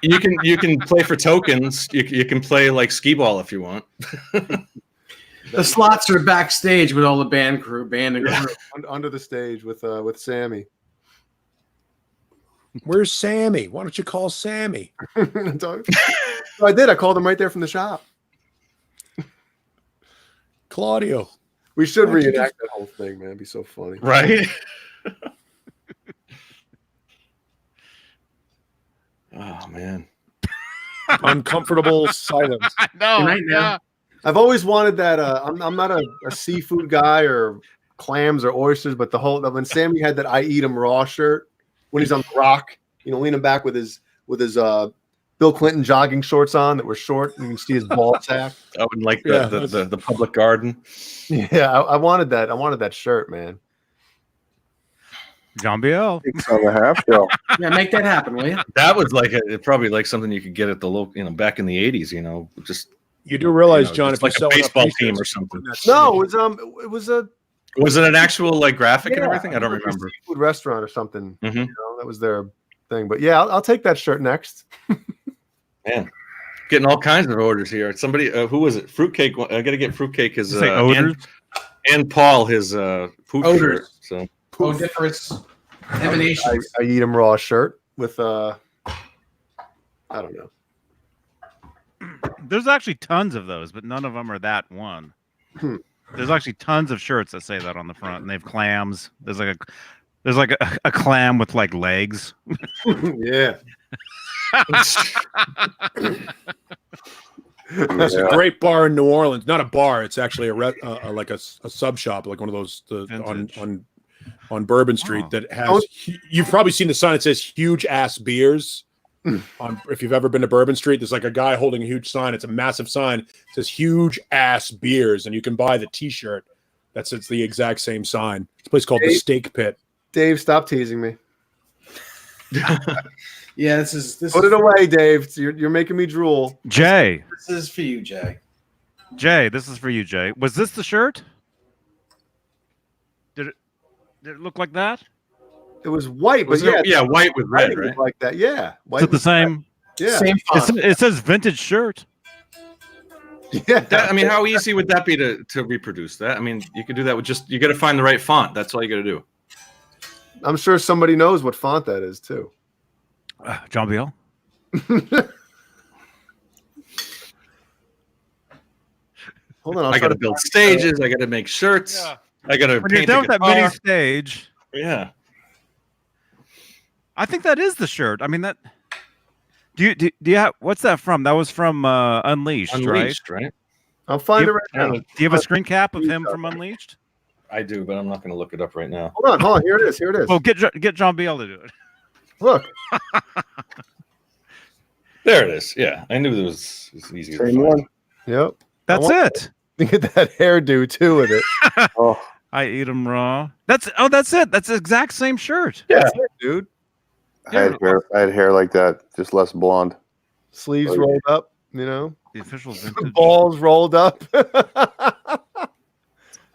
you can play for tokens. You can play like skee ball if you want. The slots are backstage with all the band and crew. Under the stage with Sammy. Where's Sammy? Why don't you call Sammy? I did. I called him right there from the shop. Claudio. We should reenact that whole thing, man. It'd be so funny. Right? Oh, man. Uncomfortable silence. No, Good night now. I've always wanted that. I'm not a seafood guy or clams or oysters, but when Sammy had that I eat 'em raw shirt when he's on the rock, leaning back with his Bill Clinton jogging shorts on that were short, you can see his ball sack. Out in like the public garden. Yeah, I wanted that. I wanted that shirt, man. John BL. 6 on the half shell. Yeah, make that happen, will you? That was like probably like something you could get at the local, back in the 80s, just You do realize, John, just if you like a sell baseball team or something. No, it was a Was it an actual like graphic and everything? I don't remember. Seafood restaurant or something. Mhm. That was their thing. But yeah, I'll take that shirt next. Man, getting all kinds of orders here. Somebody, who was it? Fruitcake. I got to get Fruitcake his odors? and Paul his poop Odors. shirt. So Odiferous emanations. I eat 'em raw shirt with I don't know. There's actually tons of those, but none of them are that one. There's actually tons of shirts that say that on the front, and they have clams. There's like a clam with like legs. Yeah. There's a great bar in New Orleans. Not a bar. It's actually like a sub shop, like one of those on Bourbon Street that has. You've probably seen the sign that says "huge ass beers." If you've ever been to Bourbon Street, there's like a guy holding a huge sign. It's a massive sign. It says "huge ass beers," and you can buy the T-shirt. It's the exact same sign. It's a place called the Steak Pit. Dave, stop teasing me. Yeah, this is. Put it away, Dave. You're making me drool. Jay. This is for you, Jay. Jay, this is for you, Jay. Was this the shirt? Did it look like that? It was white, but white with red, right? Like that, yeah. White Is it the same? Yeah. Same font. It says vintage shirt. Yeah. How easy would that be to reproduce that? I mean, you could do that with you got to find the right font. That's all you got to do. I'm sure somebody knows what font that is too. John Beal. Hold on, I got to build stages. I got to make shirts. Yeah. I got to When you're paint done a with that guitar. mini stage, Yeah. I think that is the shirt. I mean that. Do you have what's that from? That was from Unleashed, Right? I'll find it right now. Do you have a screen cap of him from Unleashed? I do, but I'm not going to look it up right now. Hold on. Here it is. Well, get John Beal to do it. Look. There it is. Yeah, I knew there was easy. Same one. Yep. That's it. Look at that hairdo too with it. Oh, I eat them raw. That's it. That's the exact same shirt. Yeah, dude. I had hair like that, just less blonde. Sleeves rolled up, The official vintage. balls rolled up.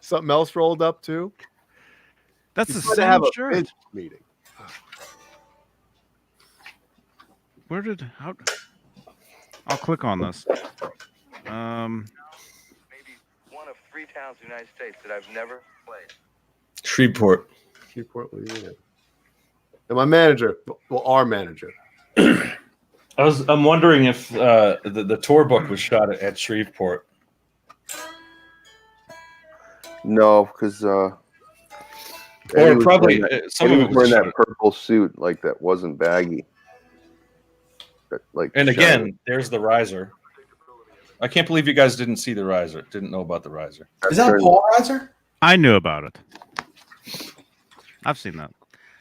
Something else rolled up too. That's the He's going to same have a shirt. bench meeting. I'll click on this. Maybe one of 3 towns in the United States that I've never played. Shreveport. And my manager, our manager. I'm wondering if the tour book was shot at Shreveport. No, because Or probably some of it was wearing shot that purple suit like that wasn't baggy. And again, there's the riser. I can't believe you guys didn't see the riser. Didn't know about the riser. Is that a polarizer? I knew about it. I've seen that.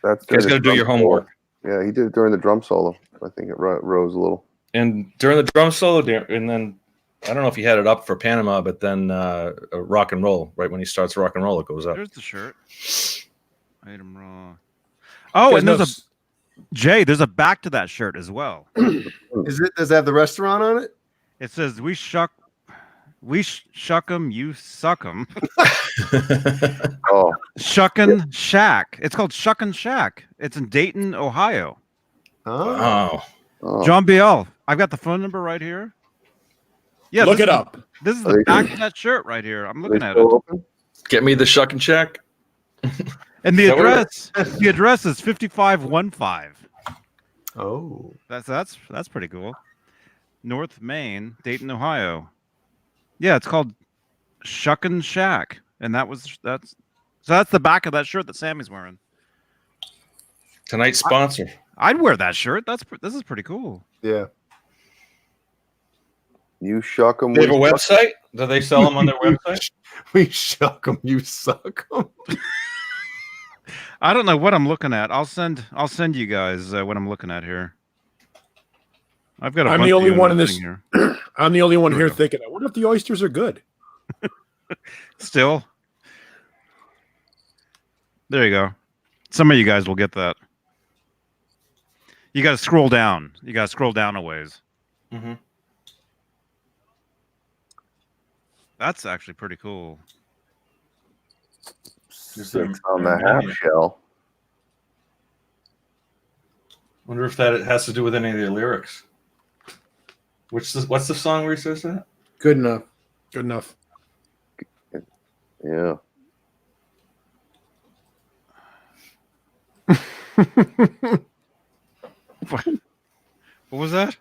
That's You guys got to do your homework. Yeah, he did it during the drum solo. I think it rose a little. And during the drum solo, and then I don't know if he had it up for Panama, but then rock and roll. Right when he starts rock and roll, it goes up. There's the shirt. Item raw. Oh, and there's there's a back to that shirt as well. Does it have the restaurant on it? It says we shuck 'em, you suck 'em. Oh, Shuckin' Shack. It's called Shuckin' Shack. It's in Dayton, Ohio. Oh. John Biel. I've got the phone number right here. Yeah, Look it up. This is the back of that shirt right here. I'm looking at it. open? Get me the shuck and check. And the address is 5515. Oh. That's pretty cool. North Main, Dayton, Ohio. Yeah, it's called Shuckin' Shack. And that's the back of that shirt that Sammy's wearing. Tonight's sponsor. I'd wear that shirt. This is pretty cool. Yeah. You shuck them. They have a website? Do they sell them on their website? We shuck them. You suck them. I don't know what I'm looking at. I'll send you guys what I'm looking at here. I've got. I'm the only one in this. I'm the only one here thinking, I wonder if the oysters are good. Still. There you go. Some of you guys will get that. You got to scroll down. You got to scroll down a ways. Mm-hmm. That's actually pretty cool. 6 on the half shell. Wonder if that has to do with any of the lyrics. What's the song where he says that? Good enough. Good enough. Yeah. What was that?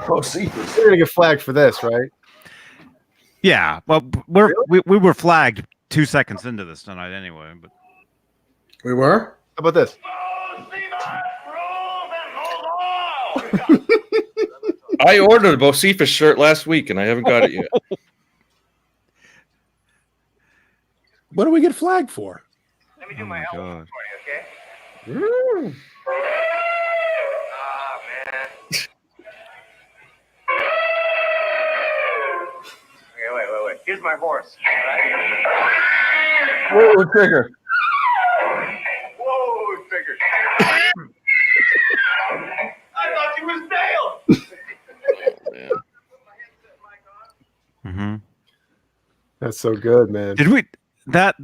We're gonna get flagged for this, right? Yeah. Well, we were flagged 2 seconds into this tonight anyway. But We were? How about this? I ordered a Bocephus shirt last week and I haven't got it yet. What do we get flagged for? Let me do my album for you, okay? Mm. Ah, man. Okay, wait. Here's my horse. All right? Whoa, trigger. Whoa, trigger. I thought you was nailed. mm-hmm. That's so good, man. Did we that's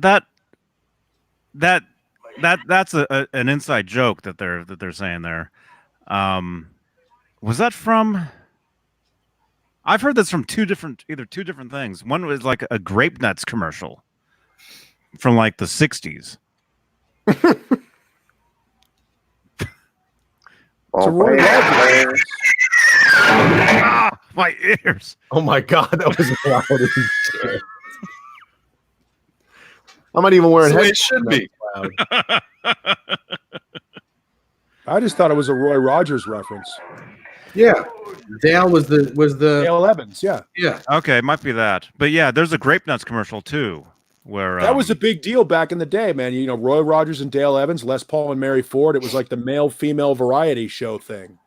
an inside joke that they're saying there. Was that from? I've heard this from two different things. One was like a grape nuts commercial from like the 60s. My ears. Oh my god, that was loud as shit. I'm not even wearing That's headphones. it should be. I just thought it was a Roy Rogers reference. Yeah. Dale was the Dale Evans, yeah. yeah. Okay, it might be that. But yeah, there's a grape nuts commercial too, where That was a big deal back in the day, man. You know, Roy Rogers and Dale Evans, Les Paul and Mary Ford. It was like the male-female variety show thing.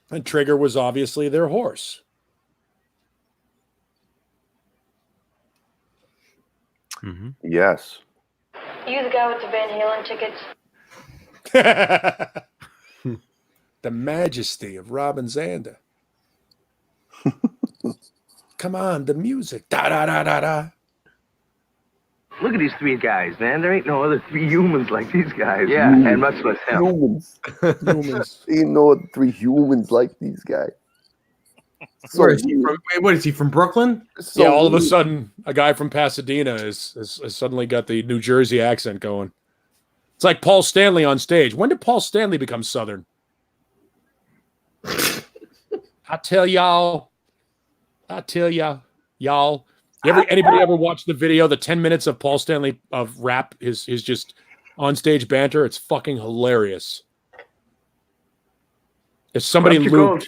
And Trigger was obviously their horse. Mhm. Yes. You the guy with the Van Halen tickets? The majesty of Robin Zander. Come on, the music. Da da da da da. Look at these three guys, man. There ain't no other three humans like these guys. Yeah, and much less him. Humans. Ain't no 3 humans like these guys. Where is he from? Wait, what is he from? Brooklyn? Yeah, all of a sudden, a guy from Pasadena has suddenly got the New Jersey accent going. It's like Paul Stanley on stage. When did Paul Stanley become Southern? I tell y'all. Anybody ever watch the video, the 10 minutes of Paul Stanley of rap, his just on stage banter? It's fucking hilarious. If somebody looped,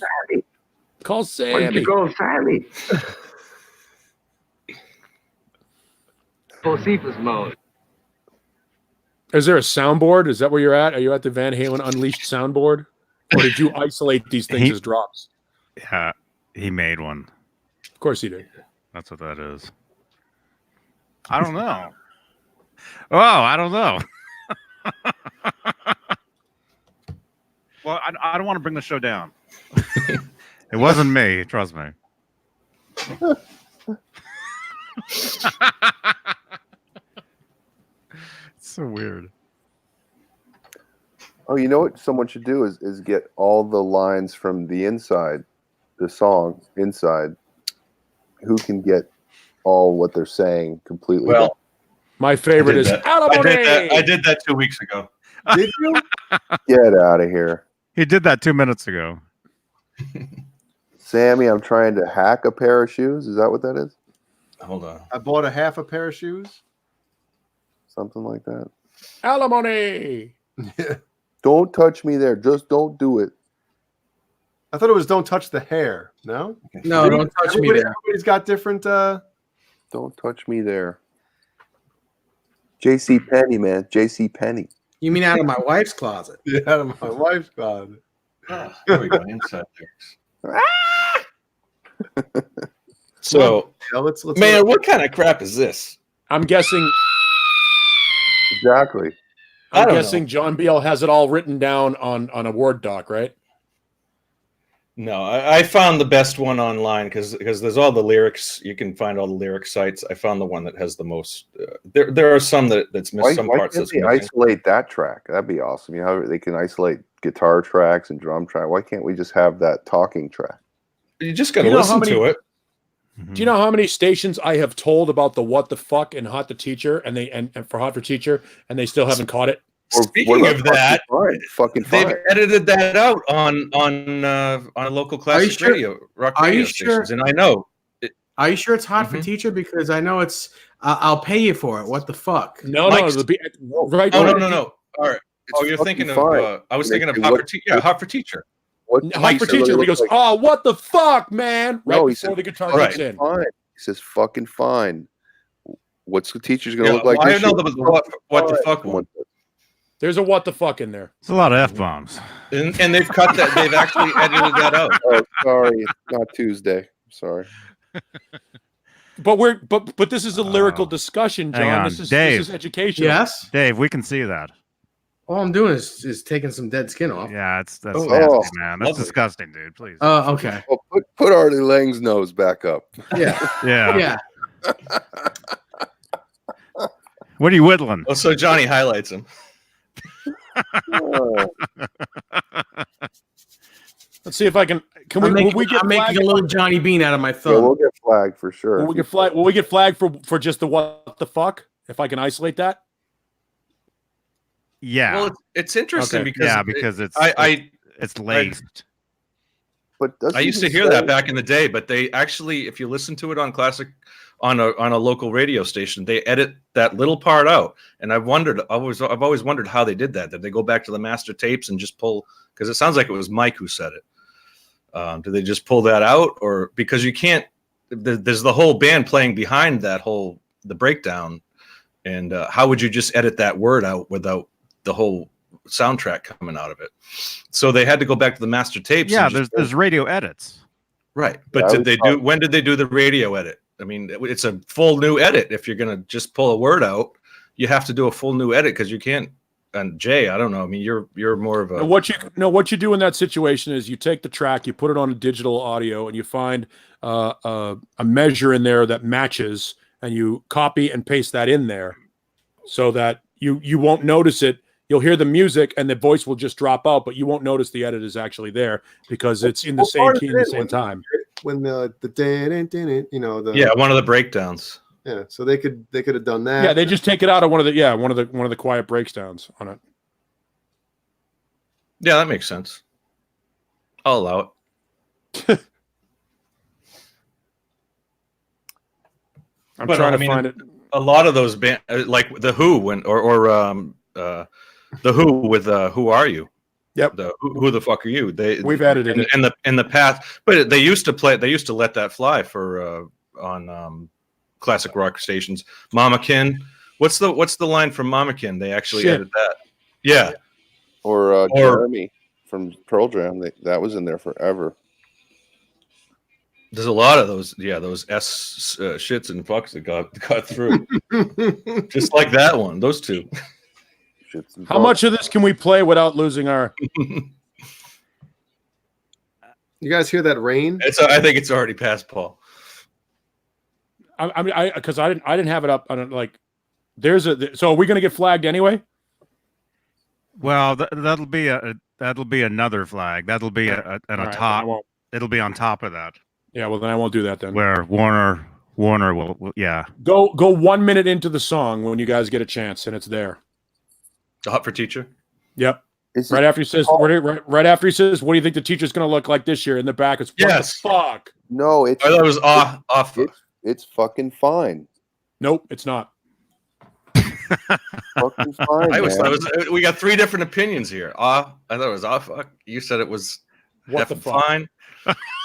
call Sammy. Why don't you go, Sammy? Bocephus mode. Is there a soundboard? Is that where you're at? Are you at the Van Halen Unleashed soundboard? Or did you isolate these things as drops? Yeah, he made one. Of course he did. That's what that is. I don't know. Oh, I don't know. Well, I don't want to bring the show down. It wasn't me, trust me. It's so weird. Oh, you know what someone should do is get all the lines from the inside, the song inside. Who can get all what they're saying completely? Well, my favorite is alimony. I did that 2 weeks ago. Did you? Get out of here. He did that 2 minutes ago. Sammy, I'm trying to hack a pair of shoes. Is that what that is? Hold on. I bought a half a pair of shoes. Something like that. Alimony. Don't touch me there. Just don't do it. I thought it was don't touch the hair. No? No, don't touch me there. Everybody's got different Don't touch me there. J.C. Penney, man. J.C. Penney. You mean out of my wife's closet? Yeah, out of my wife's closet. Oh, there we go. Inside lyrics. So, yeah, let's man, what kind of crap is this? I'm guessing. Exactly. I'm guessing John BL has it all written down on a Word doc, right? No, I found the best one online because there's all the lyrics. You can find all the lyric sites. I found the one that has the most. There are some that's missed. Some parts that's missing. Isolate that track? That'd be awesome. You know, they can isolate guitar tracks and drum track. Why can't we just have that talking track? You just got to listen to it. Do you know how many stations I have told about the what the fuck and Hot the Teacher and for Hot for Teacher and they still haven't caught it? Speaking of that, fucking they've edited that out on a local classic radio rock radio stations, and I know. Are you sure it's Hot for Teacher? Because I know it's. I'll pay you for it. What the fuck? No. All right. Oh, you're thinking of. I was thinking of Hot for Teacher. Yeah, Hot for Teacher. Hot for Teacher. He goes, "Oh, what the fuck, man!" Right before the guitar kicks in. Fine. He says, "Fucking fine." What's the teacher's gonna look like? I know there was what the fuck one. There's a what the fuck in there. It's a lot of F-bombs. And they've cut that. They've actually edited that out. Oh, sorry. It's not Tuesday. Sorry. But this is a lyrical discussion, John. This is education. Yes. Dave, we can see that. All I'm doing is taking some dead skin off. Yeah, that's nasty, man. That's disgusting, dude. Please. Oh, okay. Well, put Artie Lang's nose back up. Yeah. Yeah. What are you whittling? Oh, so Johnny highlights him. Let's see if I can. Can I'm we? making, Will we get I'm making a little Johnny Beane out of my thumb. Yeah, we'll get flagged for sure. Will we get flagged for just the what the fuck? If I can isolate that. Yeah. Well, it's interesting because it's laced. But I used to hear that back in the day, but they actually, if you listen to it on classic, on a local radio station, they edit that little part out. And I've always wondered how they did that. Did they go back to the master tapes and just pull? Because it sounds like it was Mike who said it. Did they just pull that out, or because you can't? There's the whole band playing behind the breakdown, and how would you just edit that word out without the whole soundtrack coming out of it? So they had to go back to the master tapes. Yeah, there's radio edits. Right, but when did they do the radio edit? I mean, it's a full new edit. If you're gonna just pull a word out, you have to do a full new edit because you can't. And Jay, I don't know. I mean, you're more of a. What you do in that situation is you take the track, you put it on a digital audio, and you find a measure in there that matches, and you copy and paste that in there, so that you won't notice it. You'll hear the music, and the voice will just drop out, but you won't notice the edit is actually there because it's in the same key at the same time. When the one of the breakdowns. Yeah, so they could have done that. Yeah, they just take it out of one of the quiet breakdowns on it. Yeah, that makes sense. I'll allow it. I'm trying to find it. A lot of those bands, like the Who, the Who with "Who Are You?" Yep. Who the fuck are you? We've edited it in the past, but they used to let that fly for on classic rock stations. Mama Kin. What's the line from Mama Kin? They actually edited that. Yeah. Or Jeremy from Pearl Jam. That was in there forever. There's a lot of those. Yeah, those shits and fucks that got through. Just like that one. Those two. How much of this can we play without losing our? You guys hear that rain? I think it's already past Paul. I mean, because I didn't have it up on like. So are we going to get flagged anyway? Well, that'll be another flag. That'll be a top. It'll be on top of that. Yeah, well then I won't do that then. Where Warner will yeah. Go 1 minute into the song when you guys get a chance, and it's there. Hot for Teacher. Yep. Right after he says, what do you think the teacher's going to look like this year? In the back, it's what the fuck. No, I thought it was off. It's fucking fine. Nope, it's not. Fucking fine, we got three different opinions here. I thought it was fuck. You said it was what the fuck? Fine.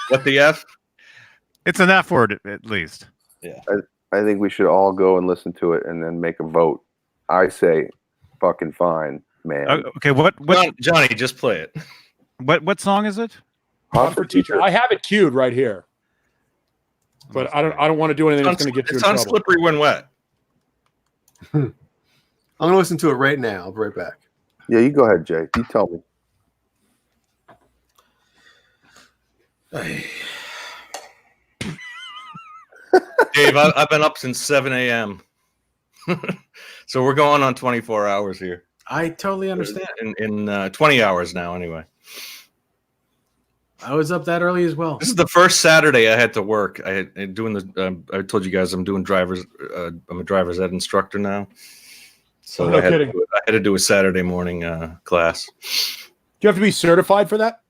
What the F? It's an F word at least. Yeah. I think we should all go and listen to it and then make a vote. I say fucking fine, man. Okay, what Johnny, just play it. What song is it? Hot for Teacher. I have it queued right here. But I don't want to do anything that's going to get you in trouble. It's on slippery when wet. I'm going to listen to it right now. I'll be right back. Yeah, you go ahead, Jay. You tell me. Dave, I've been up since 7 a.m. So we're going on 24 hours here. I totally understand. In 20 hours now, anyway. I was up that early as well. This is the first Saturday I had to work. I told you guys I'm doing driver's. I'm a driver's ed instructor now. So I had to do a Saturday morning class. Do you have to be certified for that?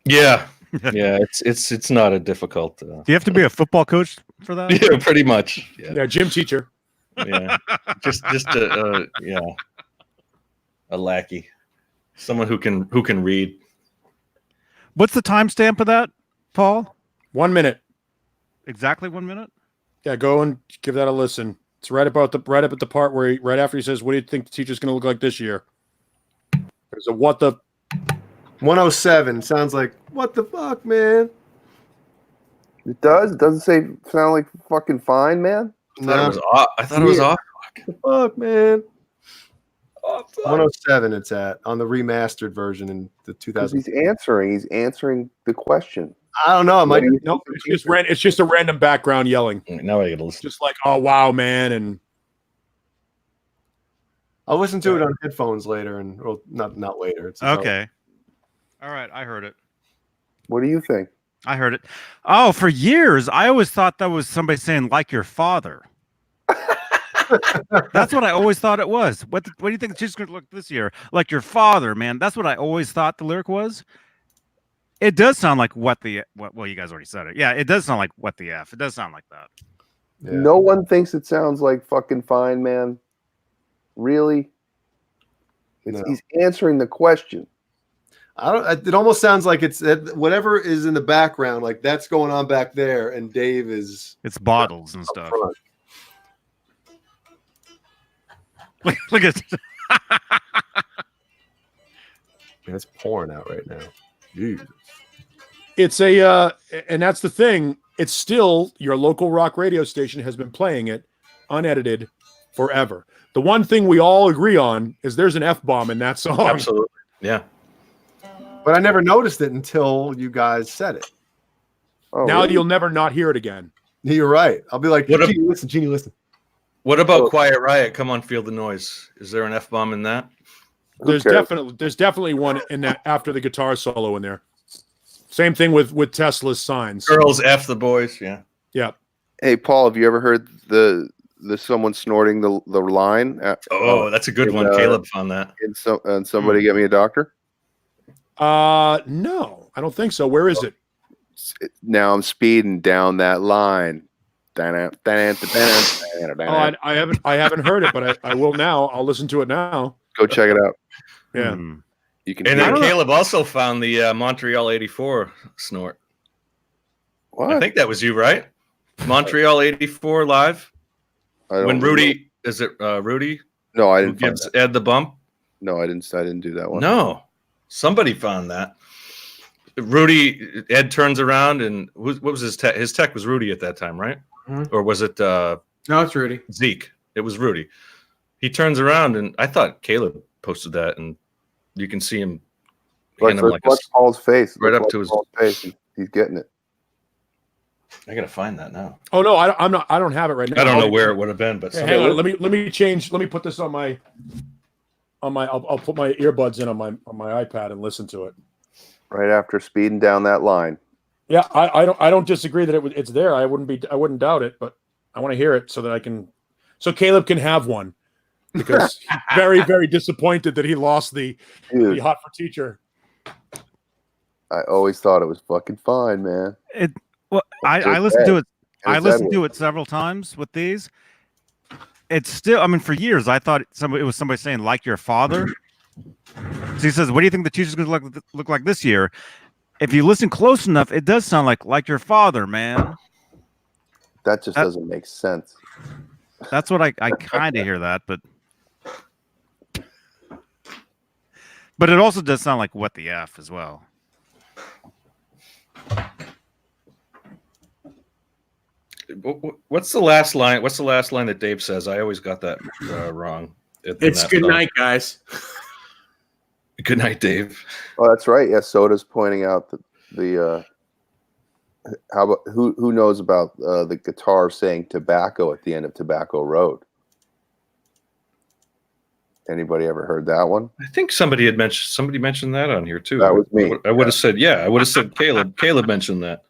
Yeah. Yeah, it's not a difficult. Do you have to be a football coach for that? Yeah, pretty much. Yeah, gym teacher. Yeah, just a lackey, someone who can read. What's the timestamp of that, Paul? 1 minute. Exactly 1 minute. Yeah, go and give that a listen. It's right up at the part where right after he says, "What do you think the teacher's going to look like this year?" There's a what the 107 sounds like what the fuck, man. It does. It doesn't sound like fucking fine, man. I thought it was off. What the fuck, man. 107 it's at on the remastered version in the 2000. He's answering the question. I don't know. It's just a random background yelling. Now I gotta listen. Just like, oh wow, man, and I'll listen to it on headphones later, and not later. It's okay. All right, I heard it. What do you think? I heard it. Oh, for years I always thought that was somebody saying like your father. That's what I always thought it was. What do you think she's going to look this year? Like your father, man. That's what I always thought the lyric was. It does sound like well, you guys already said it. Yeah, it does sound like what the F. It does sound like that. Yeah. No one thinks it sounds like fucking fine, man. Really? He's answering the question. It almost sounds like it's whatever is in the background, like that's going on back there, and Dave is. It's bottles and stuff. Look at it's pouring out right now. Jesus. It's and that's the thing. It's still your local rock radio station has been playing it unedited forever. The one thing we all agree on is there's an F-bomb in that song. Absolutely. Yeah. But I never noticed it until you guys said it. Oh, now really? You'll never not hear it again. You're right. I'll be like, Genie, listen. What about Quiet Riot? Come on, Feel the Noise. Is there an F-bomb in that? There's definitely one in that after the guitar solo in there. Same thing with Tesla's Signs. Girls F the boys. Yeah. Yeah. Hey, Paul, have you ever heard the someone snorting the line? That's a good one. Caleb found that. And somebody get me a doctor? No, I don't think so. Where is it? Now I'm speeding down that line. I haven't heard it, but I will now. I'll listen to it now. Go check it out. Yeah. You can. And then Caleb also found the Montreal '84 snort. What? I think that was you, right? Montreal '84 live. When Rudy is it Rudy? No, I didn't. Gives Ed the bump. No, I didn't do that one. No, somebody found that. Ed turns around and what was his tech? His tech was Rudy at that time, right? Mm-hmm. Or was it? No, it's Rudy. Zeke. It was Rudy. He turns around and I thought Caleb posted that, and you can see him. Watch Paul's face. Right up to his face. He's getting it. I gotta find that now. Oh no, I'm not. I don't have it right now. I don't know where it would have been, but hang on. Let me change. Let me put this on my. I'll put my earbuds in on my iPad and listen to it. Right after speeding down that line. Yeah, I don't disagree that it's there. I wouldn't doubt it, but I want to hear it so that I can. So Caleb can have one because he's very, very disappointed that he lost the Hot for Teacher. I always thought it was fucking fine, man. I listened to it. I listened to it several times with these. it's still. I mean, for years I thought it was somebody saying like your father. So he says, "What do you think the teacher's going to look like this year?" If you listen close enough, it does sound like your father, man. That just doesn't make sense. That's what I kind of hear that, but it also does sound like what the F as well. What's the last line? What's the last line that Dave says? I always got that wrong. It's good night, guys. Good night, Dave. Oh, that's right. Yeah, Soda's pointing out the how about who knows about the guitar saying tobacco at the end of Tobacco Road? Anybody ever heard that one? I think somebody mentioned that on here too. That was me. I would have said, yeah. I would have said Caleb. Caleb mentioned that.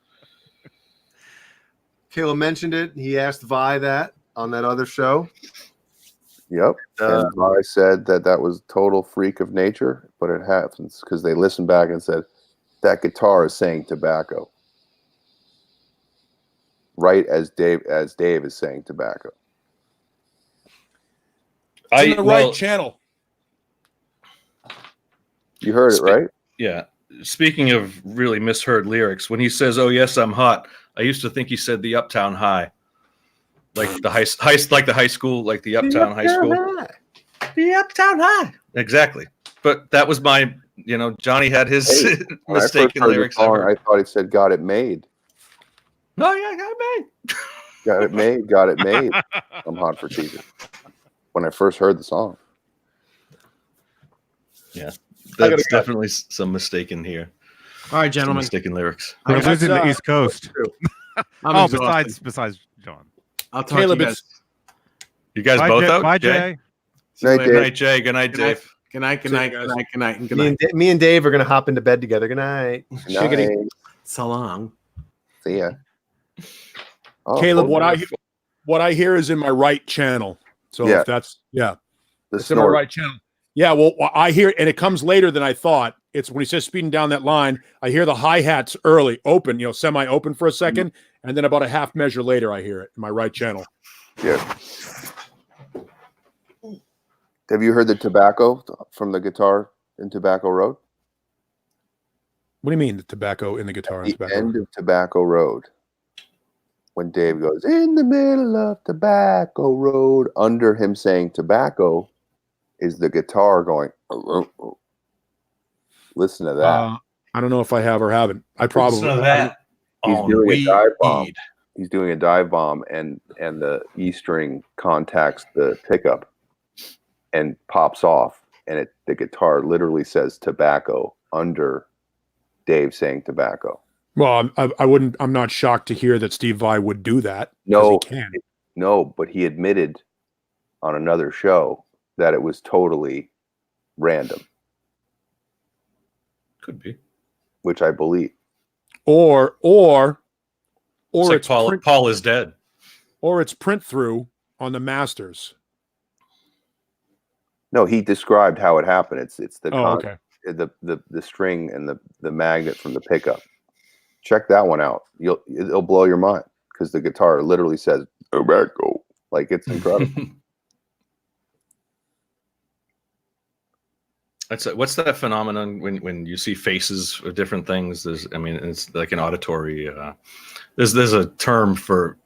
Caleb mentioned it. He asked Vi that on that other show. Yep. And Vi said that was total freak of nature, but it happens because they listened back and said that guitar is saying tobacco. Right as Dave is saying tobacco. It's in the right channel. You heard it, right? Yeah. Speaking of really misheard lyrics, when he says, "Oh yes, I'm hot," I used to think he said the Uptown High, like the high school, like the Uptown High School. The Uptown High. Exactly. But that was my, Johnny had his mistaken lyrics. I thought he said "Got it made." No, yeah, got it made. Got it made. Got it made. I'm hot for teacher. When I first heard the song. Yeah, that's definitely some mistaken here. All right, gentlemen. Mistaken lyrics. We're losing the East Coast. besides John. I'll talk to you guys. You guys both out? Bye, Jay. Good night, Jay. Good night, Dave. Good night, good night, good night, good night, good night. Me and Dave are going to hop into bed together. Good night. Good night. So long. See ya. Oh, Caleb, what I hear is in my right channel. So if that's it's in my right channel. Yeah, well, I hear, and it comes later than I thought. It's when he says speeding down that line, I hear the hi-hats early, open, semi-open for a second, and then about a half measure later, I hear it in my right channel. Yeah. Have you heard the tobacco from the guitar in Tobacco Road? What do you mean, the tobacco in the guitar? The end of Tobacco Road. When Dave goes, in the middle of Tobacco Road, under him saying tobacco is the guitar going, listen to that. I don't know if I have or haven't. I probably. Listen to that. He's doing a dive bomb. He's doing a dive bomb, and the E string contacts the pickup and pops off, and the guitar literally says tobacco under Dave saying tobacco. Well, I'm not shocked to hear that Steve Vai would do that. No, he can. No, but he admitted on another show that it was totally random. Could be. Which I believe. Or it's like Paul is dead. Or it's print through on the masters. No, he described how it happened. It's the okay. the string and the magnet from the pickup. Check that one out. It'll blow your mind because the guitar literally says tobacco. Like, it's incredible. What's that phenomenon when you see faces of different things? It's like an auditory. There's a term for,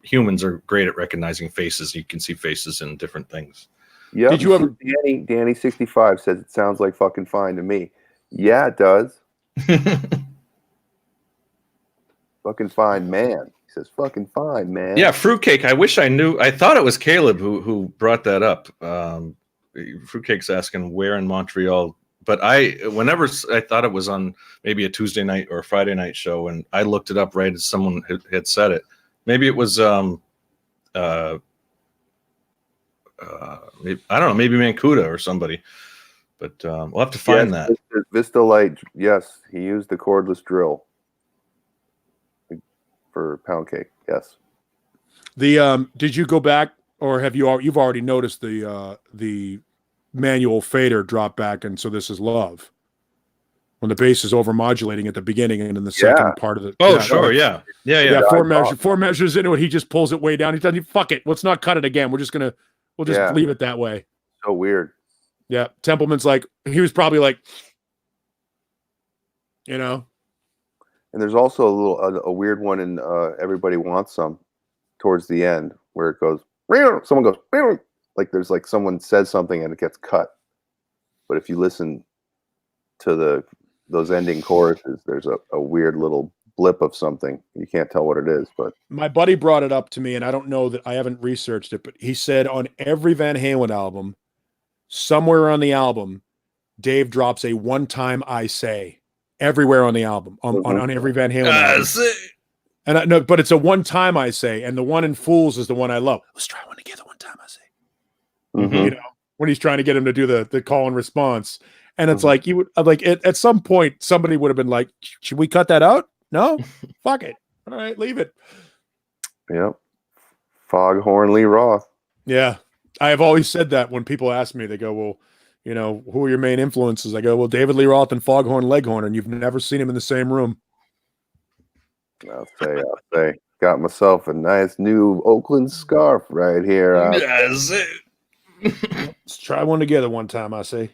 humans are great at recognizing faces. You can see faces in different things. Yeah. Did you ever? Danny 65 says it sounds like fucking fine to me. Yeah, it does. Fucking fine, man. He says, "Fucking fine, man." Yeah, fruitcake. I wish I knew. I thought it was Caleb who brought that up. Fruitcake's asking where in Montreal, but whenever I thought it was on maybe a Tuesday night or a Friday night show, and I looked it up right as someone had said it. Maybe it was I don't know, maybe Mancuda or somebody, but we'll have to find that. Vista Light, yes, he used the cordless drill for pound cake. Yes. Did you go back, or you've already noticed the manual fader drop back, and so this is love? when the bass is over modulating at the beginning and in the second part of the. Oh, sure. Yeah. Four measures into it. He just pulls it way down. He doesn't, fuck it. Let's not cut it again. We'll just leave it that way. So weird. Yeah. Templeman's like, he was probably like, you know. And there's also a weird one in Everybody Wants Some towards the end where it goes, someone goes, like there's like someone says something and it gets cut. But if you listen to those ending choruses, there's a weird little blip of something. You can't tell what it is, but my buddy brought it up to me, and I don't know that I haven't researched it, but he said on every Van Halen album, somewhere on the album, Dave drops a "one time I say" everywhere on the album, on every Van Halen album. And no, but it's a "one time I say," and the one in Fools is the one I love. Let's try one together. One time I say. Mm-hmm. You know, when he's trying to get him to do the call and response. And it's like, you would like at some point, somebody would have been like, should we cut that out? No, fuck it. All right, leave it. Yep. Foghorn Lee Roth. Yeah. I have always said that when people ask me, they go, well, you know, who are your main influences? I go, well, David Lee Roth and Foghorn Leghorn, and you've never seen him in the same room. I'll say. Got myself a nice new Oakland scarf right here. Let's try one together one time, I say.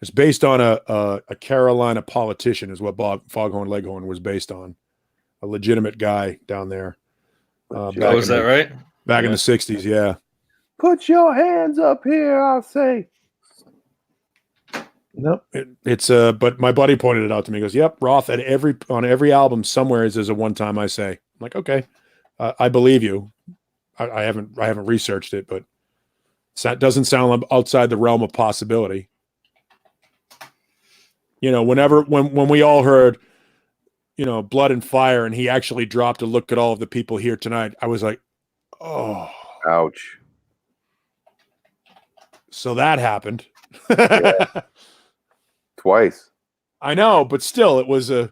It's based on a Carolina politician, is what Bob Foghorn Leghorn was based on. A legitimate guy down there. Was that right? Back in the 60s, yeah. Put your hands up here, I'll say. Nope. It's but my buddy pointed it out to me. He goes, "Yep, Roth on every album somewhere there's a one time I say." I'm like, okay, I believe you. I haven't researched it, but that doesn't sound outside the realm of possibility. You know, when we all heard, you know, Blood and Fire, and he actually dropped a "Look at all of the people here tonight," I was like, oh, ouch. So that happened. Yeah. Twice. I know, but still, it's a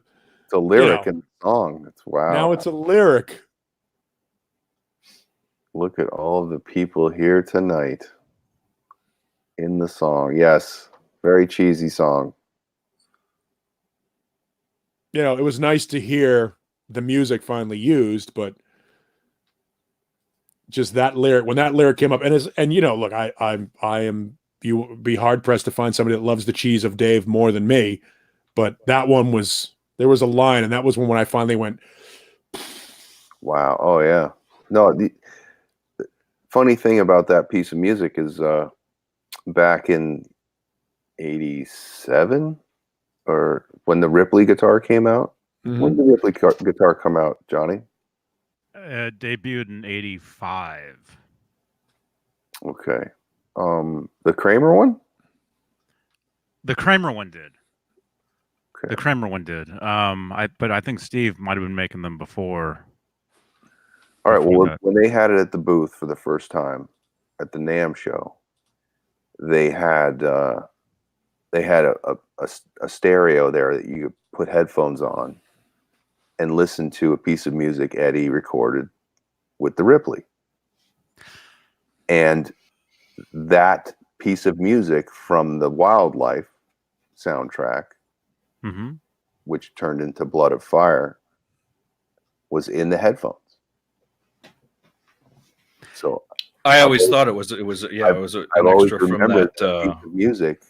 lyric in the song. It's wow. Now it's a lyric. Look at all of the people here tonight in the song. Yes, very cheesy song. You know, it was nice to hear the music finally used, but just that lyric, when that lyric came up, and you know, look, I am, you would be hard pressed to find somebody that loves the cheese of Dave more than me, but that one there was a line, and that was when I finally went, wow. Oh yeah. No, the funny thing about that piece of music is back in 87, or when the Ripley guitar came out. Mm-hmm. When did the Ripley guitar come out, Johnny? Debuted in 85. Okay. The Kramer one? The Kramer one did. Okay. The Kramer one did. But I think Steve might have been making them before. All right. Well, when they had it at the booth for the first time at the NAMM show, they had a stereo there that you could put headphones on and listen to a piece of music Eddie recorded with the Ripley. And that piece of music from the Wildlife soundtrack, mm-hmm. which turned into Blood of Fire, was in the headphones. So I always thought it was an extra from that piece of music,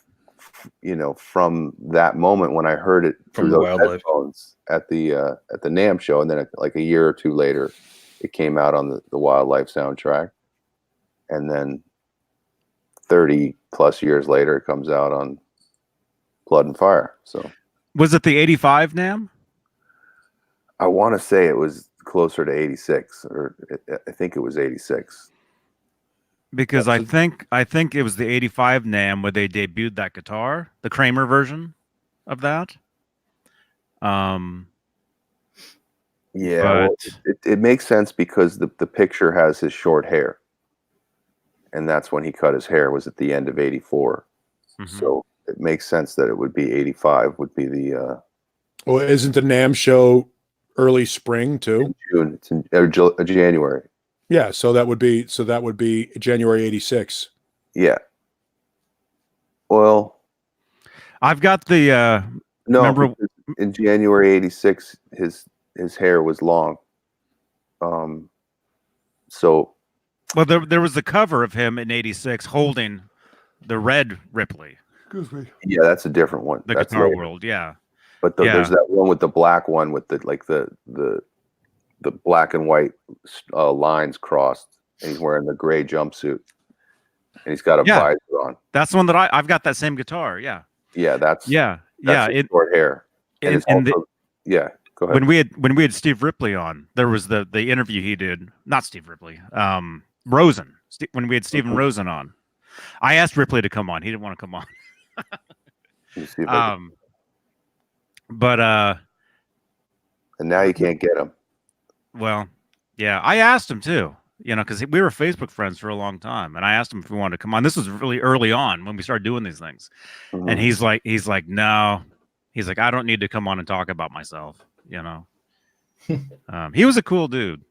you know, from that moment when I heard it through those headphones at the NAMM show, and then like a year or two later, it came out on the Wildlife soundtrack, and then 30 plus years later, it comes out on Blood and Fire. So, was it the 85 NAMM? I want to say it was closer to 86, or I think it was 86. Because I think it was the 85 NAMM where they debuted that guitar, the Kramer version of that. Yeah, well, it makes sense because the picture has his short hair, and that's when he cut his hair, was at the end of 84. Mm-hmm. So it makes sense that it would be 85 would be the. Well, isn't the NAMM show early spring too? June. It's in January. Yeah, so that would be January 86. Yeah. Well, I've got the No, remember in January '86, his hair was long. So, well, there was the cover of him in '86 holding the red Ripley. Excuse me. Yeah, that's a different one. The That's Guitar later. World, yeah. But there's that one with the black one with the black and white lines crossed, and he's wearing the gray jumpsuit, and he's got a visor on. That's the one that I've got that same guitar. Yeah. Yeah, that's short hair. And it's also, go ahead. When we had Steve Ripley on, there was the interview he did. Not Steve Ripley, Rosen. When we had Stephen Rosen on, I asked Ripley to come on. He didn't want to come on. But and now you can't get him. Well, yeah, I asked him too. Because we were Facebook friends for a long time, and I asked him if we wanted to come on. This was really early on when we started doing these things, and he's like, no, he's like, I don't need to come on and talk about myself. He was a cool dude.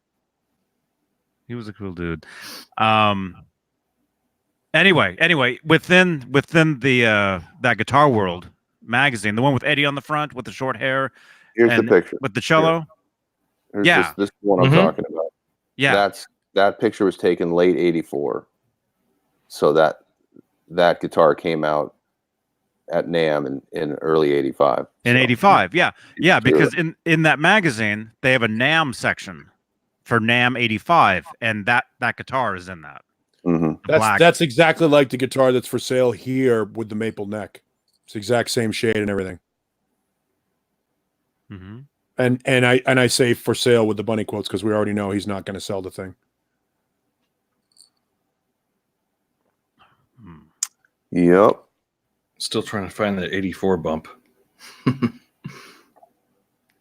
Anyway, within the that Guitar World magazine, the one with Eddie on the front with the short hair. Here's the picture with the cello. This one I'm talking about. Yeah, that picture was taken late '84, so that guitar came out at NAMM in early '85. In '85, yeah, because in that magazine they have a NAMM section for NAMM '85, and that guitar is in that. That's exactly like the guitar that's for sale here with the maple neck. It's the exact same shade and everything. And I say for sale with the bunny quotes because we already know he's not going to sell the thing. Yep. Still trying to find that '84 bump.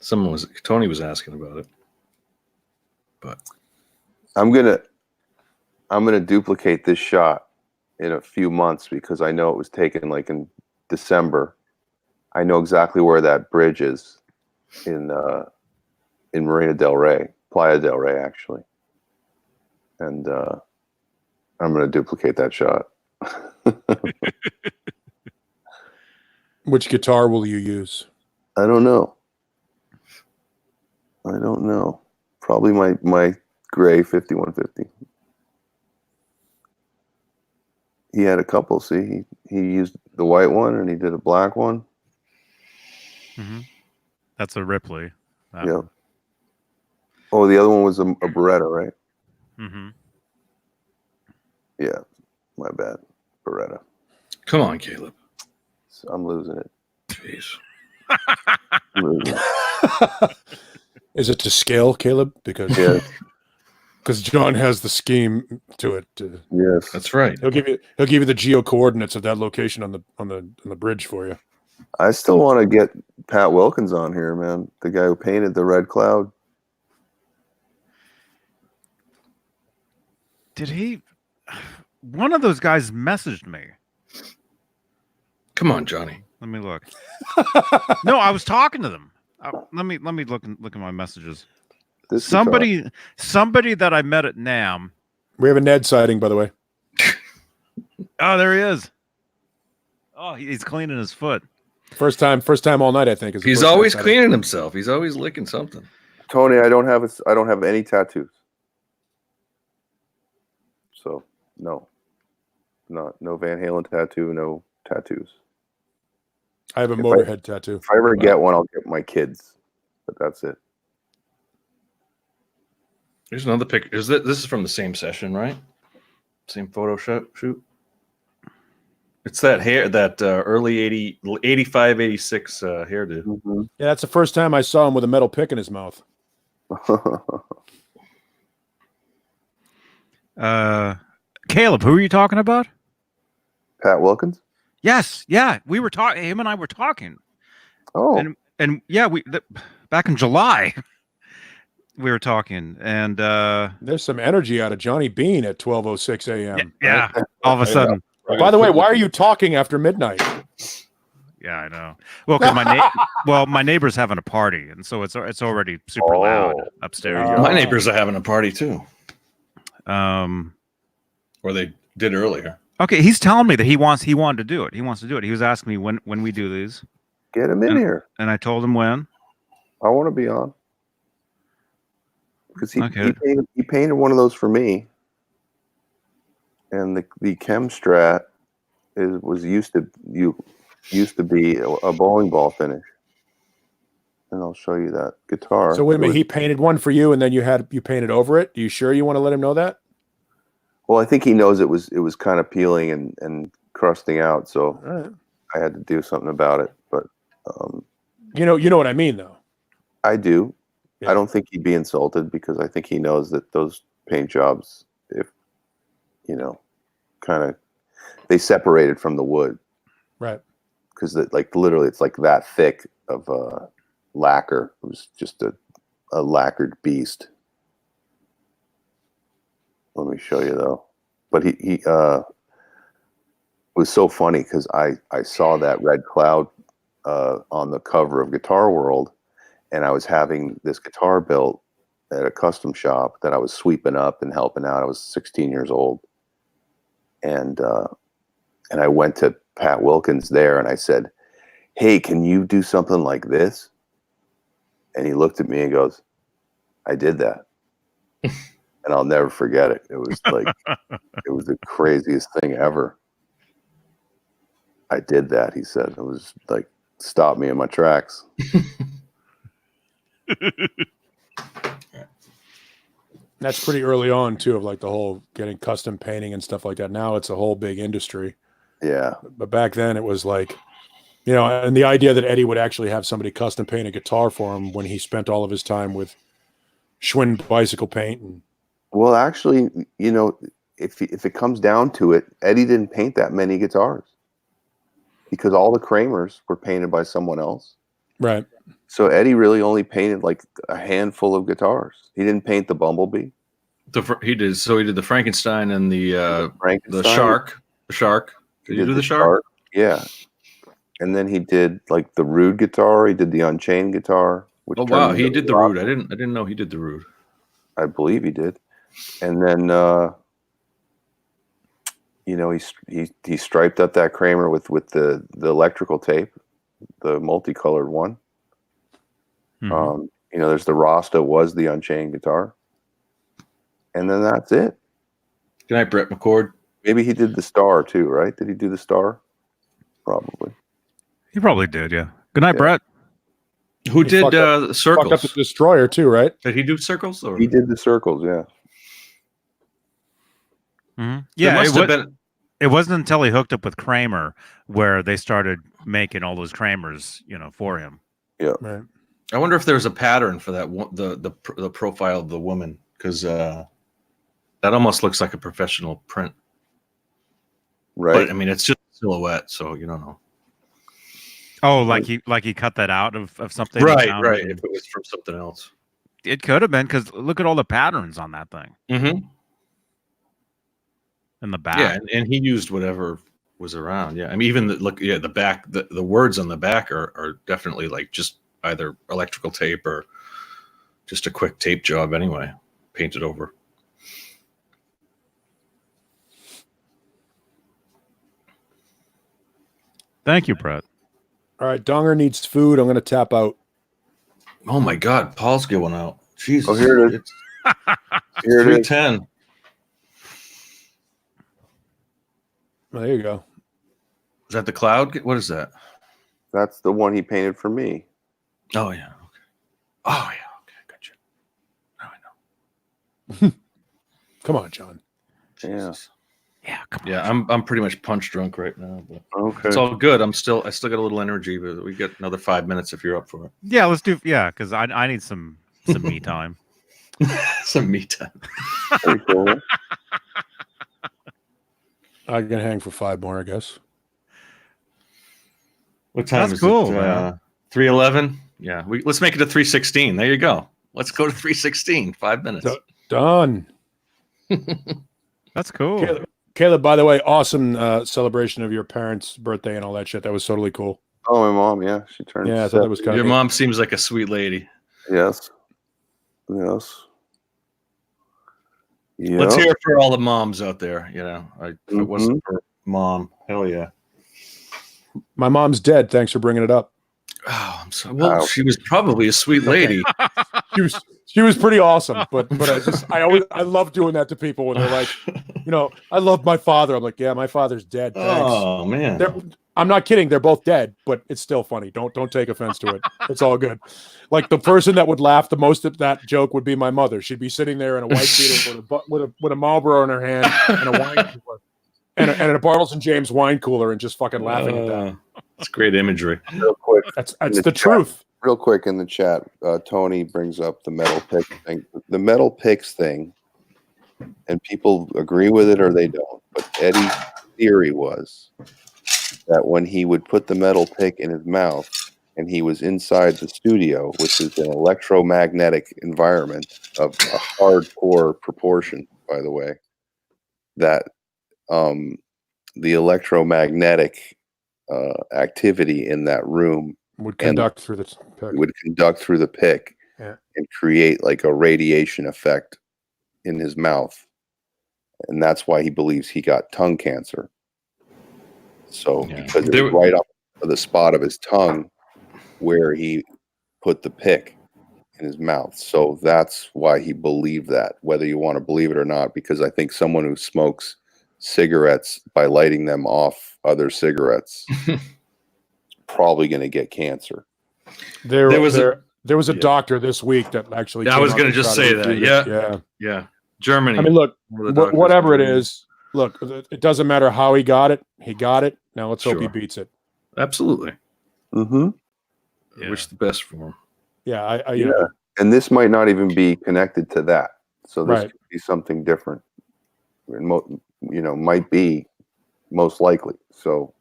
Tony was asking about it, but I'm gonna duplicate this shot in a few months because I know it was taken like in December. I know exactly where that bridge is in Marina del Rey, Playa del Rey, actually, and I'm gonna duplicate that shot. Which guitar will you use? I don't know. Probably my gray 5150. He had a couple. See, he used the white one and he did a black one. That's a Ripley. Yeah. Oh, the other one was a Beretta, right? Yeah, my bad. Beretta. Come on, Caleb. So I'm losing it. Jeez. Is it to scale, Caleb? Because John has the scheme to it. Yes, that's right. He'll give you the geo coordinates of that location on the bridge for you. I still want to get Pat Wilkins on here, man. The guy who painted the Red Cloud. Did he? One of those guys messaged me. Come on, Johnny. Let me look. No, I was talking to them. Let me look at my messages. Somebody that I met at NAMM. We have a Ned sighting, by the way. Oh, there he is. Oh, he's cleaning his foot. First time all night, I think. He's always cleaning himself. He's always licking something. Tony, I don't have any tattoos. So no Van Halen tattoo, no tattoos. I have a Motorhead tattoo. If I ever get one, I'll get my kids, but that's it. Here's another picture. This is from the same session, right? Same photo shoot. It's that hair, that early 85, 86 hairdo. Yeah, that's the first time I saw him with a metal pick in his mouth. Caleb, who are you talking about? Pat Wilkins? Yes, yeah. We were talking. Him and I were talking. Oh, and yeah, back in July, we were talking, and there's some energy out of Johnny Beane at 12:06 a.m. Yeah, right? All of a sudden. By the way, why are you talking after midnight? Yeah, I know. Well, because my neighbor's having a party, and so it's already super loud upstairs. My neighbors are having a party too. Or they did earlier. Okay, he's telling me that he wanted to do it. He wants to do it. He was asking me when we do these. Get him in here. And I told him when. I want to be on. Because he painted one of those for me. And the Chem Strat used to be a bowling ball finish. And I'll show you that guitar. So wait a minute, he painted one for you, and then you painted over it. Are you sure you want to let him know that? Well, I think he knows it was kind of peeling and crusting out, so I had to do something about it. But you know what I mean, though. I do. Yeah. I don't think he'd be insulted because I think he knows that those paint jobs, if kind of they separated from the wood, right? Because literally, it's like that thick of lacquer. It was just a lacquered beast. Let me show you though. But he was so funny because I saw that red cloud on the cover of Guitar World, and I was having this guitar built at a custom shop that I was sweeping up and helping out. I was 16 years old, and I went to Pat Wilkins there and I said, "Hey, can you do something like this?" And he looked at me and goes, "I did that." And I'll never forget it. It was like, it was the craziest thing ever. I did that, he said. It was like, stopped me in my tracks. That's pretty early on, too, of like the whole getting custom painting and stuff like that. Now it's a whole big industry. Yeah. But back then it was like, and the idea that Eddie would actually have somebody custom paint a guitar for him when he spent all of his time with Schwinn bicycle paint and well, actually, if it comes down to it, Eddie didn't paint that many guitars because all the Kramers were painted by someone else. Right. So Eddie really only painted like a handful of guitars. He didn't paint the Bumblebee. He did. So he did the Frankenstein and the shark. The shark. Did you do the shark? Yeah. And then he did like the Rude guitar. He did the Unchained guitar. Which wow, he did the Rude. I didn't know he did the Rude. I believe he did. And then, he striped up that Kramer with the electrical tape, the multicolored one. Mm-hmm. There's the Rasta was the Unchained guitar. And then that's it. Good night, Brett McCord. Maybe he did the Star too, right? Did he do the Star? Probably. He probably did, yeah. Good night, Brett. Who did the Circles? Fucked up the Destroyer too, right? Did he do Circles? Or? He did the Circles, yeah. Mm-hmm. Yeah, it wasn't until he hooked up with Kramer where they started making all those Kramers, for him. Yeah. Right. I wonder if there's a pattern for that the profile of the woman, because that almost looks like a professional print. Right. But I mean, it's just a silhouette, so you don't know. Oh, like he cut that out of something. Right. If it was from something else, it could have been, because look at all the patterns on that thing. Mm-hmm. In the back. Yeah, and he used whatever was around. Yeah, I mean, even the back, the words on the back are definitely like just either electrical tape or just a quick tape job anyway, painted over. Thank you, Brett. All right, Donger needs food. I'm going to tap out. Oh my God, Paul's going out. Jesus. Oh, here it is. Here it is. 310. Well, there you go. Is that the cloud? What is that? That's the one he painted for me. Oh yeah. Okay. Oh yeah. Okay. Gotcha. Now I know. Come on, John. Jesus. Yeah. Come on. Yeah. I'm pretty much punch drunk right now, but okay. It's all good. I still got a little energy, but we get another 5 minutes if you're up for it. Yeah, let's do. Yeah, because I need some me time. Some me time. Cool. I can hang for 5 more, I guess. What time That's is cool, it? man. 3:11. Yeah, let's make it a 3:16. There you go. Let's go to 3:16. 5 minutes. Done. That's cool. Caleb, by the way, awesome celebration of your parents' birthday and all that shit. That was totally cool. Oh, my mom, yeah, she turned. Yeah, I thought that was kind Your of mom seems like a sweet lady. Yes. Yep. Let's hear it for all the moms out there. If it wasn't for mom, hell yeah. My mom's dead. Thanks for bringing it up. Oh, I'm so well. She was probably a sweet lady. She was pretty awesome, but I love doing that to people when they're like, I love my father. I'm like, yeah, my father's dead. Thanks. Oh man. I'm not kidding. They're both dead, but it's still funny. Don't take offense to it. It's all good. Like the person that would laugh the most at that joke would be my mother. She'd be sitting there in a white beater with a Marlboro in her hand and a wine cooler and a Bartles and James wine cooler and just fucking laughing at that. It's great imagery. Real quick, that's the truth. Real quick in the chat, Tony brings up the metal pick thing. The metal picks thing, and people agree with it or they don't. But Eddie's theory was that when he would put the metal pick in his mouth and he was inside the studio, which is an electromagnetic environment of a hardcore proportion, by the way, that the electromagnetic activity in that room would conduct through the pick and create like a radiation effect in his mouth. And that's why he believes he got tongue cancer. So because it was right up the spot of his tongue where he put the pick in his mouth. So that's why he believed that, whether you want to believe it or not, because I think someone who smokes cigarettes by lighting them off other cigarettes is probably going to get cancer. There was a doctor this week that actually. I was going to just say that. Yeah. Germany. I mean, look, whatever it is, look, it doesn't matter how he got it. He got it. Now let's hope he beats it. Absolutely. Mm-hmm. I wish the best for him. Yeah, and this might not even be connected to that. So this could be something different. Might be most likely. So,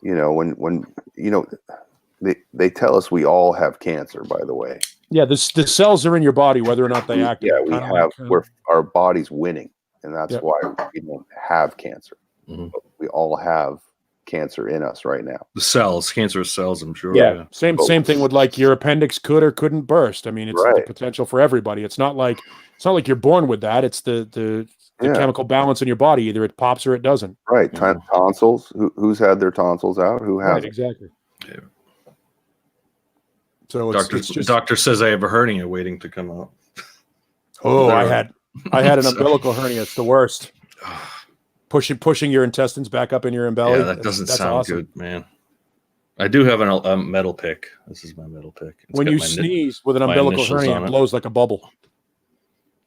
when they tell us we all have cancer, by the way. Yeah, the cells are in your body, whether or not they act. Yeah, we have. Our body's winning, and that's why we don't have cancer. Mm-hmm. But we all have cancer in us right now. The cells, cancerous cells, I'm sure. Yeah. Same thing with like your appendix could or couldn't burst. I mean, it's the potential for everybody. It's not like you're born with that. It's the chemical balance in your body. Either it pops or it doesn't. Right. Tonsils. Who's had their tonsils out? Who hasn't? Right, exactly. Yeah. So doctor says I have a hernia waiting to come out. Oh, I had an umbilical hernia. It's the worst. Pushing your intestines back up in your belly. Yeah, that doesn't sound awesome. Good, man. I do have a metal pick. This is my metal pick. When you sneeze with an umbilical hernia, it blows like a bubble.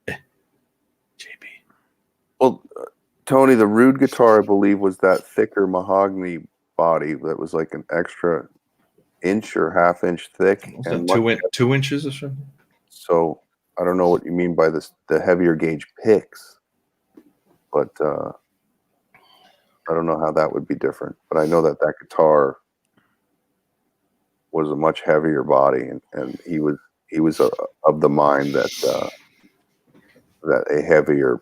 JB. Well, Tony, the Rude guitar, I believe, was that thicker mahogany body that was like an extra inch or half inch thick. And 2 inches or something? So I don't know what you mean by the heavier gauge picks, but I don't know how that would be different. But I know that guitar was a much heavier body, and he was of the mind that a heavier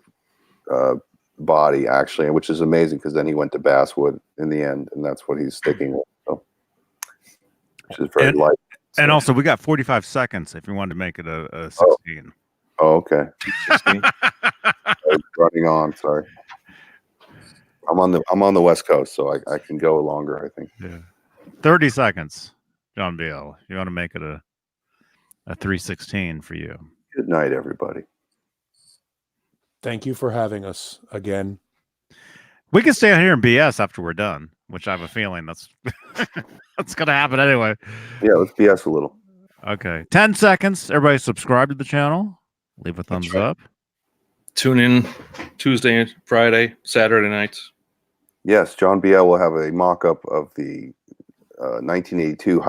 body actually, which is amazing because then he went to basswood in the end, and that's what he's sticking with. So, which is very light. And also, we got 45 seconds if you wanted to make it a 16. Oh, okay. 16. I was running on. Sorry. I'm on the West Coast, so I can go longer, I think. Yeah. 30 seconds, John BL. You want to make it a 316 for you. Good night, everybody. Thank you for having us again. We can stay on here and BS after we're done, which I have a feeling that's going to happen anyway. Yeah, let's BS a little. Okay. 10 seconds. Everybody subscribe to the channel. Leave a thumbs up. Tune in Tuesday, Friday, Saturday nights. Yes, John BL will have a mock-up of the 1982